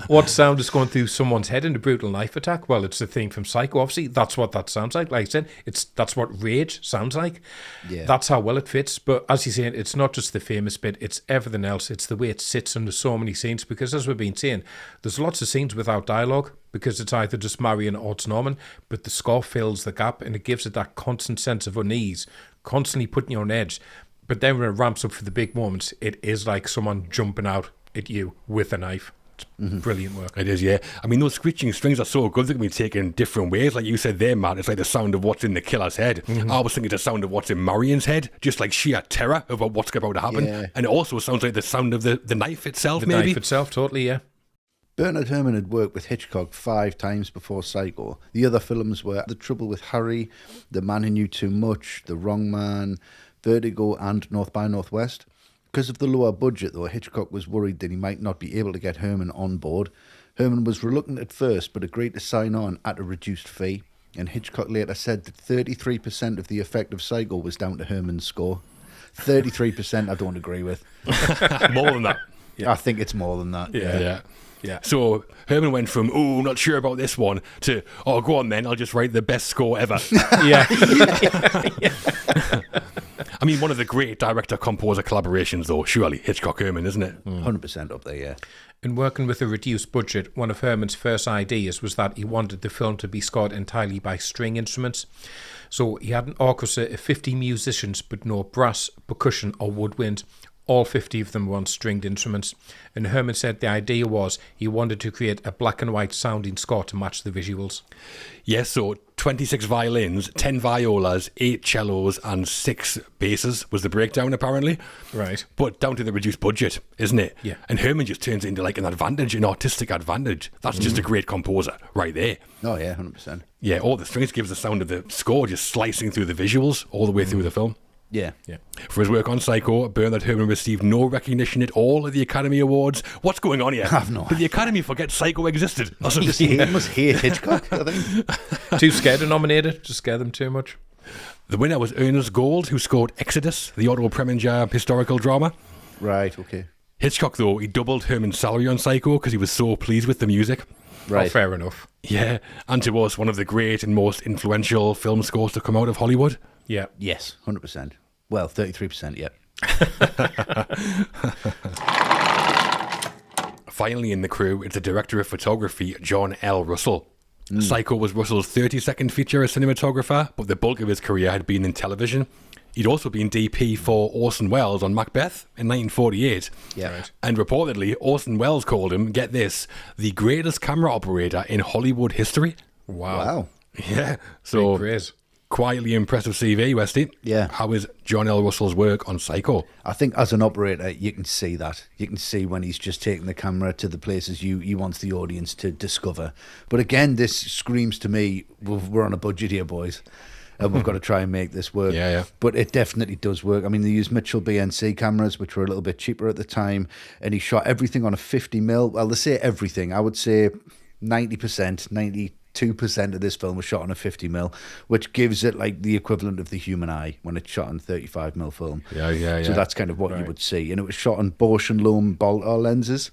What sound is going through someone's head in a brutal knife attack? Well, it's the theme from Psycho, obviously. That's what that sounds like. Like I said, that's what rage sounds like. Yeah. That's how well it fits. But as you say, it's not just the famous bit, it's everything else. It's the way it sits under so many scenes. Because as we've been saying, there's lots of scenes without dialogue, because it's either just Marion or it's Norman, but the score fills the gap and it gives it that constant sense of unease, constantly putting you on edge. But then when it ramps up for the big moments, it is like someone jumping out at you with a knife. It's brilliant work. It is, yeah. I mean, those screeching strings are so good, they can be taken different ways. Like you said there, Matt, it's like the sound of what's in the killer's head. I was thinking the sound of what's in Marion's head, just like sheer terror of what's about to happen. Yeah. And it also sounds like the sound of the knife itself, maybe. The knife itself, totally, yeah. Bernard Herrmann had worked with Hitchcock 5 times before Psycho. The other films were The Trouble with Harry, The Man Who Knew Too Much, The Wrong Man, Vertigo and North by Northwest. Because of the lower budget, though, Hitchcock was worried that he might not be able to get Herrmann on board. Herrmann was reluctant at first, but agreed to sign on at a reduced fee. And Hitchcock later said that 33% of the effect of Psycho was down to Herrmann's score. 33% I don't agree with. More than that. Yeah. I think it's more than that. Yeah. So Herrmann went from, not sure about this one, to, go on then, I'll just write the best score ever. Yeah. I mean, one of the great director-composer collaborations, though, surely, Hitchcock-Herrmann, isn't it? 100% up there, yeah. In working with a reduced budget, one of Herrmann's first ideas was that he wanted the film to be scored entirely by string instruments. So he had an orchestra of 50 musicians, but no brass, percussion or woodwind. All 50 of them were on stringed instruments. And Herrmann said the idea was he wanted to create a black and white sounding score to match the visuals. Yes, so 26 violins, 10 violas, 8 cellos and 6 basses was the breakdown, apparently. Right. But down to the reduced budget, isn't it? Yeah. And Herrmann just turns it into like an advantage, an artistic advantage. That's just a great composer right there. Oh, yeah, 100%. Yeah, all the strings gives the sound of the score just slicing through the visuals all the way through the film. Yeah. For his work on Psycho, Bernard Herrmann received no recognition at all at the Academy Awards. What's going on here? I've no idea. Did the Academy forget Psycho existed? He must hate Hitchcock, I think. Too scared to nominate it? Just scare them too much? The winner was Ernest Gold, who scored Exodus, the Otto Preminger historical drama. Right, okay. Hitchcock, though, he doubled Herrmann's salary on Psycho because he was so pleased with the music. Right. Oh, fair enough. Yeah, and to us, one of the great and most influential film scores to come out of Hollywood. Yeah. Yes, 100%. Well, 33%, yeah. Finally in the crew, it's the director of photography, John L. Russell. Psycho was Russell's 32nd feature as cinematographer, but the bulk of his career had been in television. He'd also been DP for Orson Welles on Macbeth in 1948. Yeah, right. And reportedly, Orson Welles called him, get this, the greatest camera operator in Hollywood history. Wow. Yeah. So, quietly impressive CV, Westy. Yeah. How is John L. Russell's work on Psycho? I think as an operator, you can see that. You can see when he's just taking the camera to the places he wants the audience to discover. But again, this screams to me, we're on a budget here, boys. And we've got to try and make this work. Yeah. But it definitely does work. I mean, they used Mitchell BNC cameras, which were a little bit cheaper at the time. And he shot everything on a 50mm. Well, they say everything. I would say 90%, 92% of this film was shot on a 50mm, which gives it like the equivalent of the human eye when it's shot on 35mm film. Yeah. So that's kind of what you would see. And it was shot on Bausch and Lomb Baltar lenses,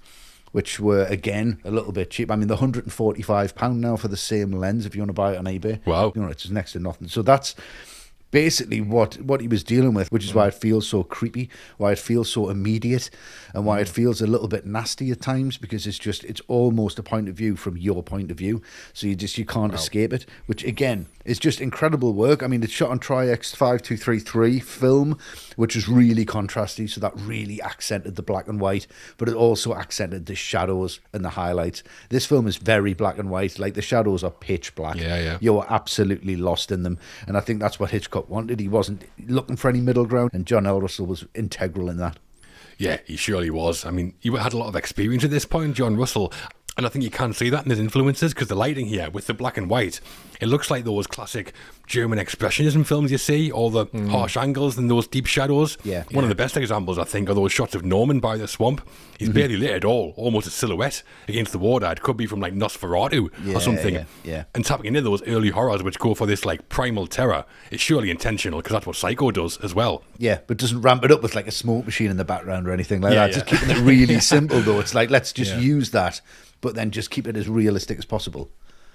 which were, again, a little bit cheap. I mean, they're £145 now for the same lens if you want to buy it on eBay. Wow. You know, it's next to nothing. So that's basically what he was dealing with, which is why it feels so creepy, why it feels so immediate, and why it feels a little bit nasty at times, because it's almost a point of view from your point of view, so you can't escape it, which again is just incredible work. I mean, it's shot on Tri-X 5233 film, which is really contrasty, so that really accented the black and white, but it also accented the shadows and the highlights. This film is very black and white, like the shadows are pitch black. You're absolutely lost in them, and I think that's what Hitchcock wanted. He wasn't looking for any middle ground, and John L. Russell was integral in that. Yeah, he surely was. I mean, he had a lot of experience at this point, John Russell, and I think you can see that in his influences, because the lighting here with the black and white, it looks like those classic German expressionism films you see, all the harsh angles and those deep shadows. One of the best examples, I think, are those shots of Norman by the swamp. He's barely lit at all, almost a silhouette against the water. It could be from like Nosferatu or something. And tapping into those early horrors which go for this like primal terror is surely intentional, because that's what Psycho does as well. Yeah, but doesn't ramp it up with like a smoke machine in the background or anything like that. Just keeping it really simple, though. It's like, let's just use that, but then just keep it as realistic as possible.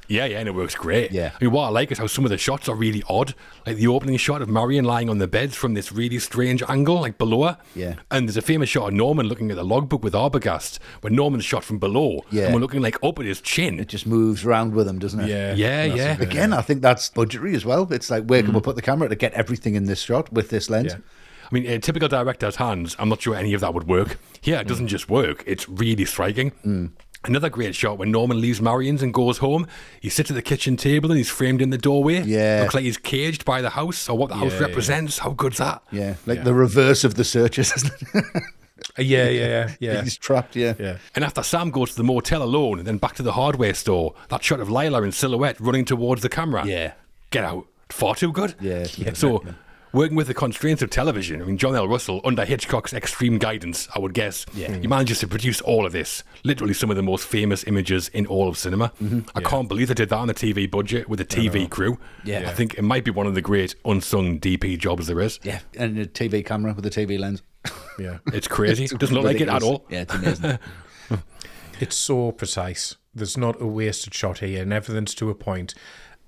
Yeah, and it works great. Yeah. I mean, what I like is how some of the shots are really odd. Like the opening shot of Marion lying on the beds from this really strange angle, like below her. Yeah. And there's a famous shot of Norman looking at the logbook with Arbogast, when Norman's shot from below. Yeah. And we're looking like up at his chin. It just moves around with him, doesn't it? Yeah. Again, I think that's budgetary as well. It's like, where can we put the camera to get everything in this shot with this lens? Yeah. I mean, in a typical director's hands, I'm not sure any of that would work. Here, it doesn't just work. It's really striking. Another great shot when Norman leaves Marion's and goes home. He sits at the kitchen table and he's framed in the doorway. Yeah. Looks like he's caged by the house, or what the house represents. How good's that? Yeah, like the reverse of the Searchers, isn't it? Yeah. He's trapped, yeah. And after Sam goes to the motel alone and then back to the hardware store, that shot of Lila in silhouette running towards the camera. Yeah. Get out. Far too good. Yeah. So, working with the constraints of television, I mean, John L. Russell, under Hitchcock's extreme guidance, I would guess, he manages to produce all of this. Literally some of the most famous images in all of cinema. I can't believe they did that on a TV budget with a TV crew. Yeah. I think it might be one of the great unsung DP jobs there is. Yeah, and a TV camera with a TV lens. Yeah. It's crazy. It doesn't look like it at all. Yeah, it's amazing. It's so precise. There's not a wasted shot here, and everything's to a point.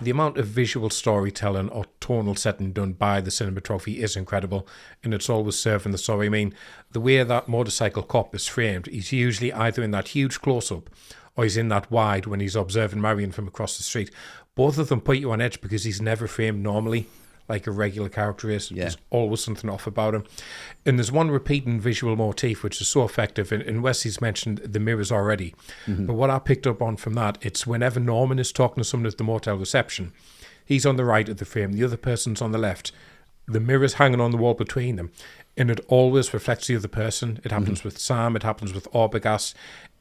The amount of visual storytelling or tonal setting done by the cinematography is incredible, and it's always serving the story. I mean, the way that motorcycle cop is framed, he's usually either in that huge close-up or he's in that wide when he's observing Marion from across the street. Both of them put you on edge because he's never framed normally like a regular character is. Yeah. There's always something off about him. And there's one repeating visual motif which is so effective, and Westy's mentioned the mirrors already. But what I picked up on from that, it's whenever Norman is talking to someone at the motel reception, he's on the right of the frame, the other person's on the left. The mirror's hanging on the wall between them, and it always reflects the other person. It happens with Sam, it happens with Arbogast.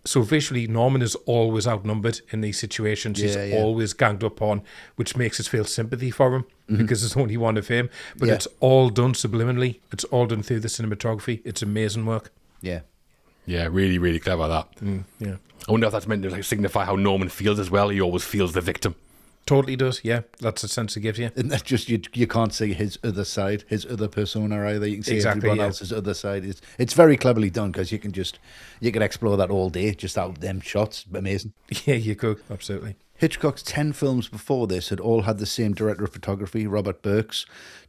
So visually, Norman is always outnumbered in these situations. He's always ganged up on, which makes us feel sympathy for him because there's only one of him. But it's all done subliminally. It's all done through the cinematography. It's amazing work. Yeah. Yeah, really, really clever, that. Yeah. I wonder if that's meant to like signify how Norman feels as well. He always feels the victim. Totally does, yeah. That's the sense it gives you. And that's just, you can't see his other side, his other persona either. You can see everyone else's other side. It's very cleverly done, because you can explore that all day, just out of them shots. Amazing. Yeah, you could, absolutely. Hitchcock's 10 films before this had all had the same director of photography, Robert Burks.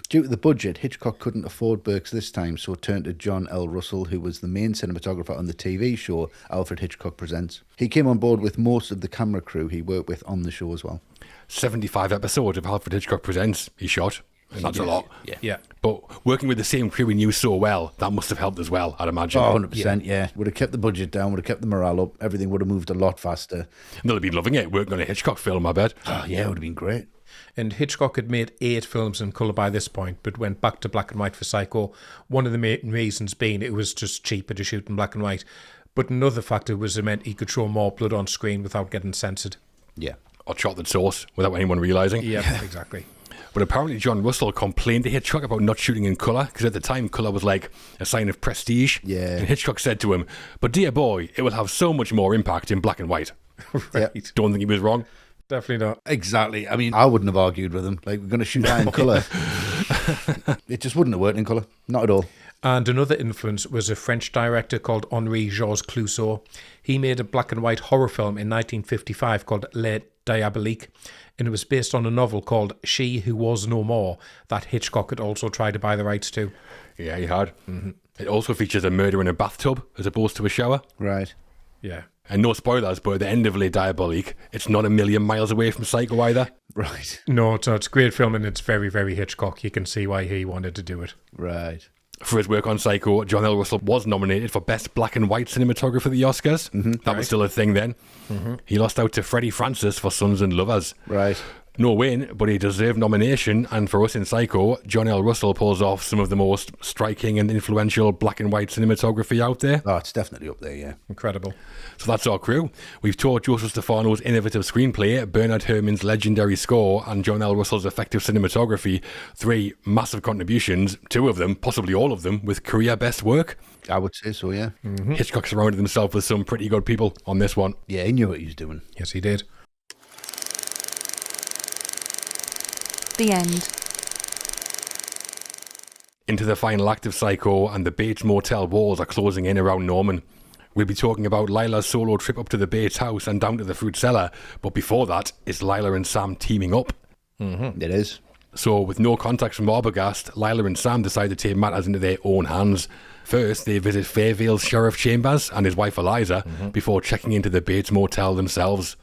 Due to the budget, Hitchcock couldn't afford Burks this time, so turned to John L. Russell, who was the main cinematographer on the TV show Alfred Hitchcock Presents. He came on board with most of the camera crew he worked with on the show as well. 75 episodes of Alfred Hitchcock Presents he shot, and that's a lot. Yeah. But working with the same crew he knew so well, that must have helped as well, I'd imagine. Oh, 100%, yeah. Would have kept the budget down, would have kept the morale up, everything would have moved a lot faster. And they'll be loving it, working on a Hitchcock film, I bet. Oh, yeah, it would have been great. And Hitchcock had made 8 films in colour by this point, but went back to black and white for Psycho. One of the main reasons being it was just cheaper to shoot in black and white. But another factor was it meant he could show more blood on screen without getting censored. Yeah. Or chocolate sauce, without anyone realising. Yeah, exactly. But apparently John Russell complained to Hitchcock about not shooting in colour, because at the time colour was like a sign of prestige. Yeah. And Hitchcock said to him, "But dear boy, it will have so much more impact in black and white." Right. Don't think he was wrong. Definitely not. Exactly. I mean, I wouldn't have argued with him. Like, we're going to shoot that in colour. It just wouldn't have worked in colour. Not at all. And another influence was a French director called Henri Georges Clouzot. He made a black and white horror film in 1955 called Les Diaboliques, and it was based on a novel called She Who Was No More that Hitchcock had also tried to buy the rights to. Yeah, he had. Mm-hmm. It also features a murder in a bathtub as opposed to a shower. Right. Yeah. And no spoilers, but at the end of Les Diaboliques, it's not a million miles away from Psycho either. Right. No, it's a great film, and it's very, very Hitchcock. You can see why he wanted to do it. Right. For his work on Psycho, John L. Russell was nominated for Best Black and White Cinematography at the Oscars. Mm-hmm. That was still a thing then. Mm-hmm. He lost out to Freddie Francis for Sons and Lovers. Right. No win, but he deserved nomination, and for us in Psycho, John L. Russell pulls off some of the most striking and influential black and white cinematography out there. Oh, it's definitely up there, yeah. Incredible. So that's our crew. We've taught Joseph Stefano's innovative screenplay, Bernard Herrmann's legendary score, and John L. Russell's effective cinematography. 3 massive contributions, 2 of them, possibly all of them, with career best work. I would say so, yeah. Mm-hmm. Hitchcock surrounded himself with some pretty good people on this one. Yeah, he knew what he was doing. Yes, he did. The end. Into the final act of Psycho, and the Bates Motel walls are closing in around Norman. We'll be talking about Lila's solo trip up to the Bates house and down to the fruit cellar, but before that, it's Lila and Sam teaming up. Mm-hmm. It is. So, with no contacts from Arbogast, Lila and Sam decide to take matters into their own hands. First, they visit Fairvale's Sheriff Chambers and his wife Eliza before checking into the Bates Motel themselves.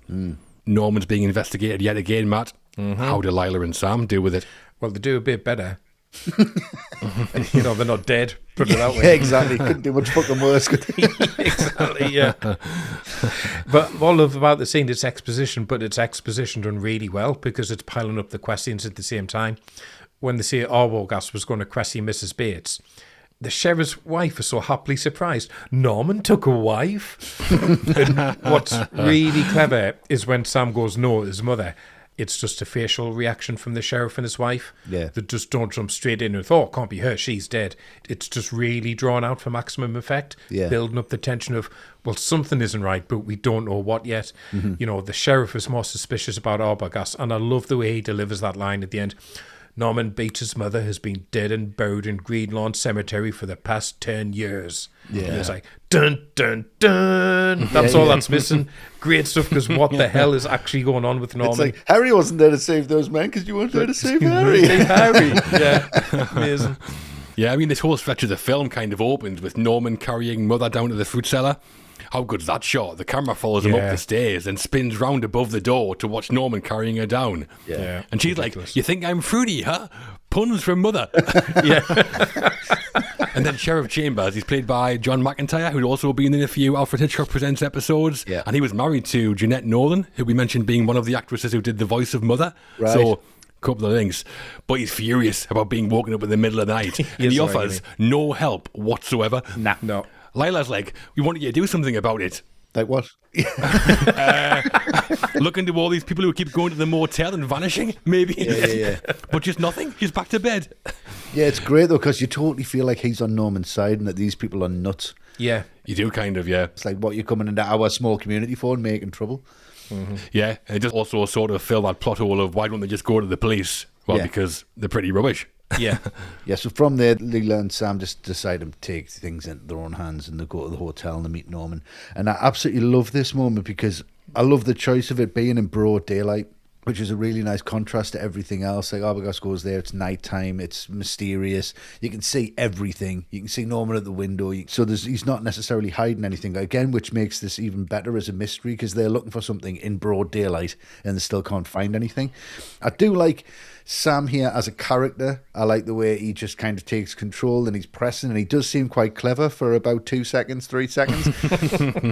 Norman's being investigated yet again, Matt. How do Lila and Sam do with it? Well, they do a bit better. You know, they're not dead, put it that way. Yeah, exactly. Couldn't do much fucking worse, could they? Exactly, yeah. But what I love about the scene, it's exposition, but it's exposition done really well because it's piling up the questions at the same time. When they say Arbogast was going to question Mrs. Bates, the sheriff's wife is so happily surprised. Norman took a wife? And what's really clever is when Sam goes, no, his mother, it's just a facial reaction from the sheriff and his wife. Yeah. That just don't jump straight in and, oh, it can't be her, she's dead. It's just really drawn out for maximum effect, building up the tension of, well, something isn't right, but we don't know what yet. Mm-hmm. You know, the sheriff is more suspicious about Arbogast, and I love the way he delivers that line at the end. Norman Bates' mother has been dead and buried in Greenlawn Cemetery for the past 10 years. Yeah. And it's like, dun, dun, dun. That's all that's missing. Great stuff, because what the hell is actually going on with Norman? It's like, Harry wasn't there to save those men because you weren't there to save Harry. Save Harry. Yeah, amazing. Yeah, I mean, this whole stretch of the film kind of opens with Norman carrying Mother down to the fruit cellar. How good's that shot? The camera follows him up the stairs and spins round above the door to watch Norman carrying her down. Yeah. And she's like, you think I'm fruity, huh? Puns from Mother. Yeah. And then Sheriff Chambers, he's played by John McIntyre, who'd also been in a few Alfred Hitchcock Presents episodes. Yeah. And he was married to Jeanette Nolan, who we mentioned being one of the actresses who did the voice of Mother. Right. So, couple of things. But he's furious about being woken up in the middle of the night. And he offers no help whatsoever. Nah. No. Lila's like, we wanted you to do something about it. Like what? Look into all these people who keep going to the motel and vanishing, maybe. Yeah. But just nothing. She's back to bed. Yeah, it's great though because you totally feel like he's on Norman's side and that these people are nuts. Yeah. You do kind of, yeah. It's like what you're coming into our small community for and making trouble. Mm-hmm. Yeah, and it does also sort of fill that plot hole of why don't they just go to the police? Well, because they're pretty rubbish. Yeah. Yeah, so from there, Lila and Sam just decide to take things into their own hands and they go to the hotel and they meet Norman. And I absolutely love this moment because I love the choice of it being in broad daylight, which is a really nice contrast to everything else. Like Arbogast goes there, it's nighttime, it's mysterious. You can see everything. You can see Norman at the window. So he's not necessarily hiding anything, again, which makes this even better as a mystery because they're looking for something in broad daylight and they still can't find anything. I do like Sam here as a character. I like the way he just kind of takes control and he's pressing and he does seem quite clever for about 2 seconds, 3 seconds.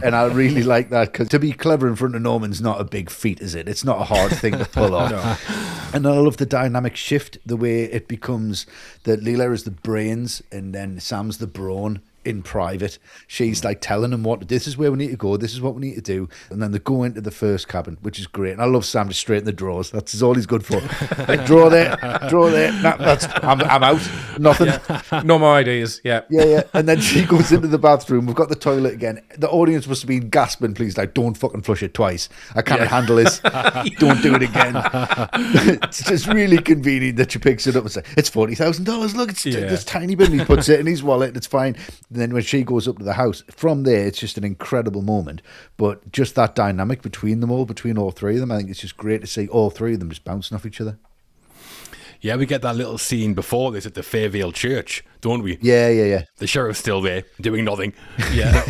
And I really like that because to be clever in front of Norman's not a big feat, is it? It's not a hard thing to pull off. No. And I love the dynamic shift, the way it becomes that Lila is the brains and then Sam's the brawn. in private. She's like telling them this is where we need to go, this is what we need to do, and then they go into the first cabin, which is great. And I love Sam just straighten the drawers. That's all he's good for. Like, draw there. Nah, I'm out. Nothing. Yeah. No more ideas. Yeah. Yeah. And then she goes into the bathroom. We've got the toilet again. The audience must have been gasping, please, like, don't fucking flush it twice. I can't handle this. Don't do it again. It's just really convenient that she picks it up and says, it's $40,000. Look, it's this tiny bit. And he puts it in his wallet and it's fine. And then when she goes up to the house, from there, it's just an incredible moment. But just that dynamic between them all, between all three of them, I think it's just great to see all three of them just bouncing off each other. Yeah, we get that little scene before this at the Fairvale Church, don't we? Yeah. The sheriff's still there, doing nothing. Yeah.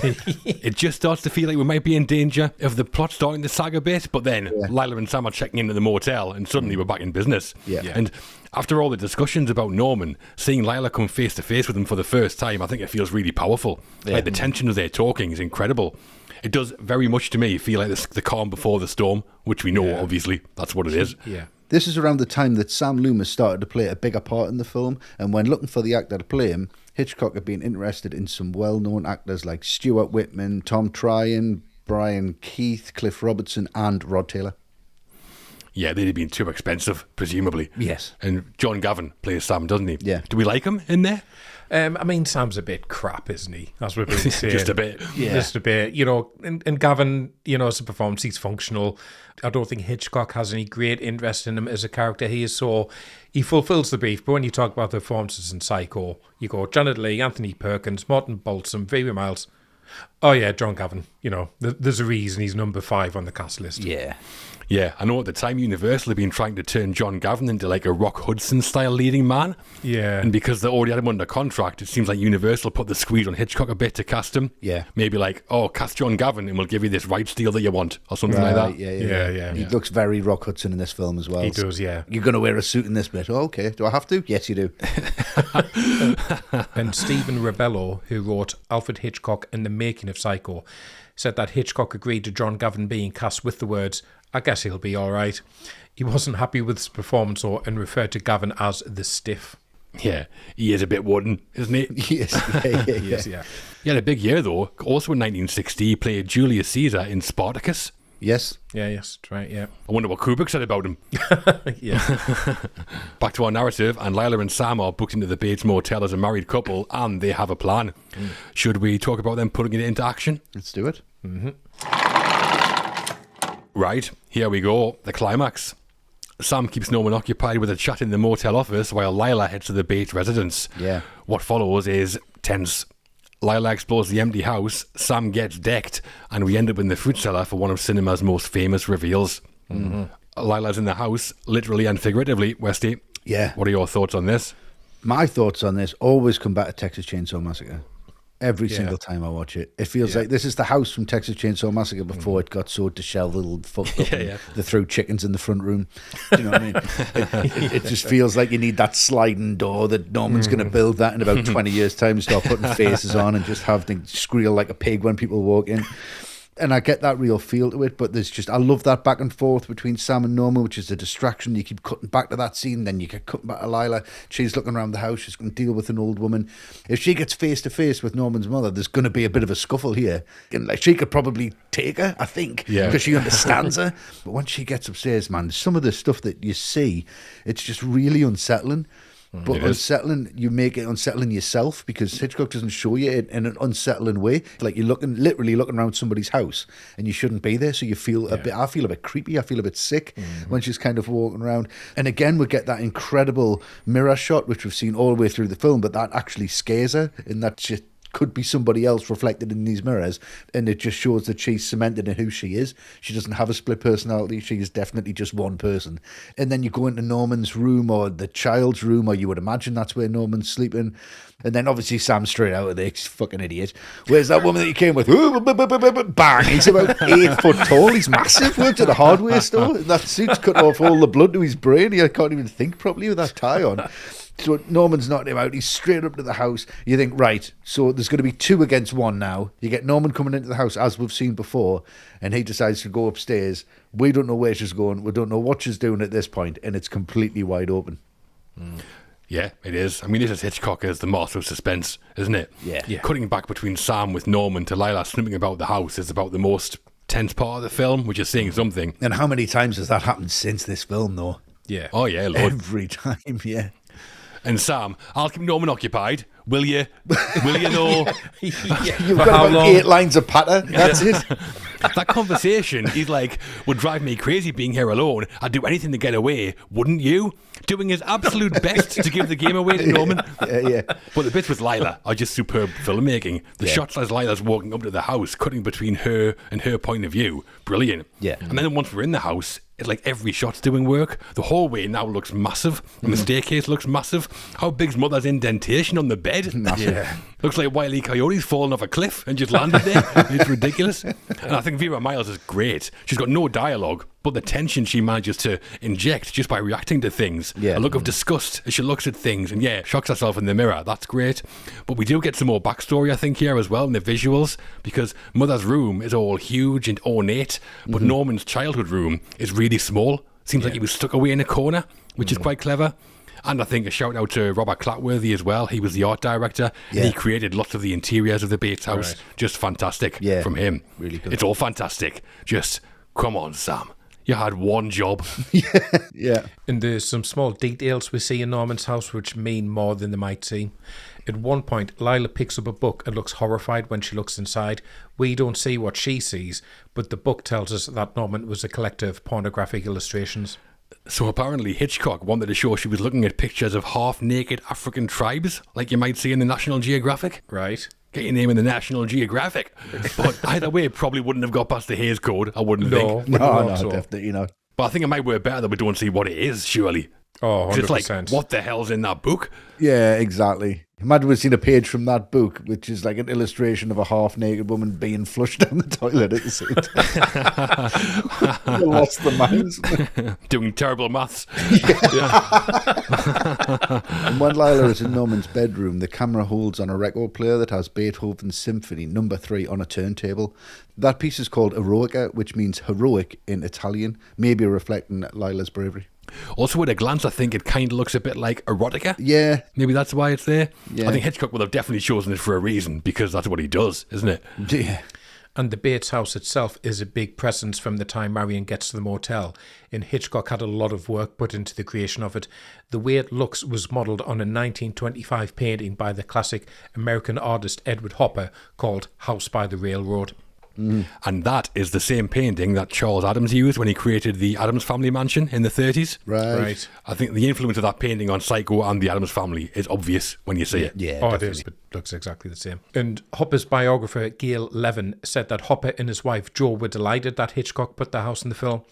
It just starts to feel like we might be in danger of the plot starting to sag a bit, but then Lila and Sam are checking into the motel, and suddenly we're back in business. Yeah. And after all the discussions about Norman, seeing Lila come face to face with him for the first time, I think it feels really powerful. Yeah. Like, the tension as they're talking is incredible. It does very much to me feel like the calm before the storm, which we know, obviously, that's what it is. Yeah. This is around the time that Sam Loomis started to play a bigger part in the film, and when looking for the actor to play him, Hitchcock had been interested in some well-known actors like Stuart Whitman, Tom Tryon, Brian Keith, Cliff Robertson, and Rod Taylor. Yeah, they'd have been too expensive, presumably. Yes. And John Gavin plays Sam, doesn't he? Yeah. Do we like him in there? I mean, Sam's a bit crap, isn't he? That's what we're saying. Just a bit. Yeah. Just a bit. You know, and Gavin, you know, as a performance, he's functional. I don't think Hitchcock has any great interest in him as a character. He fulfills the brief. But when you talk about the performances in Psycho, you go Janet Leigh, Anthony Perkins, Martin Balsam, Vera Miles. Oh, yeah, John Gavin. You know, there's a reason he's number 5 on the cast list. Yeah. Yeah, I know at the time Universal had been trying to turn John Gavin into like a Rock Hudson-style leading man. Yeah. And because they already had him under contract, it seems like Universal put the squeeze on Hitchcock a bit to cast him. Yeah. Maybe like, cast John Gavin and we'll give you this rights deal that you want, or something like that. Yeah. He looks very Rock Hudson in this film as well. He does, yeah. You're going to wear a suit in this bit. Oh, okay. Do I have to? Yes, you do. And Stephen Rebello, who wrote Alfred Hitchcock and the Making of Psycho, said that Hitchcock agreed to John Gavin being cast with the words, I guess he'll be all right. He wasn't happy with his performance and referred to Gavin as the stiff. Yeah, he is a bit wooden, isn't he? Yes, yeah. He had a big year, though. Also in 1960, he played Julius Caesar in Spartacus. Yes. Yes, right, yeah. I wonder what Kubrick said about him. Yeah. Back to our narrative, and Lila and Sam are booked into the Bates Motel as a married couple, and they have a plan. Should we talk about them putting it into action? Let's do it. Mm-hmm. Right, here we go. The climax. Sam keeps Norman occupied with a chat in the motel office while Lila heads to the Bates residence. Yeah. What follows is tense. Lila explores the empty house, Sam gets decked, and we end up in the fruit cellar for one of cinema's most famous reveals. Mm-hmm. Lila's in the house, literally and figuratively. Westy, yeah. What are your thoughts on this? My thoughts on this always come back to Texas Chainsaw Massacre. Every single time I watch it. It feels like this is the house from Texas Chainsaw Massacre before it got so disheveled and fucked up. They threw chickens in the front room. Do you know what I mean? It just feels like you need that sliding door that Norman's going to build that in about 20 years' time and start putting faces on and just have to squeal like a pig when people walk in. And I get that real feel to it, but I love that back and forth between Sam and Norman, which is a distraction. You keep cutting back to that scene, then you get cutting back to Lila. She's looking around the house, she's going to deal with an old woman. If she gets face to face with Norman's mother, there's going to be a bit of a scuffle here. And like, she could probably take her, I think, because she understands her. But once she gets upstairs, man, some of the stuff that you see, it's just really unsettling. But unsettling, you make it unsettling yourself because Hitchcock doesn't show you it in an unsettling way. Like you're literally looking around somebody's house and you shouldn't be there. So you feel I feel a bit creepy. I feel a bit sick when she's kind of walking around. And again, we get that incredible mirror shot, which we've seen all the way through the film, but that actually scares her in that she could be somebody else reflected in these mirrors, and it just shows that she's cemented in who she is. She doesn't have a split personality. She is definitely just one person. And then you go into Norman's room or the child's room, or you would imagine that's where Norman's sleeping. And then obviously Sam's straight out of there, he's fucking idiot. Where's that woman that you came with? Bang! He's about 8 foot tall. He's massive. Worked at a hardware store. That suit's cut off all the blood to his brain. He can't even think properly with that tie on. So Norman's knocked him out. He's straight up to the house. You think, right, so there's going to be 2 against 1 now. You get Norman coming into the house, as we've seen before, and he decides to go upstairs. We don't know where she's going. We don't know what she's doing at this point, and it's completely wide open. Yeah, it is. I mean, this is Hitchcock as the master of suspense, isn't it? Yeah. Cutting back between Sam with Norman to Lila snooping about the house is about the most tense part of the film, which is saying something. And how many times has that happened since this film, though? Yeah. Oh, yeah, Lord. Every time, yeah. And Sam, I'll keep Norman occupied. Will you? Will you know? You've got about 8 lines of patter. That's it. That conversation, he's like, would drive me crazy being here alone. I'd do anything to get away, wouldn't you? Doing his absolute best to give the game away to Norman. Yeah. But the bits with Lila are just superb filmmaking. The shots as Lila's walking up to the house, cutting between her and her point of view, brilliant. Yeah. And then once we're in the house, it's like every shot's doing work. The hallway now looks massive, and the staircase looks massive. How big's Mother's indentation on the bed? Massive. Yeah. Looks like Wile E. Coyote's fallen off a cliff and just landed there. It's ridiculous. And I think Vera Miles is great. She's got no dialogue, but the tension she manages to inject just by reacting to things. Yeah. A look of disgust as she looks at things and, shocks herself in the mirror. That's great. But we do get some more backstory, I think, here as well in the visuals, because Mother's room is all huge and ornate, but Norman's childhood room is really small. Seems like he was stuck away in a corner, which is quite clever. And I think a shout out to Robert Clatworthy as well. He was the art director. And he created lots of the interiors of the Bates house. Right. Just fantastic from him. Really good. It's all fantastic. Just, come on, Sam. You had one job. Yeah. And there's some small details we see in Norman's house which mean more than they might seem. At one point, Lila picks up a book and looks horrified when she looks inside. We don't see what she sees, but the book tells us that Norman was a collector of pornographic illustrations. So apparently Hitchcock wanted to show she was looking at pictures of half-naked African tribes, like you might see in the National Geographic. Right. Get your name in the National Geographic. But either way, it probably wouldn't have got past the Hays Code, I wouldn't think. No, definitely not. But I think it might work better that we don't see what it is, surely. Oh, 100%. It's like, what the hell's in that book? Yeah, exactly. Imagine we've seen a page from that book, which is like an illustration of a half-naked woman being flushed down the toilet at the same time. They lost their minds. Doing terrible maths. And when Lila is in Norman's bedroom, the camera holds on a record player that has Beethoven's Symphony No. 3 on a turntable. That piece is called Eroica, which means heroic in Italian, maybe reflecting Lila's bravery. Also, at a glance, I think it kind of looks a bit like erotica. Yeah. Maybe that's why it's there. Yeah. I think Hitchcock would have definitely chosen it for a reason, because that's what he does, isn't it? Yeah. And the Bates house itself is a big presence from the time Marion gets to the motel. And Hitchcock had a lot of work put into the creation of it. The way it looks was modelled on a 1925 painting by the classic American artist Edward Hopper called House by the Railroad. And that is the same painting that Charles Addams used when he created the Addams Family Mansion in the 30s. Right. I think the influence of that painting on Psycho and the Addams Family is obvious when you see it. Yeah. Oh, it is. It looks exactly the same. And Hopper's biographer, Gail Levin, said that Hopper and his wife, Jo, were delighted that Hitchcock put the house in the film.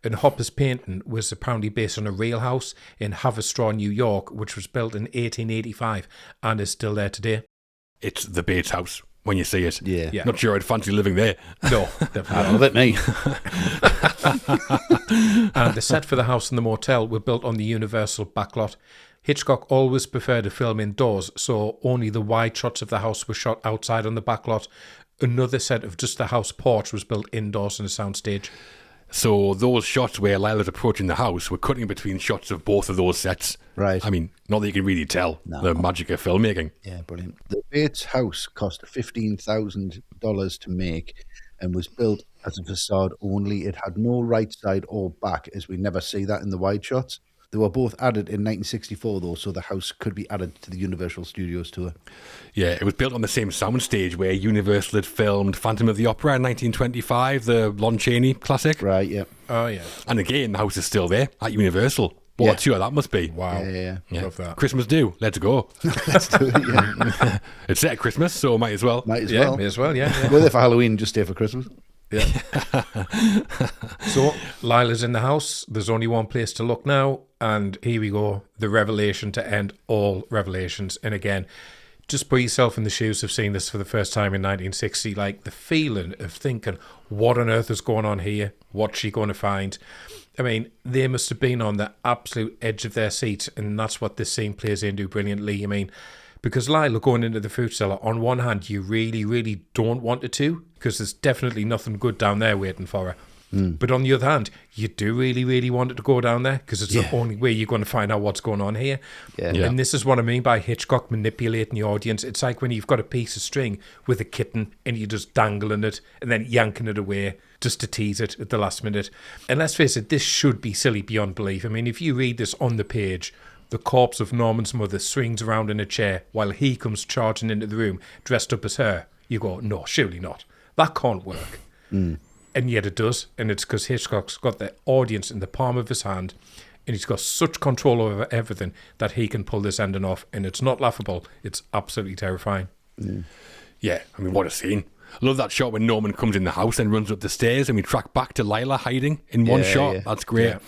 And Hopper's painting was apparently based on a real house in Haverstraw, New York, which was built in 1885 and is still there today. It's the Bates house when you see it. Yeah. Not sure I'd fancy living there. No, definitely I love it, mate. And the set for the house and the motel were built on the Universal backlot. Hitchcock always preferred to film indoors, so only the wide shots of the house were shot outside on the backlot. Another set of just the house porch was built indoors on a soundstage. So those shots where Lila's approaching the house were cutting between shots of both of those sets. Right. I mean, not that you can really tell the magic of filmmaking. Yeah, brilliant. The Bates house cost $15,000 to make and was built as a facade only. It had no right side or back, as we never see that in the wide shots. They were both added in 1964, though, so the house could be added to the Universal Studios tour. Yeah, it was built on the same soundstage where Universal had filmed Phantom of the Opera in 1925, the Lon Chaney classic. Right, yeah. Oh, yeah. And again, the house is still there at Universal. What a tour that must be. Wow. Yeah. Love that. Christmas due. Let's go. Let's do it, yeah. It's set at Christmas, so might as well. Might as Yeah, well. may as well, yeah. We're there for Halloween, just stay for Christmas. Yeah. So, Lila's in the house. There's only one place to look now. And here we go. The revelation to end all revelations. And again, just put yourself in the shoes of seeing this for the first time in 1960. Like the feeling of thinking, what on earth is going on here? What's she going to find? I mean, they must have been on the absolute edge of their seat. And that's what this scene plays into brilliantly. I mean, because Lila going into the fruit cellar, on one hand, you really, really don't want it to, because there's definitely nothing good down there waiting for her. But on the other hand, you do really, really want it to go down there because it's the only way you're going to find out what's going on here. Yeah. And this is what I mean by Hitchcock manipulating the audience. It's like when you've got a piece of string with a kitten and you're just dangling it and then yanking it away just to tease it at the last minute. And let's face it, this should be silly beyond belief. I mean, if you read this on the page, the corpse of Norman's mother swings around in a chair while he comes charging into the room dressed up as her. You go, no, surely not. That can't work. And yet it does. And it's because Hitchcock's got the audience in the palm of his hand and he's got such control over everything that he can pull this ending off. And it's not laughable. It's absolutely terrifying. Yeah, I mean, what a scene. I love that shot when Norman comes in the house and runs up the stairs and we track back to Lila hiding in one shot. Yeah. That's great. Yeah.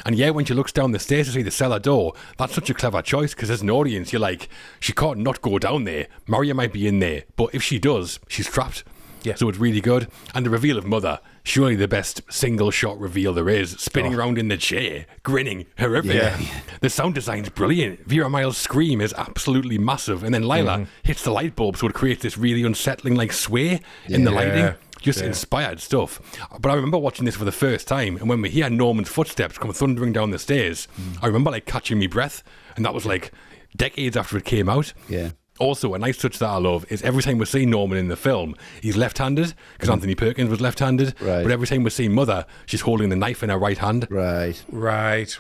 And when she looks down the stairs to see the cellar door, that's such a clever choice because as an audience, you're like, she can't not go down there. Maria might be in there, but if she does, she's trapped. Yeah. So it's really good. And the reveal of Mother, surely the best single shot reveal there is, spinning around in the chair, grinning, horrific. Yeah. The sound design's brilliant. Vera Miles' scream is absolutely massive. And then Lila hits the light bulb, so it creates this really unsettling like sway in the lighting. Just inspired stuff. But I remember watching this for the first time, and when we hear Norman's footsteps come thundering down the stairs, I remember like catching me breath, and that was like decades after it came out. Yeah. Also, a nice touch that I love is every time we see Norman in the film, he's left-handed, because Anthony Perkins was left-handed, but every time we see Mother, she's holding the knife in her right hand. Right.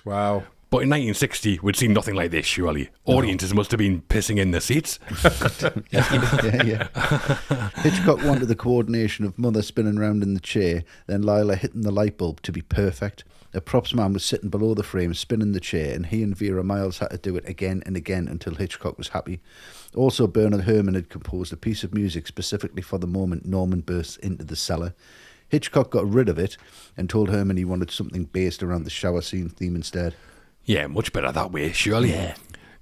Wow. But in 1960, we'd seen nothing like this, surely. Audiences must have been pissing in the seats. Yeah. Hitchcock wanted the coordination of Mother spinning around in the chair, then Lila hitting the light bulb to be perfect. A props man was sitting below the frame, spinning the chair, and he and Vera Miles had to do it again and again until Hitchcock was happy. Also, Bernard Herrmann had composed a piece of music specifically for the moment Norman bursts into the cellar. Hitchcock got rid of it and told Herrmann he wanted something based around the shower scene theme instead. Yeah, much better that way, surely. Yeah.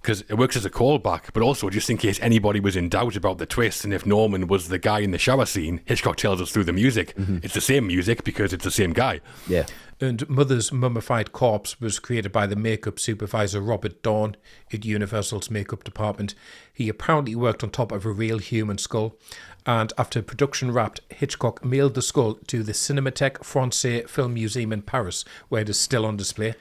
Because it works as a callback, but also just in case anybody was in doubt about the twist and if Norman was the guy in the shower scene, Hitchcock tells us through the music. It's the same music because it's the same guy. Yeah. And Mother's mummified corpse was created by the makeup supervisor Robert Bloch at Universal's makeup department. He apparently worked on top of a real human skull. And after production wrapped, Hitchcock mailed the skull to the Cinémathèque Française Film Museum in Paris, where it is still on display.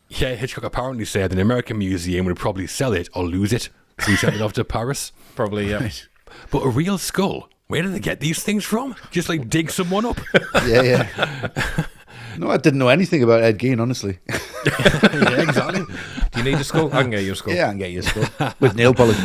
Yeah, Hitchcock apparently said an American museum would probably sell it or lose it, so he sent it off to Paris. Probably, yeah. Right. But a real skull? Where did they get these things from? Just like dig someone up? Yeah. No, I didn't know anything about Ed Gein, honestly. Yeah, exactly. Do you need a skull? I can get you a skull. Yeah, I can get you a skull. With nail polish.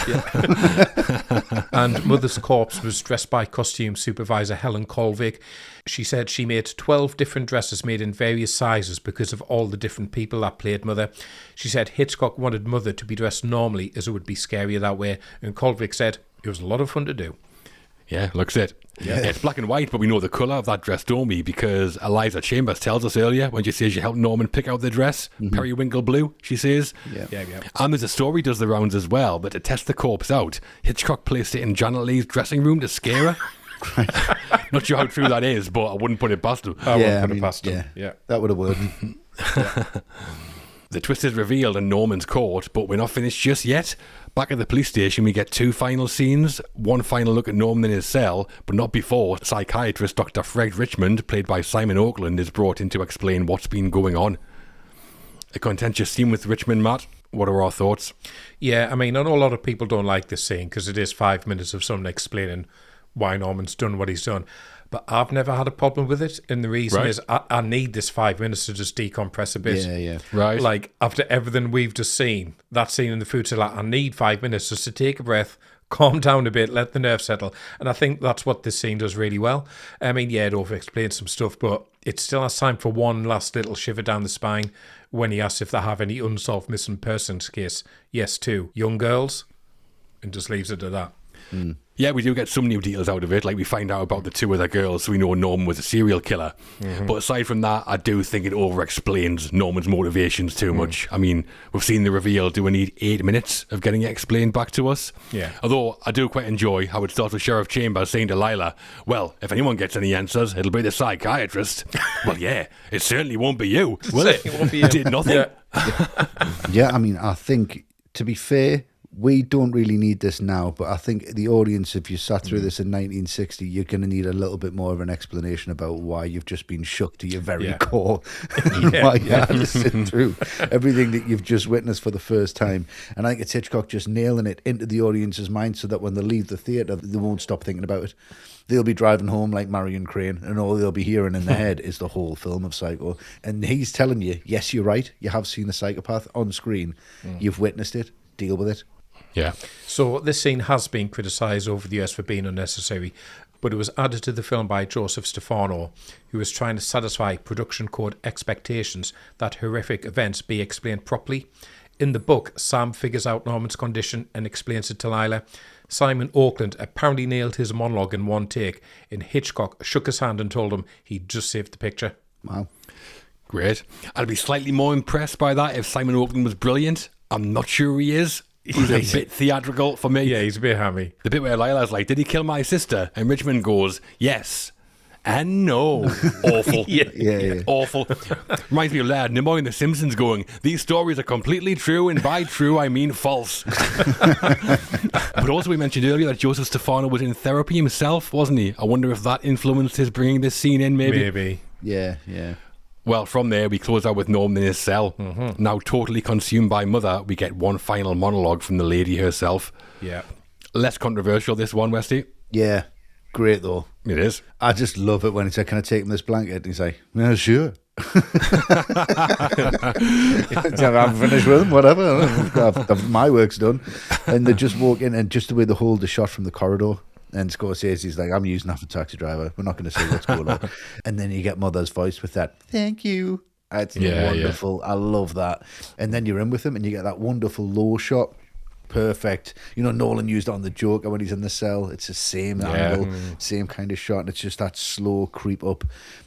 Yeah. And Mother's corpse was dressed by costume supervisor Helen Colvig. She said she made 12 different dresses made in various sizes because of all the different people that played Mother. She said Hitchcock wanted Mother to be dressed normally as it would be scarier that way. And Colvig said it was a lot of fun to do. Yeah, looks it. Yeah, it's black and white, but we know the colour of that dress, don't we? Because Eliza Chambers tells us earlier when she says she helped Norman pick out the dress, periwinkle blue, she says. Yeah. And there's a story does the rounds as well, that to test the corpse out, Hitchcock placed it in Janet Leigh's dressing room to scare her. Not sure how true that is, but I wouldn't put it past him. I wouldn't put it past him. Yeah, that would have worked. The twist is revealed in Norman's court, but we're not finished just yet. Back at the police station, we get two final scenes. One final look at Norman in his cell, but not before psychiatrist Dr. Fred Richmond, played by Simon Oakland, is brought in to explain what's been going on. A contentious scene with Richmond, Matt. What are our thoughts? Yeah, I mean, I know a lot of people don't like this scene because it is 5 minutes of someone explaining why Norman's done what he's done. But I've never had a problem with it. And the reason is I need this 5 minutes to just decompress a bit. Yeah. Right. Like, after everything we've just seen, that scene in the food salad, I need 5 minutes just to take a breath, calm down a bit, let the nerves settle. And I think that's what this scene does really well. I mean, yeah, it over-explains some stuff, but it still has time for one last little shiver down the spine when he asks if they have any unsolved missing persons case. Yes, two young girls. And just leaves it at that. Yeah, we do get some new details out of it, like we find out about the two other girls, so we know Norman was a serial killer. But aside from that, I do think it over-explains Norman's motivations too much. I mean, we've seen the reveal. Do we need 8 minutes of getting it explained back to us? Yeah. Although, I do quite enjoy how it starts with Sheriff Chambers saying to Lila, well, if anyone gets any answers, it'll be the psychiatrist. Well, yeah, it certainly won't be you, will it? It won't be you. Did nothing. Yeah, I mean, I think, to be fair, we don't really need this now, but I think the audience, if you sat through this in 1960, you're going to need a little bit more of an explanation about why you've just been shook to your very core, and why you had to sit through everything that you've just witnessed for the first time. And I think it's Hitchcock just nailing it into the audience's mind so that when they leave the theatre, they won't stop thinking about it. They'll be driving home like Marion Crane, and all they'll be hearing in their head is the whole film of Psycho. And he's telling you, yes, you're right. You have seen a psychopath on screen. You've witnessed it. Deal with it. Yeah. So this scene has been criticised over the years for being unnecessary, but it was added to the film by Joseph Stefano, who was trying to satisfy production code expectations that horrific events be explained properly. In the book, Sam figures out Norman's condition and explains it to Lila. Simon Oakland apparently nailed his monologue in one take, and Hitchcock shook his hand and told him he'd just saved the picture. Wow. Great. I'd be slightly more impressed by that if Simon Oakland was brilliant. I'm not sure he is. He's a bit theatrical for me. Yeah, he's a bit hammy. The bit where Lila's like, did he kill my sister? And Richmond goes, yes. And no. Awful. Yeah. Awful. Reminds me of Laird Nimoy in The Simpsons going, these stories are completely true, and by true I mean false. But also we mentioned earlier that Joseph Stefano was in therapy himself, wasn't he? I wonder if that influenced his bringing this scene in, maybe. Yeah. Well, from there, we close out with Norman in his cell. Now totally consumed by Mother, we get one final monologue from the lady herself. Yeah. Less controversial, this one, Westy. Yeah. Great, though. It is. I just love it when he said, can I take him this blanket? And he's like, yeah, sure. I'm finished with him, whatever. My work's done. And they just walk in, and just the way they hold the shot from the corridor. And Scorsese's like, I'm using that for Taxi Driver. We're not going to say what's going on. And then you get Mother's voice with that, thank you. It's wonderful. I love that. And then you're in with him, and you get that wonderful low shot. Perfect. You know, Nolan used it on the Joker when he's in the cell. It's the same angle, same kind of shot, and it's just that slow creep up.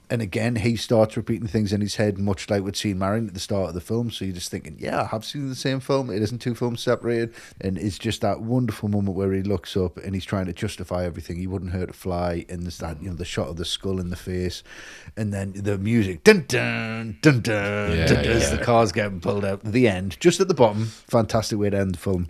And again, he starts repeating things in his head, much like we'd seen Marion at the start of the film. So you're just thinking, yeah, I have seen the same film. It isn't two films separated. And it's just that wonderful moment where he looks up and he's trying to justify everything. He wouldn't hurt a fly. And there's that, the shot of the skull in the face. And then the music, dun dun, dun dun, dun, as the car's getting pulled out. The end, just at the bottom. Fantastic way to end the film.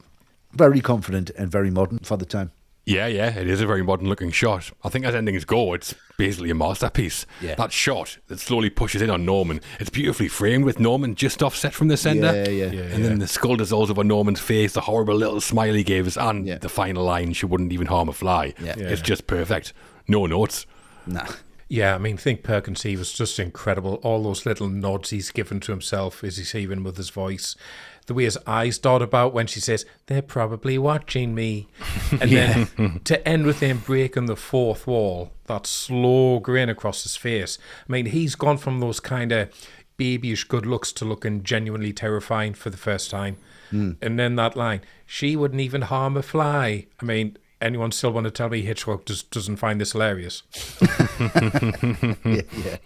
Very confident and very modern for the time. Yeah, it is a very modern looking shot. I think as endings go, it's basically a masterpiece. Yeah. That shot that slowly pushes in on Norman, it's beautifully framed with Norman just offset from the centre. Yeah. And then the skull dissolves over Norman's face, the horrible little smile he gives, and the final line, she wouldn't even harm a fly. Yeah. It's just perfect. No notes. Nah. Yeah, I mean, think Perkins, he was just incredible. All those little nods he's given to himself as he's hearing Mother's voice. The way his eyes dart about when she says, they're probably watching me. And then to end with him breaking the fourth wall, that slow grin across his face. I mean, he's gone from those kind of babyish good looks to looking genuinely terrifying for the first time. And then that line, she wouldn't even harm a fly. I mean, anyone still want to tell me Hitchcock doesn't find this hilarious?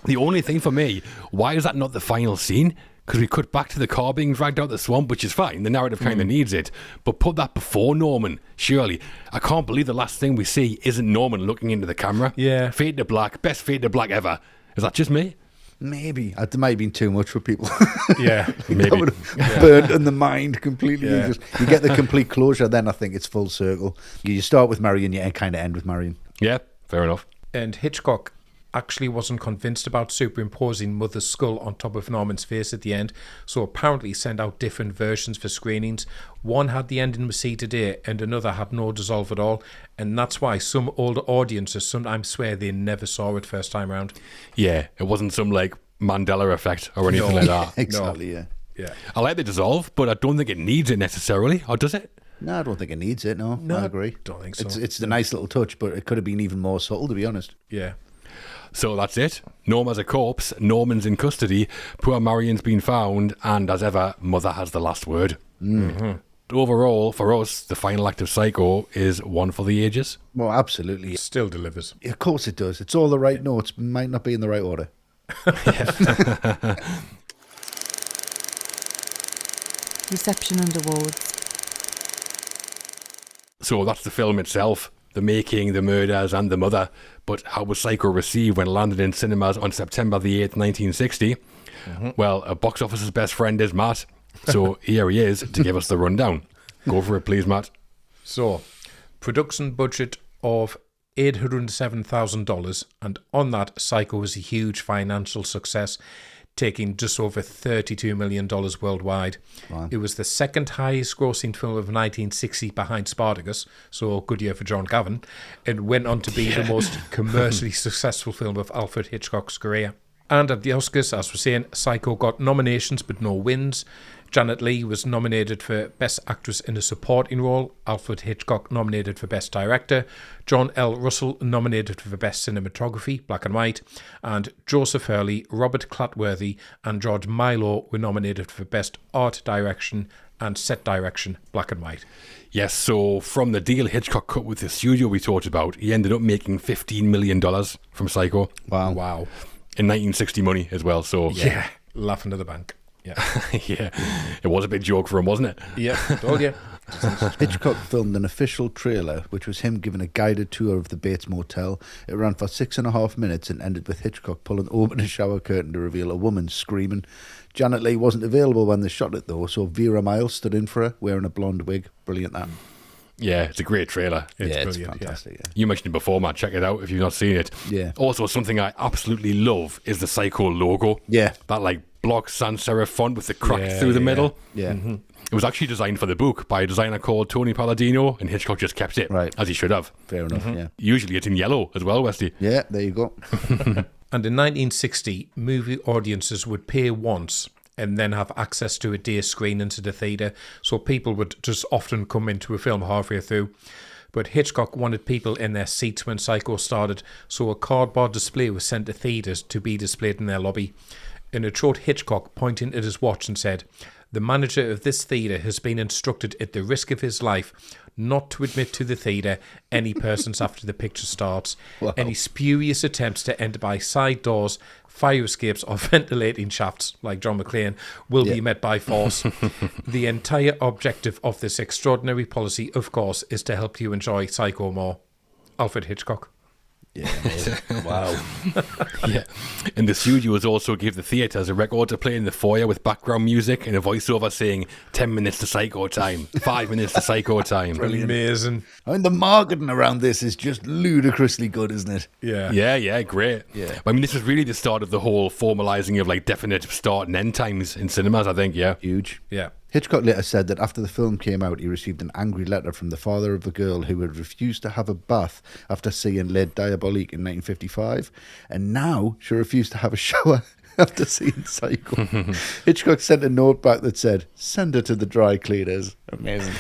The only thing for me, why is that not the final scene? Because we cut back to the car being dragged out the swamp, which is fine. The narrative kind of needs it. But put that before Norman, surely. I can't believe the last thing we see isn't Norman looking into the camera. Yeah. Fade to black, best fade to black ever. Is that just me? Maybe. That might have been too much for people. Yeah, maybe. That would have burned in the mind completely. Yeah. You get the complete closure, then I think it's full circle. You start with Marion, you kind of end with Marion. Yeah, fair enough. And Hitchcock actually wasn't convinced about superimposing Mother's skull on top of Norman's face at the end, so apparently sent out different versions for screenings. One had the ending we see today, and another had no dissolve at all, and that's why some older audiences sometimes swear they never saw it first time round. Yeah, it wasn't some like Mandela effect or anything like that. Exactly, yeah. I like the dissolve, but I don't think it needs it necessarily, or does it? No, I don't think it needs it, no. I agree. Don't think so. It's a nice little touch, but it could have been even more subtle, to be honest. Yeah. So that's it. Norma's a corpse, Norman's in custody, poor Marion's been found, and as ever, Mother has the last word. Overall, for us, the final act of Psycho is one for the ages. Well, absolutely. It still delivers. Of course it does. It's all the right notes, might not be in the right order. Reception and awards. So that's the film itself, the making, the murders, and the mother. But how was Psycho received when it landed in cinemas on September the 8th, 1960? Well, a box office's best friend is Matt. So here he is to give us the rundown. Go for it, please, Matt. So, production budget of $807,000, and on that, Psycho was a huge financial success, taking just over $32 million worldwide. Wow. It was the second highest grossing film of 1960 behind Spartacus, so good year for John Gavin. It went on to be the most commercially successful film of Alfred Hitchcock's career. And at the Oscars, as we're saying, Psycho got nominations but no wins. Janet Leigh was nominated for Best Actress in a Supporting Role. Alfred Hitchcock nominated for Best Director. John L. Russell nominated for Best Cinematography, black and white. And Joseph Hurley, Robert Clatworthy and George Milo were nominated for Best Art Direction and Set Direction, black and white. Yes, so from the deal Hitchcock cut with the studio we talked about, he ended up making $15 million from Psycho. Wow. In 1960 money as well, so... Yeah, laughing to the bank. Yeah. Yeah, it was a big joke for him, wasn't it? Yeah, told you. Hitchcock filmed an official trailer, which was him giving a guided tour of the Bates Motel. It ran for 6.5 minutes and ended with Hitchcock pulling open a shower curtain to reveal a woman screaming. Janet Leigh wasn't available when they shot it, though, so Vera Miles stood in for her, wearing a blonde wig. Brilliant, that. Yeah, it's a great trailer. It's fantastic. Yeah. You mentioned it before, Matt. Check it out if you've not seen it. Yeah. Also, something I absolutely love is the Psycho logo. Yeah. That block sans serif font with the crack through the middle. Yeah. Mm-hmm. It was actually designed for the book by a designer called Tony Palladino, and Hitchcock just kept it, right, as he should have. Fair enough, yeah. Usually it's in yellow as well, Westy. Yeah, there you go. And in 1960, movie audiences would pay once and then have access to a day screening to the theatre, so people would just often come into a film halfway through. But Hitchcock wanted people in their seats when Psycho started, so a cardboard display was sent to theatres to be displayed in their lobby. And it showed Hitchcock pointing at his watch and said, "The manager of this theatre has been instructed at the risk of his life not to admit to the theatre any persons after the picture starts. Wow. Any spurious attempts to enter by side doors, fire escapes or ventilating shafts, like John McClane, will be met by force. The entire objective of this extraordinary policy, of course, is to help you enjoy Psycho more." Alfred Hitchcock. Yeah. Wow. Yeah. And the studios also gave the theatres a record to play in the foyer with background music and a voiceover saying 10 minutes to Psycho time, 5 minutes to Psycho time. Amazing. I mean, the marketing around this is just ludicrously good, isn't it? Yeah. Yeah, great. Yeah. I mean, this was really the start of the whole formalising of definite start and end times in cinemas, I think, yeah. Huge. Yeah. Hitchcock later said that after the film came out, he received an angry letter from the father of the girl who had refused to have a bath after seeing Les Diaboliques in 1955, and now she refused to have a shower after seeing Psycho. Hitchcock sent a note back that said, "Send her to the dry cleaners." Amazing.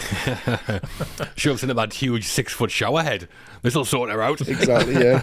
Shoves into that huge 6-foot shower head. This'll sort her out. Exactly, yeah.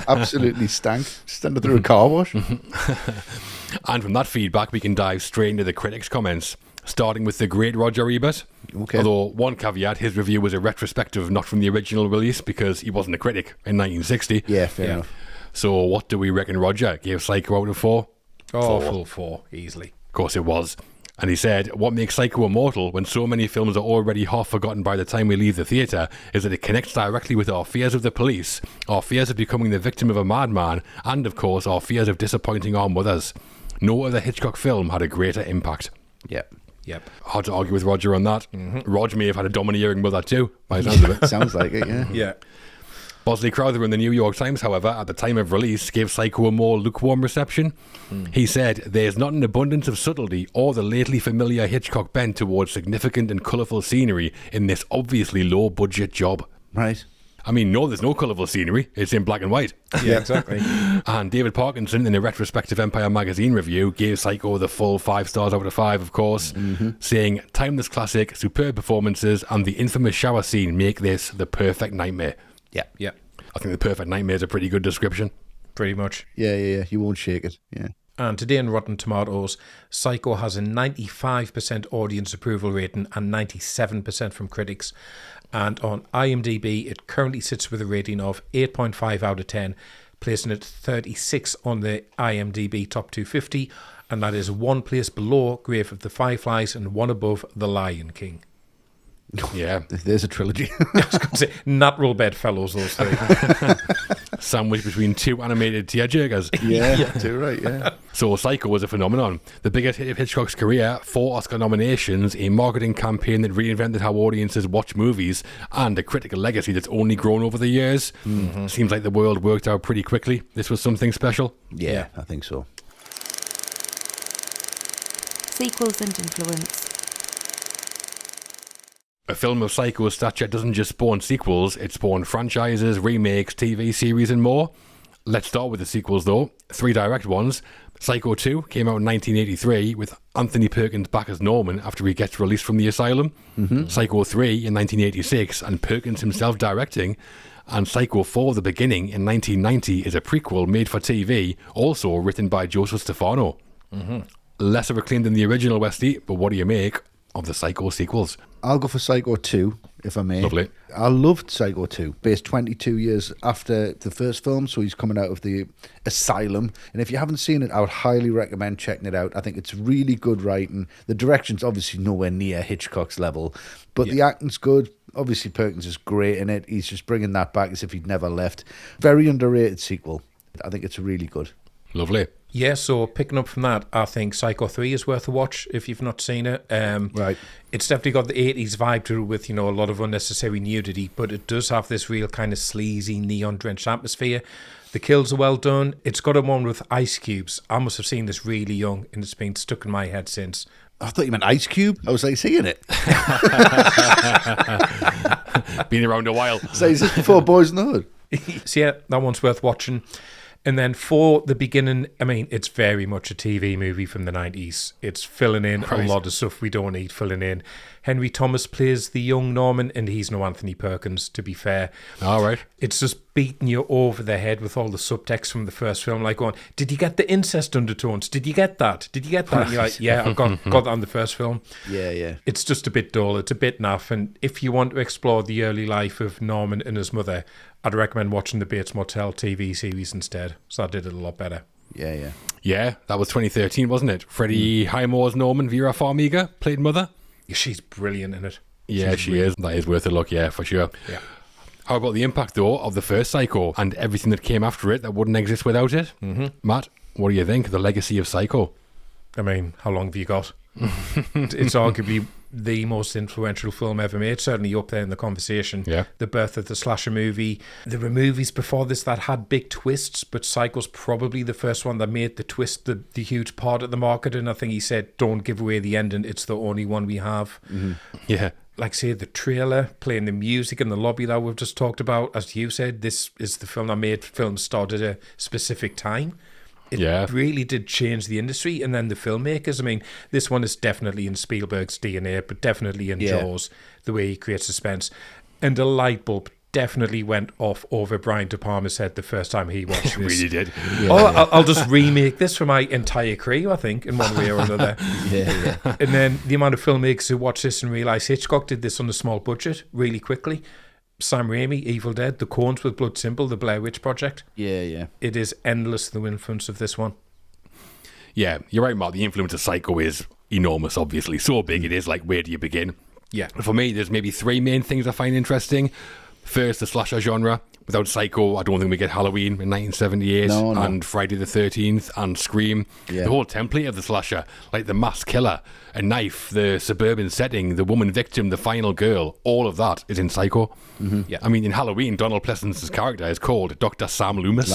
Absolutely stank. Send her through a car wash. And from that feedback, we can dive straight into the critics' comments, starting with the great Roger Ebert. Okay. Although, one caveat, his review was a retrospective, not from the original release, because he wasn't a critic in 1960. Yeah, fair enough. So what do we reckon Roger gave Psycho out of 4? Oh, full 4, easily. Of course it was. And he said, what makes Psycho immortal when so many films are already half forgotten by the time we leave the theatre is that it connects directly with our fears of the police, our fears of becoming the victim of a madman, and of course our fears of disappointing our mothers. No other Hitchcock film had a greater impact. Yep. Hard to argue with Roger on that. Rog may have had a domineering mother too, by the sounds of it. Sounds like it, yeah. Yeah. Bosley Crowther in the New York Times, however, at the time of release, gave Psycho a more lukewarm reception. He said, "There's not an abundance of subtlety or the lately familiar Hitchcock bent towards significant and colourful scenery in this obviously low-budget job." Right. I mean, no, there's no colourful scenery. It's in black and white. Yeah, exactly. And David Parkinson, in a retrospective Empire magazine review, gave Psycho the full 5 stars out of 5, of course, saying, "Timeless classic, superb performances, and the infamous shower scene make this the perfect nightmare." Yeah. I think the perfect nightmare is a pretty good description. Pretty much. Yeah. You won't shake it. Yeah. And today on Rotten Tomatoes, Psycho has a 95% audience approval rating and 97% from critics. And on IMDb, it currently sits with a rating of 8.5 out of 10, placing it 36 on the IMDb Top 250, and that is one place below Grave of the Fireflies and one above The Lion King. Yeah. There's a trilogy. I was going to say, natural bedfellows, those three. Sandwiched between two animated tearjerkers. Yeah, too right, yeah. So Psycho was a phenomenon. The biggest hit of Hitchcock's career, 4 Oscar nominations, a marketing campaign that reinvented how audiences watch movies, and a critical legacy that's only grown over the years. Mm-hmm. Seems like the world worked out pretty quickly. This was something special. Yeah, I think so. Sequels and influence. A film of Psycho's stature doesn't just spawn sequels, it spawned franchises, remakes, TV series and more. Let's start with the sequels though. 3 direct ones. Psycho 2 came out in 1983 with Anthony Perkins back as Norman after he gets released from the asylum. Mm-hmm. Psycho 3 in 1986 and Perkins himself directing. And Psycho 4 The Beginning in 1990 is a prequel made for TV, also written by Joseph Stefano. Mm-hmm. Lesser acclaimed than the original, Westy, but what do you make of the Psycho sequels? I'll go for Psycho 2, if I may. Lovely. I loved Psycho 2, based 22 years after the first film, so he's coming out of the asylum. And if you haven't seen it, I would highly recommend checking it out. I think it's really good writing. The direction's obviously nowhere near Hitchcock's level, but the acting's good. Obviously, Perkins is great in it. He's just bringing that back as if he'd never left. Very underrated sequel. I think it's really good. Lovely. Yeah, so picking up from that, I think Psycho 3 is worth a watch if you've not seen it. Right. It's definitely got the 80s vibe to it with, a lot of unnecessary nudity, but it does have this real kind of sleazy, neon-drenched atmosphere. The kills are well done. It's got a one with ice cubes. I must have seen this really young, and it's been stuck in my head since. I thought you meant Ice Cube. I was like, seeing it. Been around a while. So is this before Boys in the Hood? So yeah, that one's worth watching. And then for The Beginning, I mean, it's very much a TV movie from the 90s. It's filling in a lot of stuff we don't need filling in. Henry Thomas plays the young Norman, and he's no Anthony Perkins, to be fair. All right. It's just beating you over the head with all the subtext from the first film, like going, did you get the incest undertones? Did you get that? Did you get that? And you're like, yeah, I got that on the first film. Yeah. It's just a bit dull. It's a bit naff. And if you want to explore the early life of Norman and his mother, I'd recommend watching the Bates Motel TV series instead. So that did it a lot better. Yeah. Yeah, that was 2013, wasn't it? Freddie Highmore's Norman, Vera Farmiga played Mother. Yeah, she's brilliant in it. Yeah, she is. That is worth a look, yeah, for sure. Yeah. How about the impact, though, of the first Psycho and everything that came after it that wouldn't exist without it? Mm-hmm. Matt, what do you think of the legacy of Psycho? I mean, how long have you got? It's arguably the most influential film ever made, certainly up there in the conversation. Yeah. The birth of the slasher movie. There were movies before this that had big twists, but Psycho's probably the first one that made the twist the huge part of the market, and I think he said, don't give away the ending, it's the only one we have. Mm-hmm. Yeah. Like, say, the trailer, playing the music in the lobby that we've just talked about, as you said, this is the film that made films start at a specific time. It really did change the industry. And then the filmmakers, I mean, this one is definitely in Spielberg's DNA, but definitely in Jaws, the way he creates suspense. And a light bulb definitely went off over Brian De Palma's head the first time he watched this. It really did. I'll just remake this for my entire crew, I think, in one way or another. Yeah. And then the amount of filmmakers who watch this and realise Hitchcock did this on a small budget really quickly. Sam Raimi, Evil Dead, The Coens with Blood Simple, The Blair Witch Project. Yeah. It is endless, the influence of this one. Yeah, you're right, Mark. The influence of Psycho is enormous, obviously. So big it is, like, where do you begin? Yeah. For me, there's maybe 3 main things I find interesting. First, the slasher genre. Without Psycho, I don't think we get Halloween in 1978 and Friday the 13th and Scream. Yeah. The whole template of the slasher, like the mass killer, a knife, the suburban setting, the woman victim, the final girl, all of that is in Psycho. Mm-hmm. Yeah. I mean, in Halloween, Donald Pleasance's character is called Dr. Sam Loomis.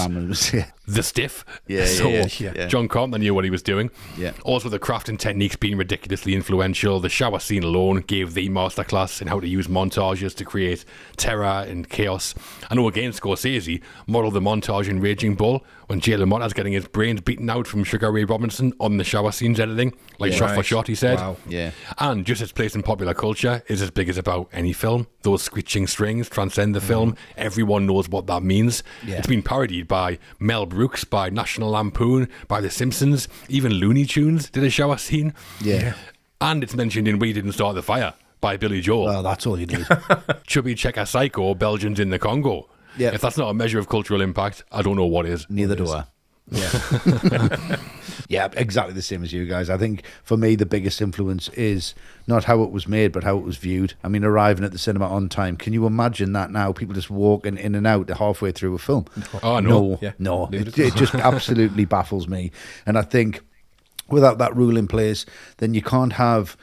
The Stiff. Yeah. John Carpenter knew what he was doing. Yeah. Also, the crafting techniques being ridiculously influential. The shower scene alone gave the masterclass in how to use montages to create terror and chaos. I know again, Scorsese modelled the montage in Raging Bull when Jay LaMotta's getting his brains beaten out from Sugar Ray Robinson on the shower scenes editing, shot for shot, he said. Wow. Yeah. And just its place in popular culture is as big as about any film. Those screeching strings transcend the film. Everyone knows what that means. Yeah. It's been parodied by Mel Brooks, by National Lampoon, by The Simpsons. Even Looney Tunes did a shower scene. Yeah. And it's mentioned in We Didn't Start the Fire by Billy Joel. Well, that's all you need. Chubby Checker Psycho, Belgians in the Congo. Yeah. If that's not a measure of cultural impact, I don't know what is. Neither do I. Yeah. Yeah, exactly the same as you guys. I think for me, the biggest influence is not how it was made, but how it was viewed. I mean, arriving at the cinema on time. Can you imagine that now? People just walking in and out halfway through a film. Oh, no. No. It just absolutely baffles me. And I think without that rule in place, then you can't have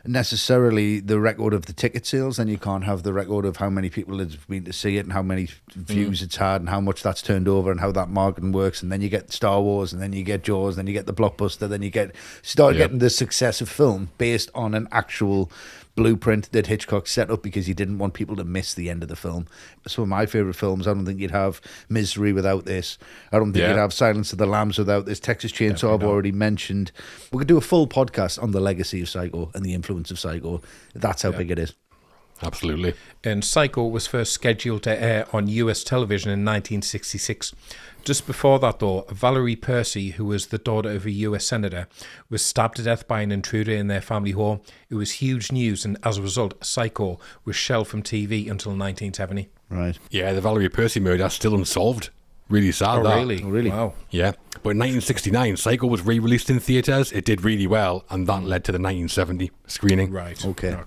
necessarily the record of the ticket sales, and you can't have the record of how many people have been to see it and how many views it's had and how much that's turned over and how that marketing works. And then you get Star Wars, and then you get Jaws, then you get the blockbuster, then you start getting the success of film based on an actual blueprint that Hitchcock set up because he didn't want people to miss the end of the film. Some of my favourite films, I don't think you'd have Misery without this. I don't think you'd have Silence of the Lambs without this. Texas Chainsaw I've already mentioned. We could do a full podcast on the legacy of Psycho and the influence of Psycho. That's how big it is. Absolutely. And Psycho was first scheduled to air on US television in 1966. Just before that, though, Valerie Percy, who was the daughter of a US senator, was stabbed to death by an intruder in their family home. It was huge news, and as a result, Psycho was shelved from TV until 1970. Right. Yeah, the Valerie Percy murder still unsolved. Really sad, that. Really? Wow. Yeah. But in 1969, Psycho was re-released in theatres. It did really well, and that led to the 1970 screening. Right. Okay.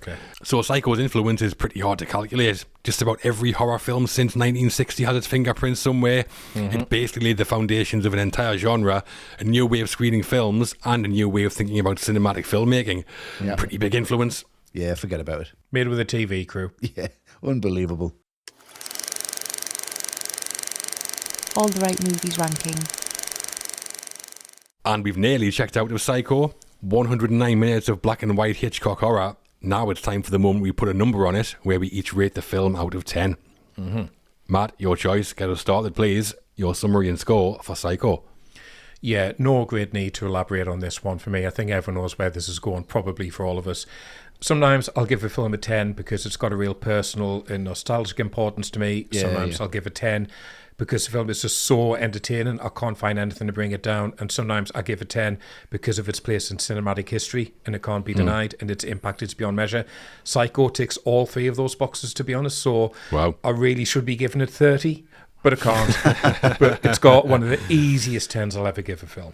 So Psycho's influence is pretty hard to calculate. Just about every horror film since 1960 has its fingerprints somewhere. It basically laid the foundations of an entire genre, a new way of screening films, and a new way of thinking about cinematic filmmaking. Yeah. Pretty big influence. Yeah, forget about it. Made with a TV crew. Yeah, unbelievable. All the right movies ranking. And we've nearly checked out of Psycho. 109 minutes of black and white Hitchcock horror. Now it's time for the moment we put a number on it, where we each rate the film out of 10. Matt, your choice. Get us started, please. Your summary and score for Psycho. Yeah, no great need to elaborate on this one for me. I think everyone knows where this is going, probably for all of us. Sometimes I'll give a film a 10 because it's got a real personal and nostalgic importance to me. Sometimes I'll give a 10 because the film is just so entertaining, I can't find anything to bring it down. And sometimes I give it 10 because of its place in cinematic history, and it can't be denied, and its impact is beyond measure. Psycho ticks all three of those boxes, to be honest, so I really should be giving it 30, but I can't. But it's got one of the easiest 10s I'll ever give a film.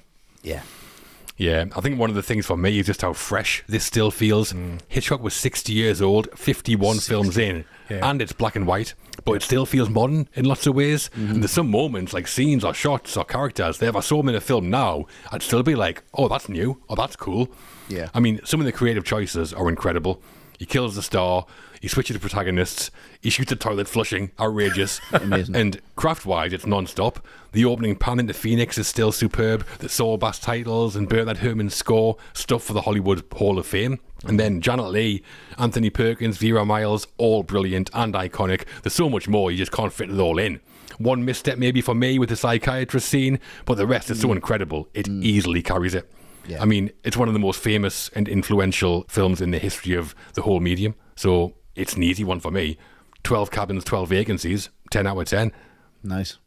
Yeah, I think one of the things for me is just how fresh this still feels. Hitchcock was 60 years old, 51 films in, and it's black and white, but it still feels modern in lots of ways. And there's some moments, like scenes or shots or characters, they have so in a film now, I'd still be like, oh, that's new, oh, that's cool. Yeah. I mean, some of the creative choices are incredible. He kills the star, he switches the protagonists, he shoots a toilet flushing, outrageous. Amazing. And craft-wise, it's non-stop. The opening pan into Phoenix is still superb. The Saul Bass titles and Bernard Herrmann score, stuff for the Hollywood Hall of Fame. And then Janet Leigh, Anthony Perkins, Vera Miles, all brilliant and iconic. There's so much more, you just can't fit it all in. One misstep maybe for me with the psychiatrist scene, but the rest is so incredible, it easily carries it. Yeah. I mean, it's one of the most famous and influential films in the history of the whole medium. So it's an easy one for me. 12 cabins, 12 vacancies, 10 out of 10. Nice.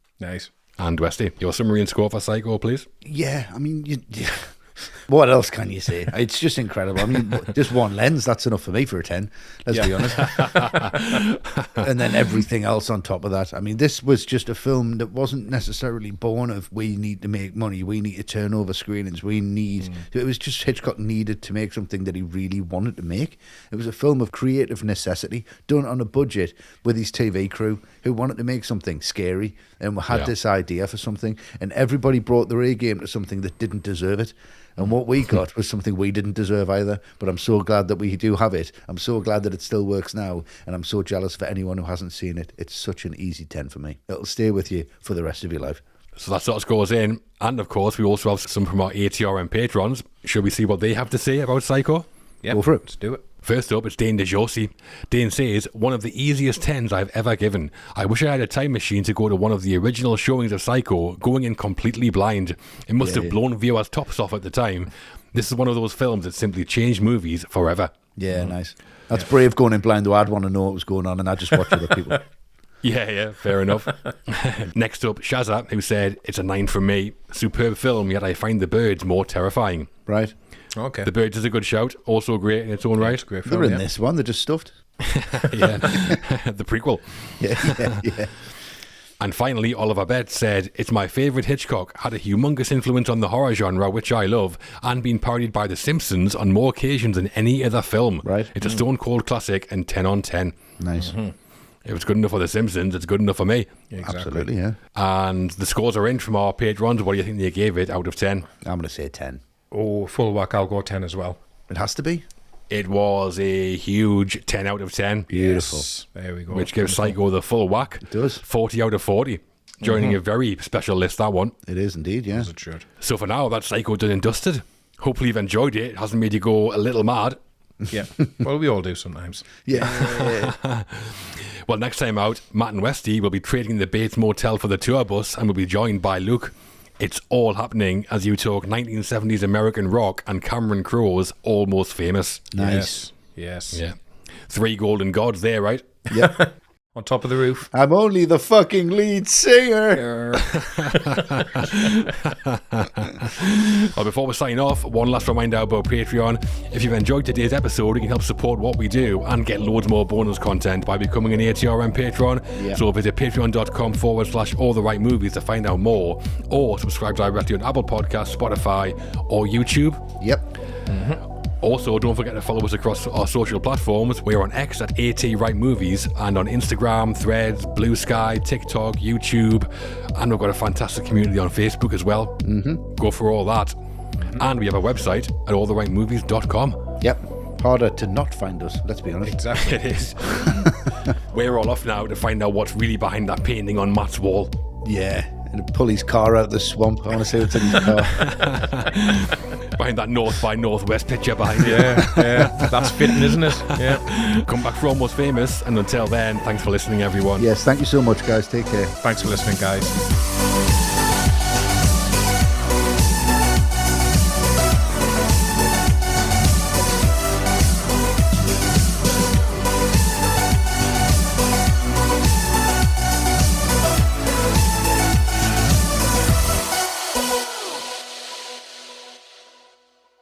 And Westy, your summary and score for Psycho, please. Yeah, I mean, what else can you say? It's just incredible. I mean, just one lens, that's enough for me for a 10, let's be honest. And then everything else on top of that. I mean, this was just a film that wasn't necessarily born of, we need to make money, we need to turn over screenings, it was just Hitchcock needed to make something that he really wanted to make. It was a film of creative necessity, done on a budget with his TV crew who wanted to make something scary and had this idea for something, and everybody brought their A game to something that didn't deserve it. And what we got was something we didn't deserve either. But I'm so glad that we do have it. I'm so glad that it still works now. And I'm so jealous for anyone who hasn't seen it. It's such an easy 10 for me. It'll stay with you for the rest of your life. So that sort of scores in. And of course, we also have some from our ATRM patrons. Shall we see what they have to say about Psycho? Yeah, go for it. Let's do it. First up, it's Dane DeJosi. Dane says, one of the easiest 10s I've ever given. I wish I had a time machine to go to one of the original showings of Psycho, going in completely blind. It must have blown viewers' tops off at the time. This is one of those films that simply changed movies forever. Yeah, nice. That's brave going in blind, though. I'd want to know what was going on, and I'd just watch other people. Yeah, fair enough. Next up, Shazza, who said, it's a 9 from me. Superb film, yet I find the birds more terrifying. Right. Okay. The Birds is a good shout. Also great in its own right. Great film, they're in this one. They're just stuffed. The prequel. Yeah. And finally, Oliver Betts said, it's my favourite Hitchcock, had a humongous influence on the horror genre, which I love, and been parodied by The Simpsons on more occasions than any other film. Right. It's a stone cold classic and 10 on 10. Nice. If it's good enough for The Simpsons, it's good enough for me. Yeah, exactly. Absolutely, yeah. And the scores are in from our patrons. What do you think they gave it out of 10? I'm going to say 10. Oh, full whack, I'll go 10 as well. It has to be. It was a huge 10 out of 10. Beautiful. Yes. There we go. Which gives Psycho the full whack. It does. 40 out of 40. Joining a very special list, that one. It is indeed, yeah. As it should. So for now, that's Psycho done and dusted. Hopefully you've enjoyed it. It hasn't made you go a little mad. Yeah. Well, we all do sometimes. Yeah. Well, next time out, Matt and Westy will be trading the Bates Motel for the tour bus and will be joined by Luke. It's all happening as you talk 1970s American rock and Cameron Crowe's Almost Famous. Nice. Yes. Yeah. 3 golden gods there, right? Yep. On top of the roof. I'm only the fucking lead singer. Well, before we sign off, one last reminder about Patreon. If you've enjoyed today's episode, you can help support what we do and get loads more bonus content by becoming an ATRM patron. Yep. So visit patreon.com/alltherightmovies to find out more, or subscribe directly on Apple Podcasts, Spotify, or YouTube. Yep. Also, don't forget to follow us across our social platforms. We're on X at ATRightMovies and on Instagram, Threads, Blue Sky, TikTok, YouTube, and we've got a fantastic community on Facebook as well. Go for all that. And we have a website at alltherightmovies.com. Yep. Harder to not find us, let's be honest. Exactly. It is. We're all off now to find out what's really behind that painting on Matt's wall. Yeah. And pull his car out of the swamp. I want to see what's in his car. Behind that North by Northwest picture behind you. Yeah. That's fitting, isn't it? Yeah. Come back for Almost Famous. And until then, thanks for listening, everyone. Yes, thank you so much, guys. Take care. Thanks for listening, guys.